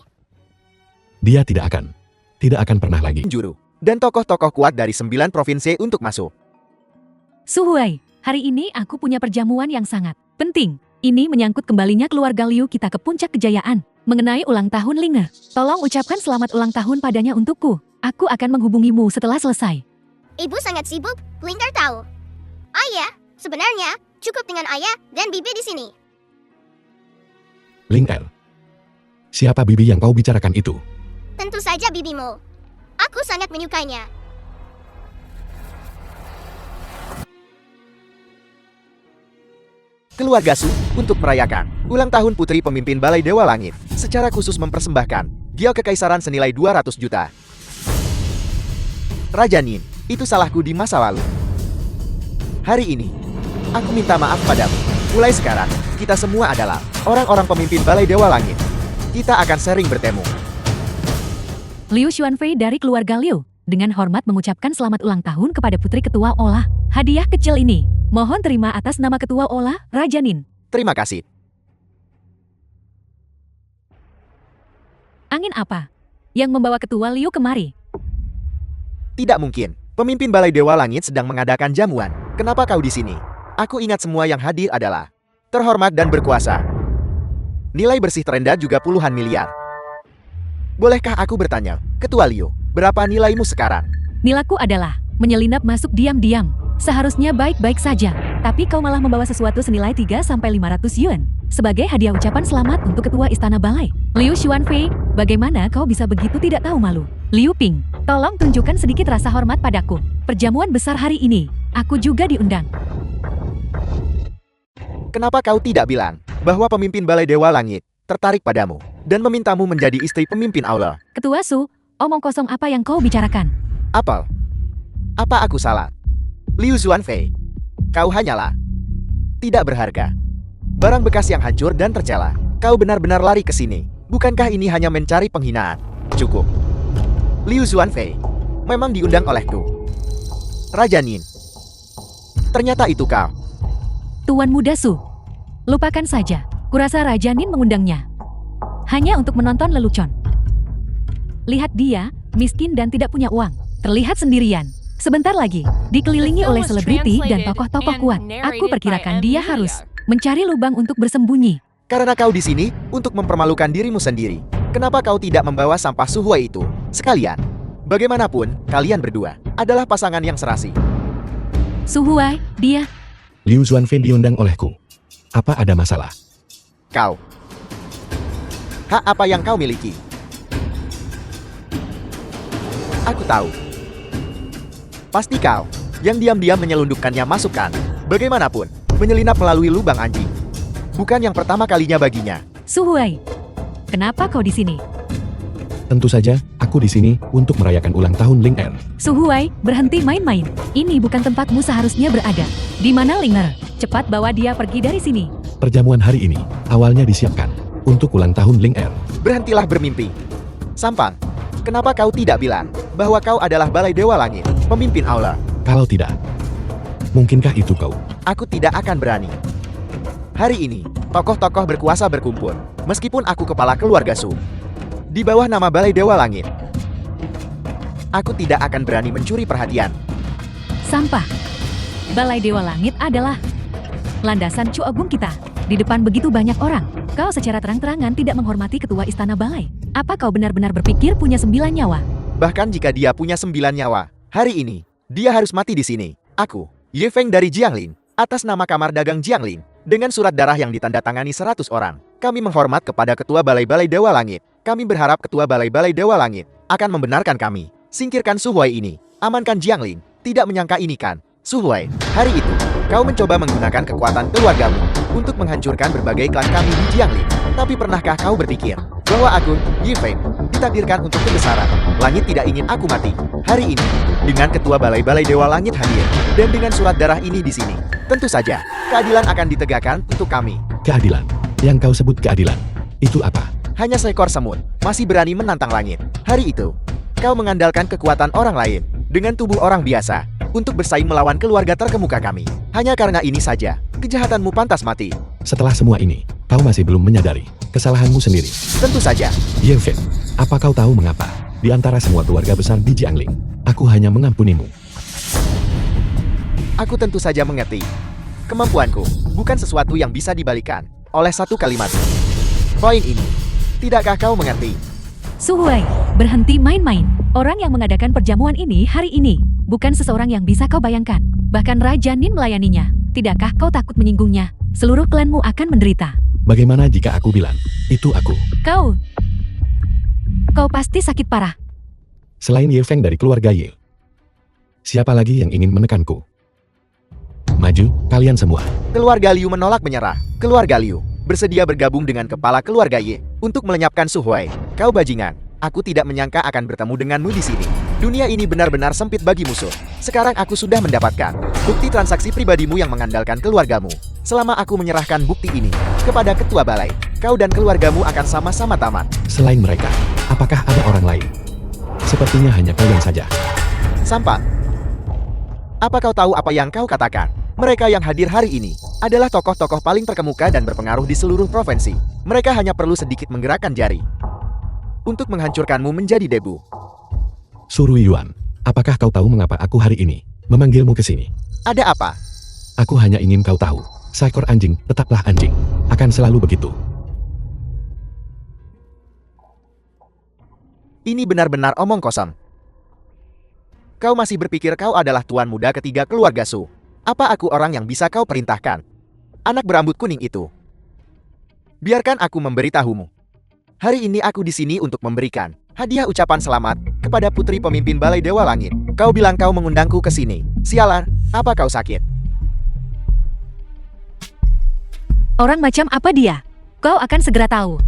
Dia tidak akan pernah lagi. Juru, dan tokoh-tokoh kuat dari 9 provinsi untuk masuk. Suhuai, hari ini aku punya perjamuan yang sangat penting. Ini menyangkut kembalinya keluarga Liu kita ke puncak kejayaan. Mengenai ulang tahun Ling Er, tolong ucapkan selamat ulang tahun padanya untukku. Aku akan menghubungimu setelah selesai. Ibu sangat sibuk, Blinker tahu. Ayah, sebenarnya cukup dengan ayah dan bibi di sini. Ling Er. Siapa bibi yang kau bicarakan itu? Tentu saja bibimu. Aku sangat menyukainya. Keluarga Su untuk merayakan ulang tahun putri pemimpin Balai Dewa Langit secara khusus mempersembahkan giok kekaisaran senilai 200 juta. Raja Nin, itu salahku di masa lalu. Hari ini, aku minta maaf padamu. Mulai sekarang, kita semua adalah orang-orang pemimpin Balai Dewa Langit. Kita akan sering bertemu. Liu Xuanfei dari keluarga Liu dengan hormat mengucapkan selamat ulang tahun kepada putri ketua Olah. Hadiah kecil ini mohon terima atas nama ketua Olah, Raja Nin. Terima kasih. Angin apa yang membawa ketua Liu kemari? Tidak mungkin. Pemimpin Balai Dewa Langit sedang mengadakan jamuan. Kenapa kau di sini? Aku ingat semua yang hadir adalah terhormat dan berkuasa. Nilai bersih terendah juga puluhan miliar. Bolehkah aku bertanya, Ketua Liu, berapa nilaimu sekarang? Nilaku adalah menyelinap masuk diam-diam. Seharusnya baik-baik saja, tapi kau malah membawa sesuatu senilai 3-500 yuan sebagai hadiah ucapan selamat untuk ketua istana balai. Liu Xuanfei, bagaimana kau bisa begitu tidak tahu malu? Liu Ping, tolong tunjukkan sedikit rasa hormat padaku. Perjamuan besar hari ini, aku juga diundang. Kenapa kau tidak bilang bahwa pemimpin Balai Dewa Langit tertarik padamu dan memintamu menjadi istri pemimpin aula. Ketua Su, omong kosong apa yang kau bicarakan? Apel, apa aku salah? Liu Zuanfei, kau hanyalah tidak berharga. Barang bekas yang hancur dan tercela. Kau benar-benar lari ke sini. Bukankah ini hanya mencari penghinaan? Cukup. Liu Zuanfei memang diundang olehku. Raja Nin. Ternyata itu kau. Tuan Muda Su. Lupakan saja. Kurasa Raja Nin mengundangnya hanya untuk menonton lelucon. Lihat dia, miskin dan tidak punya uang. Terlihat sendirian. Sebentar lagi, dikelilingi oleh selebriti dan tokoh-tokoh kuat. Aku perkirakan dia harus mencari lubang untuk bersembunyi. Karena kau di sini untuk mempermalukan dirimu sendiri. Kenapa kau tidak membawa sampah Su Huai itu sekalian? Bagaimanapun, kalian berdua adalah pasangan yang serasi. Su Huai, dia. Liu Zuanfei diundang olehku. Apa ada masalah? Kau. Hak apa yang kau miliki? Aku tahu. Pasti kau yang diam-diam menyelundupkannya masukkan. Bagaimanapun, menyelinap melalui lubang anjing. Bukan yang pertama kalinya baginya. Su Huai, kenapa kau di sini? Tentu saja, aku di sini untuk merayakan ulang tahun Ling Er. Su Huai, berhenti main-main. Ini bukan tempatmu seharusnya berada. Di mana Ling Er? Cepat bawa dia pergi dari sini. Perjamuan hari ini awalnya disiapkan untuk ulang tahun Ling Er. Berhentilah bermimpi. Sampang, kenapa kau tidak bilang bahwa kau adalah Balai Dewa Langit, pemimpin aula? Kalau tidak, mungkinkah itu kau? Aku tidak akan berani. Hari ini, tokoh-tokoh berkuasa berkumpul, meskipun aku kepala keluarga Su. Di bawah nama Balai Dewa Langit. Aku tidak akan berani mencuri perhatian. Sampah. Balai Dewa Langit adalah landasan Chu Agung kita. Di depan begitu banyak orang, kau secara terang-terangan tidak menghormati ketua istana balai. Apa kau benar-benar berpikir punya 9 nyawa? Bahkan jika dia punya 9 nyawa, hari ini, dia harus mati di sini. Aku, Ye Feng dari Jianglin, atas nama Kamar Dagang Jianglin, dengan surat darah yang ditandatangani 100 orang. Kami menghormat kepada Ketua Balai-Balai Dewa Langit. Kami berharap Ketua Balai-Balai Dewa Langit akan membenarkan kami. Singkirkan Su Huai ini. Amankan Jianglin. Tidak menyangka ini kan? Su Huai, hari itu, kau mencoba menggunakan kekuatan keluargamu untuk menghancurkan berbagai klan kami di Jianglin. Tapi pernahkah kau berpikir bahwa aku, Ye Feng, ditakdirkan untuk kebesaran? Langit tidak ingin aku mati. Hari ini, dengan Ketua Balai-Balai Dewa Langit hadir, dan dengan surat darah ini di sini, tentu saja, keadilan akan ditegakkan untuk kami. Keadilan. Yang kau sebut keadilan. Itu apa? Hanya seekor semut, masih berani menantang langit. Hari itu, kau mengandalkan kekuatan orang lain, dengan tubuh orang biasa, untuk bersaing melawan keluarga terkemuka kami. Hanya karena ini saja, kejahatanmu pantas mati. Setelah semua ini, kau masih belum menyadari kesalahanmu sendiri. Tentu saja, Ye Feng, apa kau tahu mengapa? Di antara semua keluarga besar di Jiangling, aku hanya mengampunimu. aku tentu saja mengerti. Kemampuanku bukan sesuatu yang bisa dibalikan oleh satu kalimat. Poin ini, tidakkah kau mengerti? Su Huai, berhenti main-main. Orang yang mengadakan perjamuan ini hari ini bukan seseorang yang bisa kau bayangkan. Bahkan Raja Nin melayaninya. Tidakkah kau takut menyinggungnya? Seluruh klanmu akan menderita. Bagaimana jika aku bilang, itu aku? Kau pasti sakit parah. Selain Ye Feng dari keluarga Ye, siapa lagi yang ingin menekanku? Maju, kalian semua. Keluarga Liu menolak menyerah. Keluarga Liu bersedia bergabung dengan kepala keluarga Ye untuk melenyapkan Su Huai. Kau bajingan, aku tidak menyangka akan bertemu denganmu di sini. Dunia ini benar-benar sempit bagi musuh. Sekarang aku sudah mendapatkan bukti transaksi pribadimu yang mengandalkan keluargamu. Selama aku menyerahkan bukti ini kepada ketua balai, kau dan keluargamu akan sama-sama tamat. Selain mereka, apakah ada orang lain? Sepertinya hanya kalian saja. Sampah. Apa kau tahu apa yang kau katakan? Mereka yang hadir hari ini adalah tokoh-tokoh paling terkemuka dan berpengaruh di seluruh provinsi. Mereka hanya perlu sedikit menggerakkan jari untuk menghancurkanmu menjadi debu. Suru Yuan, apakah kau tahu mengapa aku hari ini memanggilmu ke sini? Ada apa? Aku hanya ingin kau tahu, seekor anjing tetaplah anjing, akan selalu begitu. Ini benar-benar omong kosong. Kau masih berpikir kau adalah tuan muda ketiga keluarga Su. Apa aku orang yang bisa kau perintahkan? Anak berambut kuning itu. Biarkan aku memberitahumu. Hari ini aku di sini untuk memberikan hadiah ucapan selamat kepada putri pemimpin Balai Dewa Langit. Kau bilang kau mengundangku ke sini. Sialan, apa kau sakit? Orang macam apa dia? Kau akan segera tahu.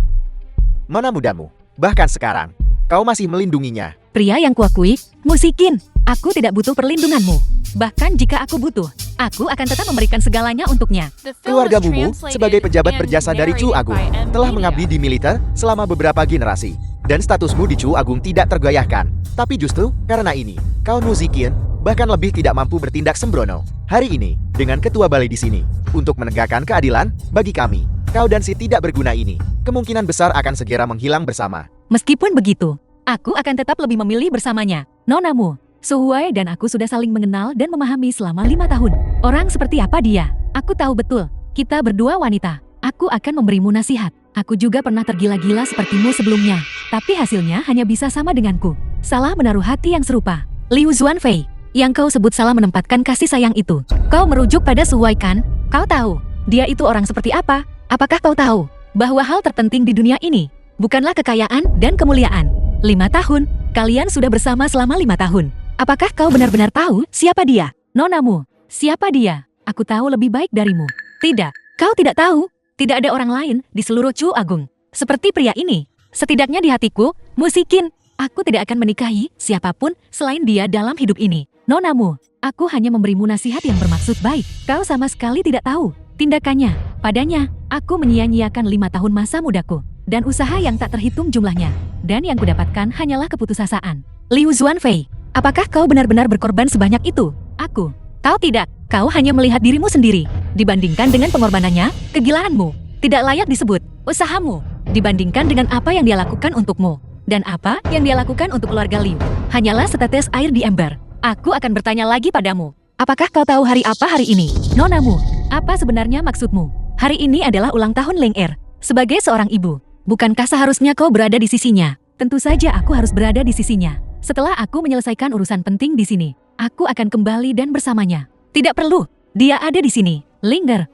Mana mudamu? Bahkan sekarang, kau masih melindunginya. Pria yang kuakui, Musikin. Aku tidak butuh perlindunganmu. Bahkan jika aku butuh, aku akan tetap memberikan segalanya untuknya. The film was Keluarga Mumu, translated sebagai pejabat and berjasa dari Chu narrated Agung, by M telah Media. mengabdi di militer selama beberapa generasi. Dan statusmu di Chu Agung tidak tergoyahkan. Tapi justru, karena ini, kau Musikin, bahkan lebih tidak mampu bertindak sembrono. Hari ini, dengan ketua balai di sini, untuk menegakkan keadilan, bagi kami, kau dan si tidak berguna ini, kemungkinan besar akan segera menghilang bersama. Meskipun begitu, aku akan tetap lebih memilih bersamanya. Nonamu, Suhuai dan aku sudah saling mengenal dan memahami selama 5 tahun. Orang seperti apa dia? Aku tahu betul. Kita berdua wanita. Aku akan memberimu nasihat. Aku juga pernah tergila-gila sepertimu sebelumnya. Tapi hasilnya hanya bisa sama denganku. Salah menaruh hati yang serupa. Liu Zuanfei, yang kau sebut salah menempatkan kasih sayang itu. Kau merujuk pada Suhuai kan? Kau tahu, dia itu orang seperti apa? Apakah kau tahu bahwa hal terpenting di dunia ini bukanlah kekayaan dan kemuliaan? 5 tahun, kalian sudah bersama selama 5 tahun. Apakah kau benar-benar tahu siapa dia? Nonamu, siapa dia? Aku tahu lebih baik darimu. Tidak, kau tidak tahu. Tidak ada orang lain di seluruh Chu Agung seperti pria ini. Setidaknya di hatiku, Musikin, aku tidak akan menikahi siapapun selain dia dalam hidup ini. Nonamu, aku hanya memberimu nasihat yang bermaksud baik. Kau sama sekali tidak tahu tindakannya. Padanya, aku menyia-nyiakan 5 tahun masa mudaku dan usaha yang tak terhitung jumlahnya. Dan yang kudapatkan hanyalah keputusasaan. Liu Zuanfei, apakah kau benar-benar berkorban sebanyak itu? Aku. Kau tidak. Kau hanya melihat dirimu sendiri. Dibandingkan dengan pengorbanannya, kegilaanmu tidak layak disebut. Usahamu dibandingkan dengan apa yang dia lakukan untukmu dan apa yang dia lakukan untuk keluarga Liu, hanyalah setetes air di ember. Aku akan bertanya lagi padamu. Apakah kau tahu hari apa hari ini? Nonamu, apa sebenarnya maksudmu? Hari ini adalah ulang tahun Leng Er. Sebagai seorang ibu, bukankah seharusnya kau berada di sisinya? Tentu saja aku harus berada di sisinya. Setelah aku menyelesaikan urusan penting di sini, aku akan kembali dan bersamanya. Tidak perlu, dia ada di sini. Linger.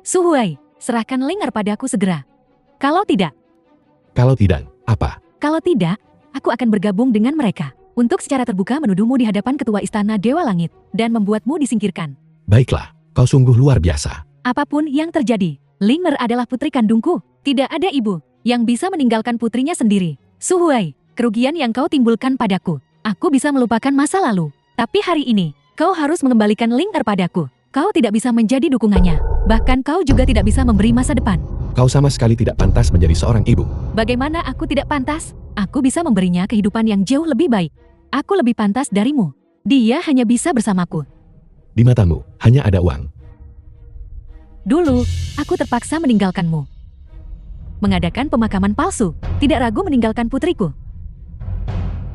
Suhuai, serahkan Linger padaku segera. Kalau tidak, apa? Kalau tidak, aku akan bergabung dengan mereka untuk secara terbuka menuduhmu di hadapan ketua istana Dewa Langit dan membuatmu disingkirkan. Baiklah, kau sungguh luar biasa. Apapun yang terjadi, Linger adalah putri kandungku. Tidak ada ibu yang bisa meninggalkan putrinya sendiri. Suhuai, kerugian yang kau timbulkan padaku, aku bisa melupakan masa lalu. Tapi hari ini, kau harus mengembalikan Linger padaku. Kau tidak bisa menjadi dukungannya. Bahkan kau juga tidak bisa memberi masa depan. Kau sama sekali tidak pantas menjadi seorang ibu. Bagaimana aku tidak pantas? Aku bisa memberinya kehidupan yang jauh lebih baik. Aku lebih pantas darimu. Dia hanya bisa bersamaku. Di matamu, hanya ada uang. Dulu, aku terpaksa meninggalkanmu. Mengadakan pemakaman palsu, tidak ragu meninggalkan putriku.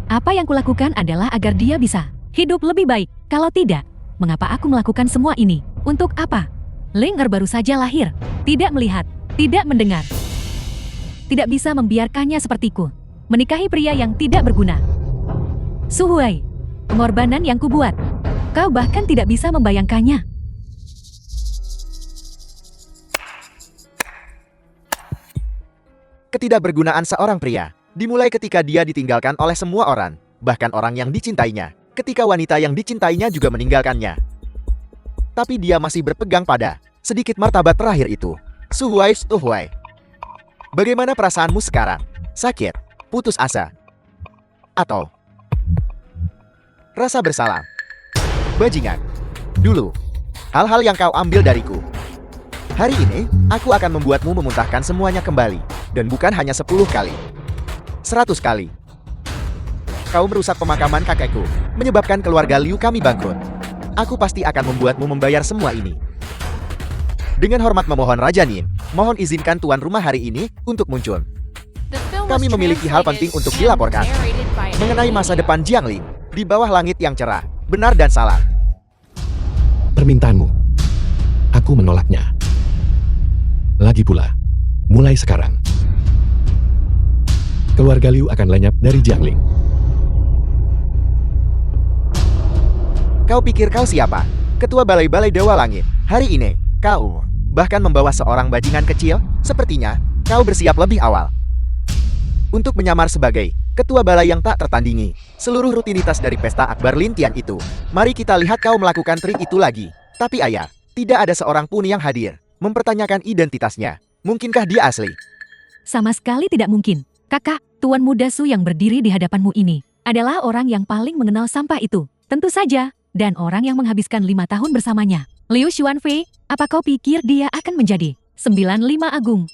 Apa yang kulakukan adalah agar dia bisa hidup lebih baik. Kalau tidak, mengapa aku melakukan semua ini? Untuk apa? Linger baru saja lahir, tidak melihat, tidak mendengar. Tidak bisa membiarkannya sepertiku menikahi pria yang tidak berguna. Suhuai, pengorbanan yang kubuat, kau bahkan tidak bisa membayangkannya. Ketidakbergunaan seorang pria dimulai ketika dia ditinggalkan oleh semua orang, bahkan orang yang dicintainya, ketika wanita yang dicintainya juga meninggalkannya. Tapi dia masih berpegang pada sedikit martabat terakhir itu. Suhuai. Bagaimana perasaanmu sekarang? Sakit? Putus asa? Atau rasa bersalah? Bajingan, dulu, hal-hal yang kau ambil dariku. Hari ini, aku akan membuatmu memuntahkan semuanya kembali. Dan bukan hanya 10 kali. 100 kali. Kau merusak pemakaman kakekku, menyebabkan keluarga Liu kami bangkrut. Aku pasti akan membuatmu membayar semua ini. Dengan hormat memohon Raja Nin, mohon izinkan tuan rumah hari ini untuk muncul. The film was Kami memiliki hal penting translated untuk and dilaporkan narrated by M mengenai masa Media. depan Jiangling di bawah langit yang cerah, benar dan salah. Permintaanmu. Aku menolaknya. Lagi pula, mulai sekarang, keluarga Liu akan lenyap dari Jiangling. Kau pikir kau siapa? Ketua Balai-Balai Dewa Langit. Hari ini, kau bahkan membawa seorang bajingan kecil. Sepertinya, kau bersiap lebih awal untuk menyamar sebagai ketua balai yang tak tertandingi. Seluruh rutinitas dari pesta Akbar Lintian itu. Mari kita lihat kau melakukan trik itu lagi. Tapi ayah, tidak ada seorang pun yang hadir, mempertanyakan identitasnya. Mungkinkah dia asli? Sama sekali tidak mungkin. Kakak, Tuan Muda Su yang berdiri di hadapanmu ini adalah orang yang paling mengenal sampah itu. Tentu saja, dan orang yang menghabiskan 5 tahun bersamanya. Liu Xuanfei, apa kau pikir dia akan menjadi 95 Agung?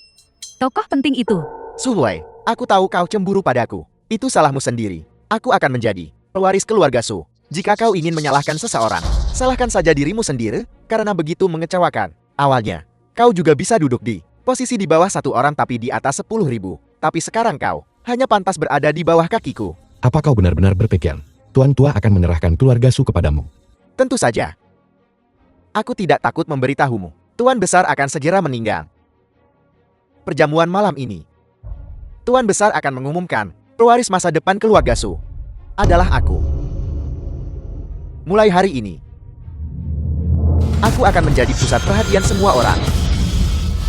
Tokoh penting itu. Su Huai, aku tahu kau cemburu padaku. Itu salahmu sendiri. Aku akan menjadi pewaris keluarga Su. Jika kau ingin menyalahkan seseorang, salahkan saja dirimu sendiri, karena begitu mengecewakan. Awalnya, kau juga bisa duduk di posisi di bawah satu orang tapi di atas 10.000. Tapi sekarang kau hanya pantas berada di bawah kakiku. Apa kau benar-benar berpikir Tuan Tua akan menyerahkan keluarga Su kepadamu? Tentu saja. Aku tidak takut memberitahumu. Tuan Besar akan segera meninggal. Perjamuan malam ini, Tuan Besar akan mengumumkan pewaris masa depan keluarga Su adalah aku. Mulai hari ini, aku akan menjadi pusat perhatian semua orang.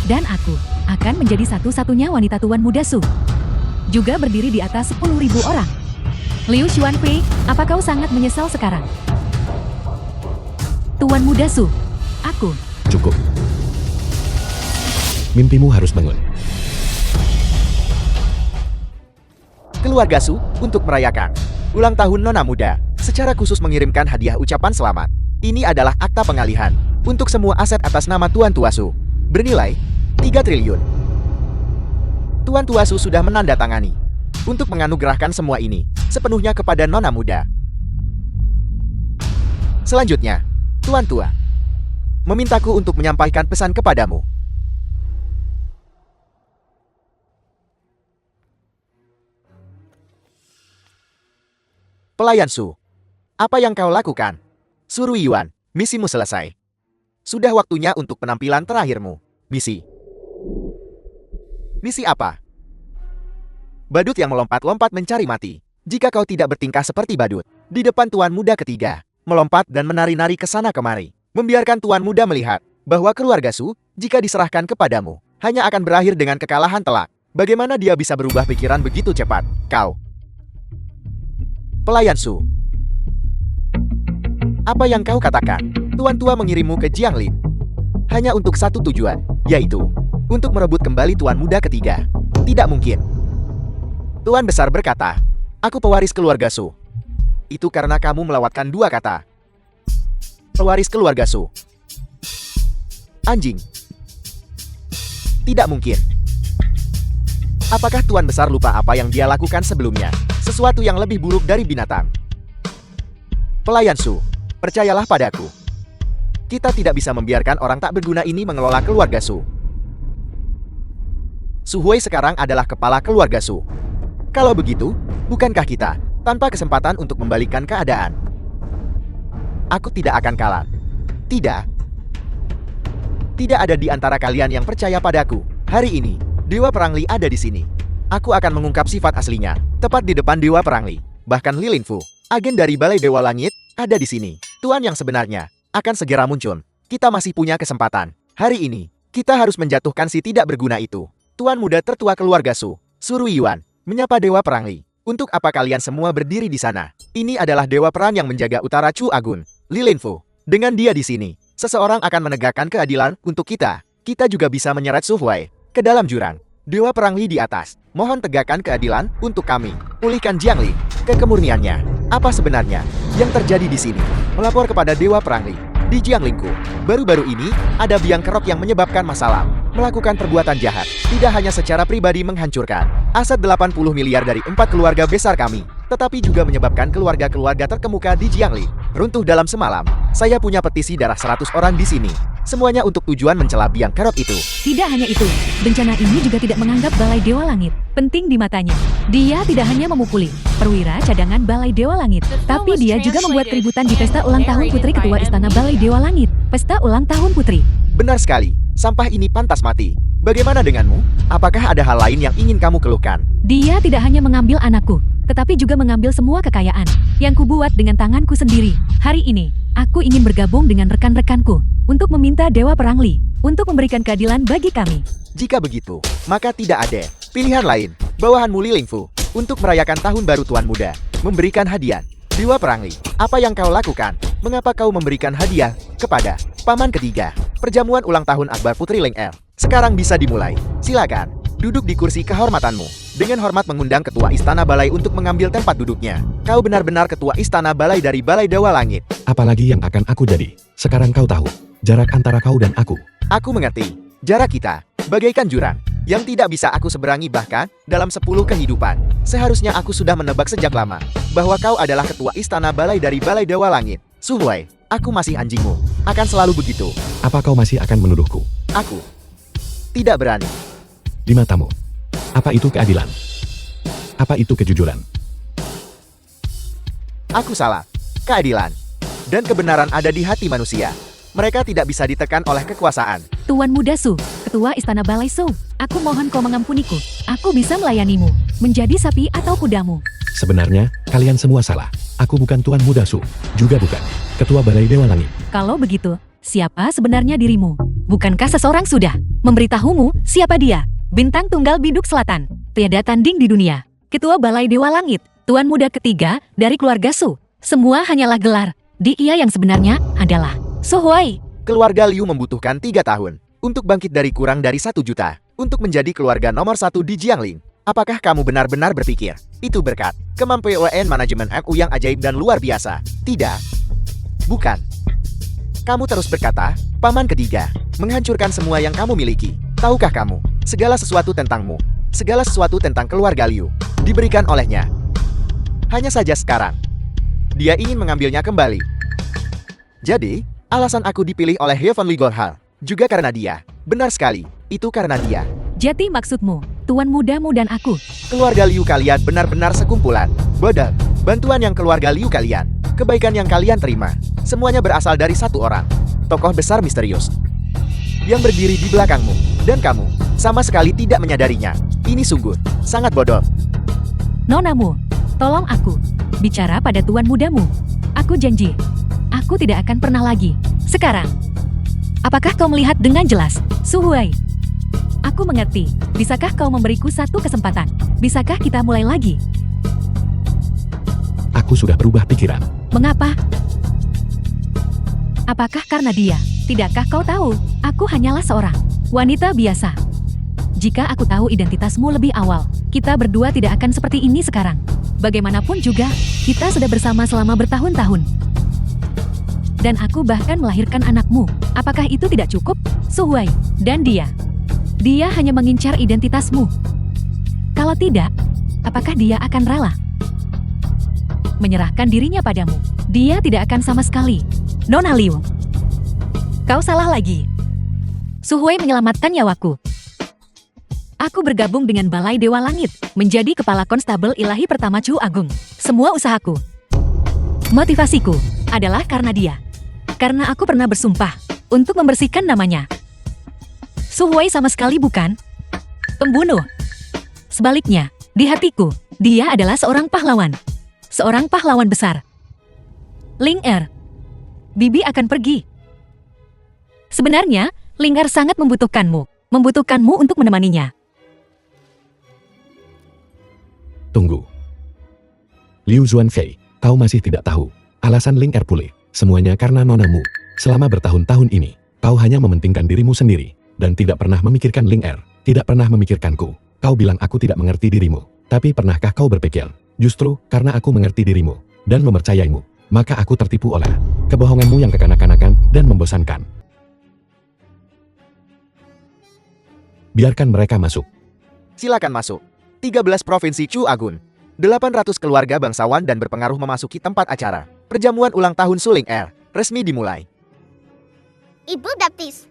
Dan aku akan menjadi satu-satunya wanita Tuan Muda Su. Juga berdiri di atas 10.000 orang. Liu Xuanfei, apa kau sangat menyesal sekarang? Tuan Muda Su, aku. Cukup. Mimpimu harus bangun. Keluarga Su, untuk merayakan ulang tahun Nona Muda, secara khusus mengirimkan hadiah ucapan selamat. Ini adalah akta pengalihan untuk semua aset atas nama Tuan Tua Su, bernilai 3 triliun. Tuan Tua Su sudah menandatangani untuk menganugerahkan semua ini sepenuhnya kepada Nona Muda. Selanjutnya, Tuan Tua memintaku untuk menyampaikan pesan kepadamu. Pelayan Su, apa yang kau lakukan? Suruh Yuan, misimu selesai. Sudah waktunya untuk penampilan terakhirmu. Misi. Misi apa? Badut yang melompat-lompat mencari mati. Jika kau tidak bertingkah seperti badut, di depan Tuan Muda ketiga, melompat dan menari-nari ke sana kemari, membiarkan Tuan Muda melihat bahwa keluarga Su, jika diserahkan kepadamu, hanya akan berakhir dengan kekalahan telak. Bagaimana dia bisa berubah pikiran begitu cepat? Kau. Pelayan Su. Apa yang kau katakan? Tuan Tua mengirimmu ke Jianglin hanya untuk satu tujuan, yaitu untuk merebut kembali Tuan Muda ketiga. Tidak mungkin. Tuan Besar berkata, aku pewaris keluarga Su. Itu karena kamu melewatkan 2 kata. Pewaris keluarga Su. Anjing. Tidak mungkin. Apakah Tuan Besar lupa apa yang dia lakukan sebelumnya? Sesuatu yang lebih buruk dari binatang. Pelayan Su, percayalah padaku. Kita tidak bisa membiarkan orang tak berguna ini mengelola keluarga Su. Su Huai sekarang adalah kepala keluarga Su. Kalau begitu, bukankah kita tanpa kesempatan untuk membalikkan keadaan? Aku tidak akan kalah. Tidak. Tidak ada di antara kalian yang percaya padaku. Hari ini, Dewa Perangli ada di sini. Aku akan mengungkap sifat aslinya, tepat di depan Dewa Perangli. Bahkan Li Linfu, agen dari Balai Dewa Langit, ada di sini. Tuan yang sebenarnya akan segera muncul. Kita masih punya kesempatan. Hari ini, kita harus menjatuhkan si tidak berguna itu. Tuan Muda tertua keluarga Su, suruh Yuan, menyapa Dewa Perangli. Untuk apa kalian semua berdiri di sana? Ini adalah Dewa Perang yang menjaga utara Chu Agun, Li Linfu. Dengan dia di sini, seseorang akan menegakkan keadilan untuk kita. Kita juga bisa menyeret Su Huai ke dalam jurang. Dewa Perangli di atas, mohon tegakkan keadilan untuk kami. Pulihkan Jiangli ke kemurniannya. Apa sebenarnya yang terjadi di sini? Melapor kepada Dewa Perangli. Di Jianglingku, baru-baru ini ada biang kerok yang menyebabkan masalah. Melakukan perbuatan jahat, tidak hanya secara pribadi menghancurkan aset 80 miliar dari 4 keluarga besar kami, tetapi juga menyebabkan keluarga-keluarga terkemuka di Jiangli runtuh dalam semalam. Saya punya petisi darah 100 orang di sini. Semuanya untuk tujuan mencela biang kerok itu. Tidak hanya itu, bencana ini juga tidak menganggap Balai Dewa Langit penting di matanya. Dia tidak hanya memukuli perwira cadangan Balai Dewa Langit, tapi dia juga membuat keributan di pesta ulang tahun putri ketua Istana Balai Dewa Langit. Pesta ulang tahun putri. Benar sekali, sampah ini pantas mati. Bagaimana denganmu? Apakah ada hal lain yang ingin kamu keluhkan? Dia tidak hanya mengambil anakku, tetapi juga mengambil semua kekayaan yang kubuat dengan tanganku sendiri. Hari ini, aku ingin bergabung dengan rekan-rekanku untuk meminta Dewa Perangli untuk memberikan keadilan bagi kami. Jika begitu, maka tidak ada pilihan lain. Bawahanmu Li Lingfu untuk merayakan tahun baru Tuan Muda, memberikan hadiah. Dewa Perangli, apa yang kau lakukan? Mengapa kau memberikan hadiah kepada Paman ketiga, perjamuan ulang tahun Akbar Putri Ling Er. Sekarang bisa dimulai. Silakan, duduk di kursi kehormatanmu. Dengan hormat mengundang Ketua Istana Balai untuk mengambil tempat duduknya. Kau benar-benar Ketua Istana Balai dari Balai Dewa Langit. Apalagi yang akan aku jadi. Sekarang kau tahu, jarak antara kau dan aku. Aku mengerti, jarak kita, bagaikan jurang, yang tidak bisa aku seberangi bahkan, dalam 10 kehidupan. Seharusnya aku sudah menebak sejak lama, bahwa kau adalah Ketua Istana Balai dari Balai Dewa Langit. Su Huai, aku masih anjingmu, akan selalu begitu. Apa kau masih akan menuduhku? Aku tidak berani. Di matamu, apa itu keadilan? Apa itu kejujuran? Aku salah. Keadilan dan kebenaran ada di hati manusia. Mereka tidak bisa ditekan oleh kekuasaan. Tuan Muda Su, Ketua Istana Balai Su, aku mohon kau mengampuniku. Aku bisa melayanimu, menjadi sapi atau kudamu. Sebenarnya, kalian semua salah. Aku bukan Tuan Muda Su, juga bukan Ketua Balai Dewa Langit. Kalau begitu, siapa sebenarnya dirimu? Bukankah seseorang sudah memberitahumu siapa dia? Bintang Tunggal Biduk Selatan, tiada tanding di dunia. Ketua Balai Dewa Langit, Tuan Muda ketiga dari keluarga Su. Semua hanyalah gelar. Dia yang sebenarnya adalah Su Huai. Keluarga Liu membutuhkan 3 tahun untuk bangkit dari kurang dari 1 juta untuk menjadi keluarga nomor 1 di Jiangling. Apakah kamu benar-benar berpikir itu berkat kemampuan manajemen MU yang ajaib dan luar biasa? Tidak. Bukan. Kamu terus berkata, Paman ketiga, menghancurkan semua yang kamu miliki. Tahukah kamu, segala sesuatu tentangmu, segala sesuatu tentang keluarga Liu, diberikan olehnya. Hanya saja sekarang, dia ingin mengambilnya kembali. Jadi, alasan aku dipilih oleh Heavenly Godhal, juga karena dia. Benar sekali, itu karena dia. Jadi maksudmu, Tuan Mudamu dan aku. Keluarga Liu kalian benar-benar sekumpulan bodoh. Bantuan yang keluarga Liu kalian, kebaikan yang kalian terima, semuanya berasal dari satu orang, tokoh besar misterius, yang berdiri di belakangmu, dan kamu sama sekali tidak menyadarinya. Ini sungguh sangat bodoh. Nonamu, tolong aku. Bicara pada Tuan Mudamu. Aku janji, aku tidak akan pernah lagi. Sekarang, apakah kau melihat dengan jelas, Su Huai? Aku mengerti. Bisakah kau memberiku satu kesempatan? Bisakah kita mulai lagi? Aku sudah berubah pikiran. Mengapa? Apakah karena dia? Tidakkah kau tahu, aku hanyalah seorang wanita biasa. Jika aku tahu identitasmu lebih awal, kita berdua tidak akan seperti ini sekarang. Bagaimanapun juga, kita sudah bersama selama bertahun-tahun. Dan aku bahkan melahirkan anakmu. Apakah itu tidak cukup? Su Huai dan dia hanya mengincar identitasmu. Kalau tidak, apakah dia akan rela menyerahkan dirinya padamu? Dia tidak akan sama sekali. Nona Liu, kau salah lagi. Su Huai menyelamatkan nyawaku. Aku bergabung dengan Balai Dewa Langit, menjadi kepala konstabel ilahi pertama Chu Agung. Semua usahaku, motivasiku, adalah karena dia. Karena aku pernah bersumpah untuk membersihkan namanya. Su Huai sama sekali bukan pembunuh. Sebaliknya, di hatiku, dia adalah seorang pahlawan. Seorang pahlawan besar. Ling Er, Bibi akan pergi. Sebenarnya, Ling Er sangat membutuhkanmu untuk menemaninya. Tunggu. Liu Zuanfei, kau masih tidak tahu. Alasan Ling Er pulih, semuanya karena nonamu. Selama bertahun-tahun ini, kau hanya mementingkan dirimu sendiri, dan tidak pernah memikirkan Ling Er, tidak pernah memikirkanku. Kau bilang aku tidak mengerti dirimu, tapi pernahkah kau berpikir, justru karena aku mengerti dirimu, dan mempercayaimu, maka aku tertipu oleh kebohonganmu yang kekanak-kanakan dan membosankan. Biarkan mereka masuk. Silakan masuk. 13 Provinsi Chu Agun. 800 keluarga bangsawan dan berpengaruh memasuki tempat acara. Perjamuan ulang tahun Su Ling Er resmi dimulai. Ibu Baptis,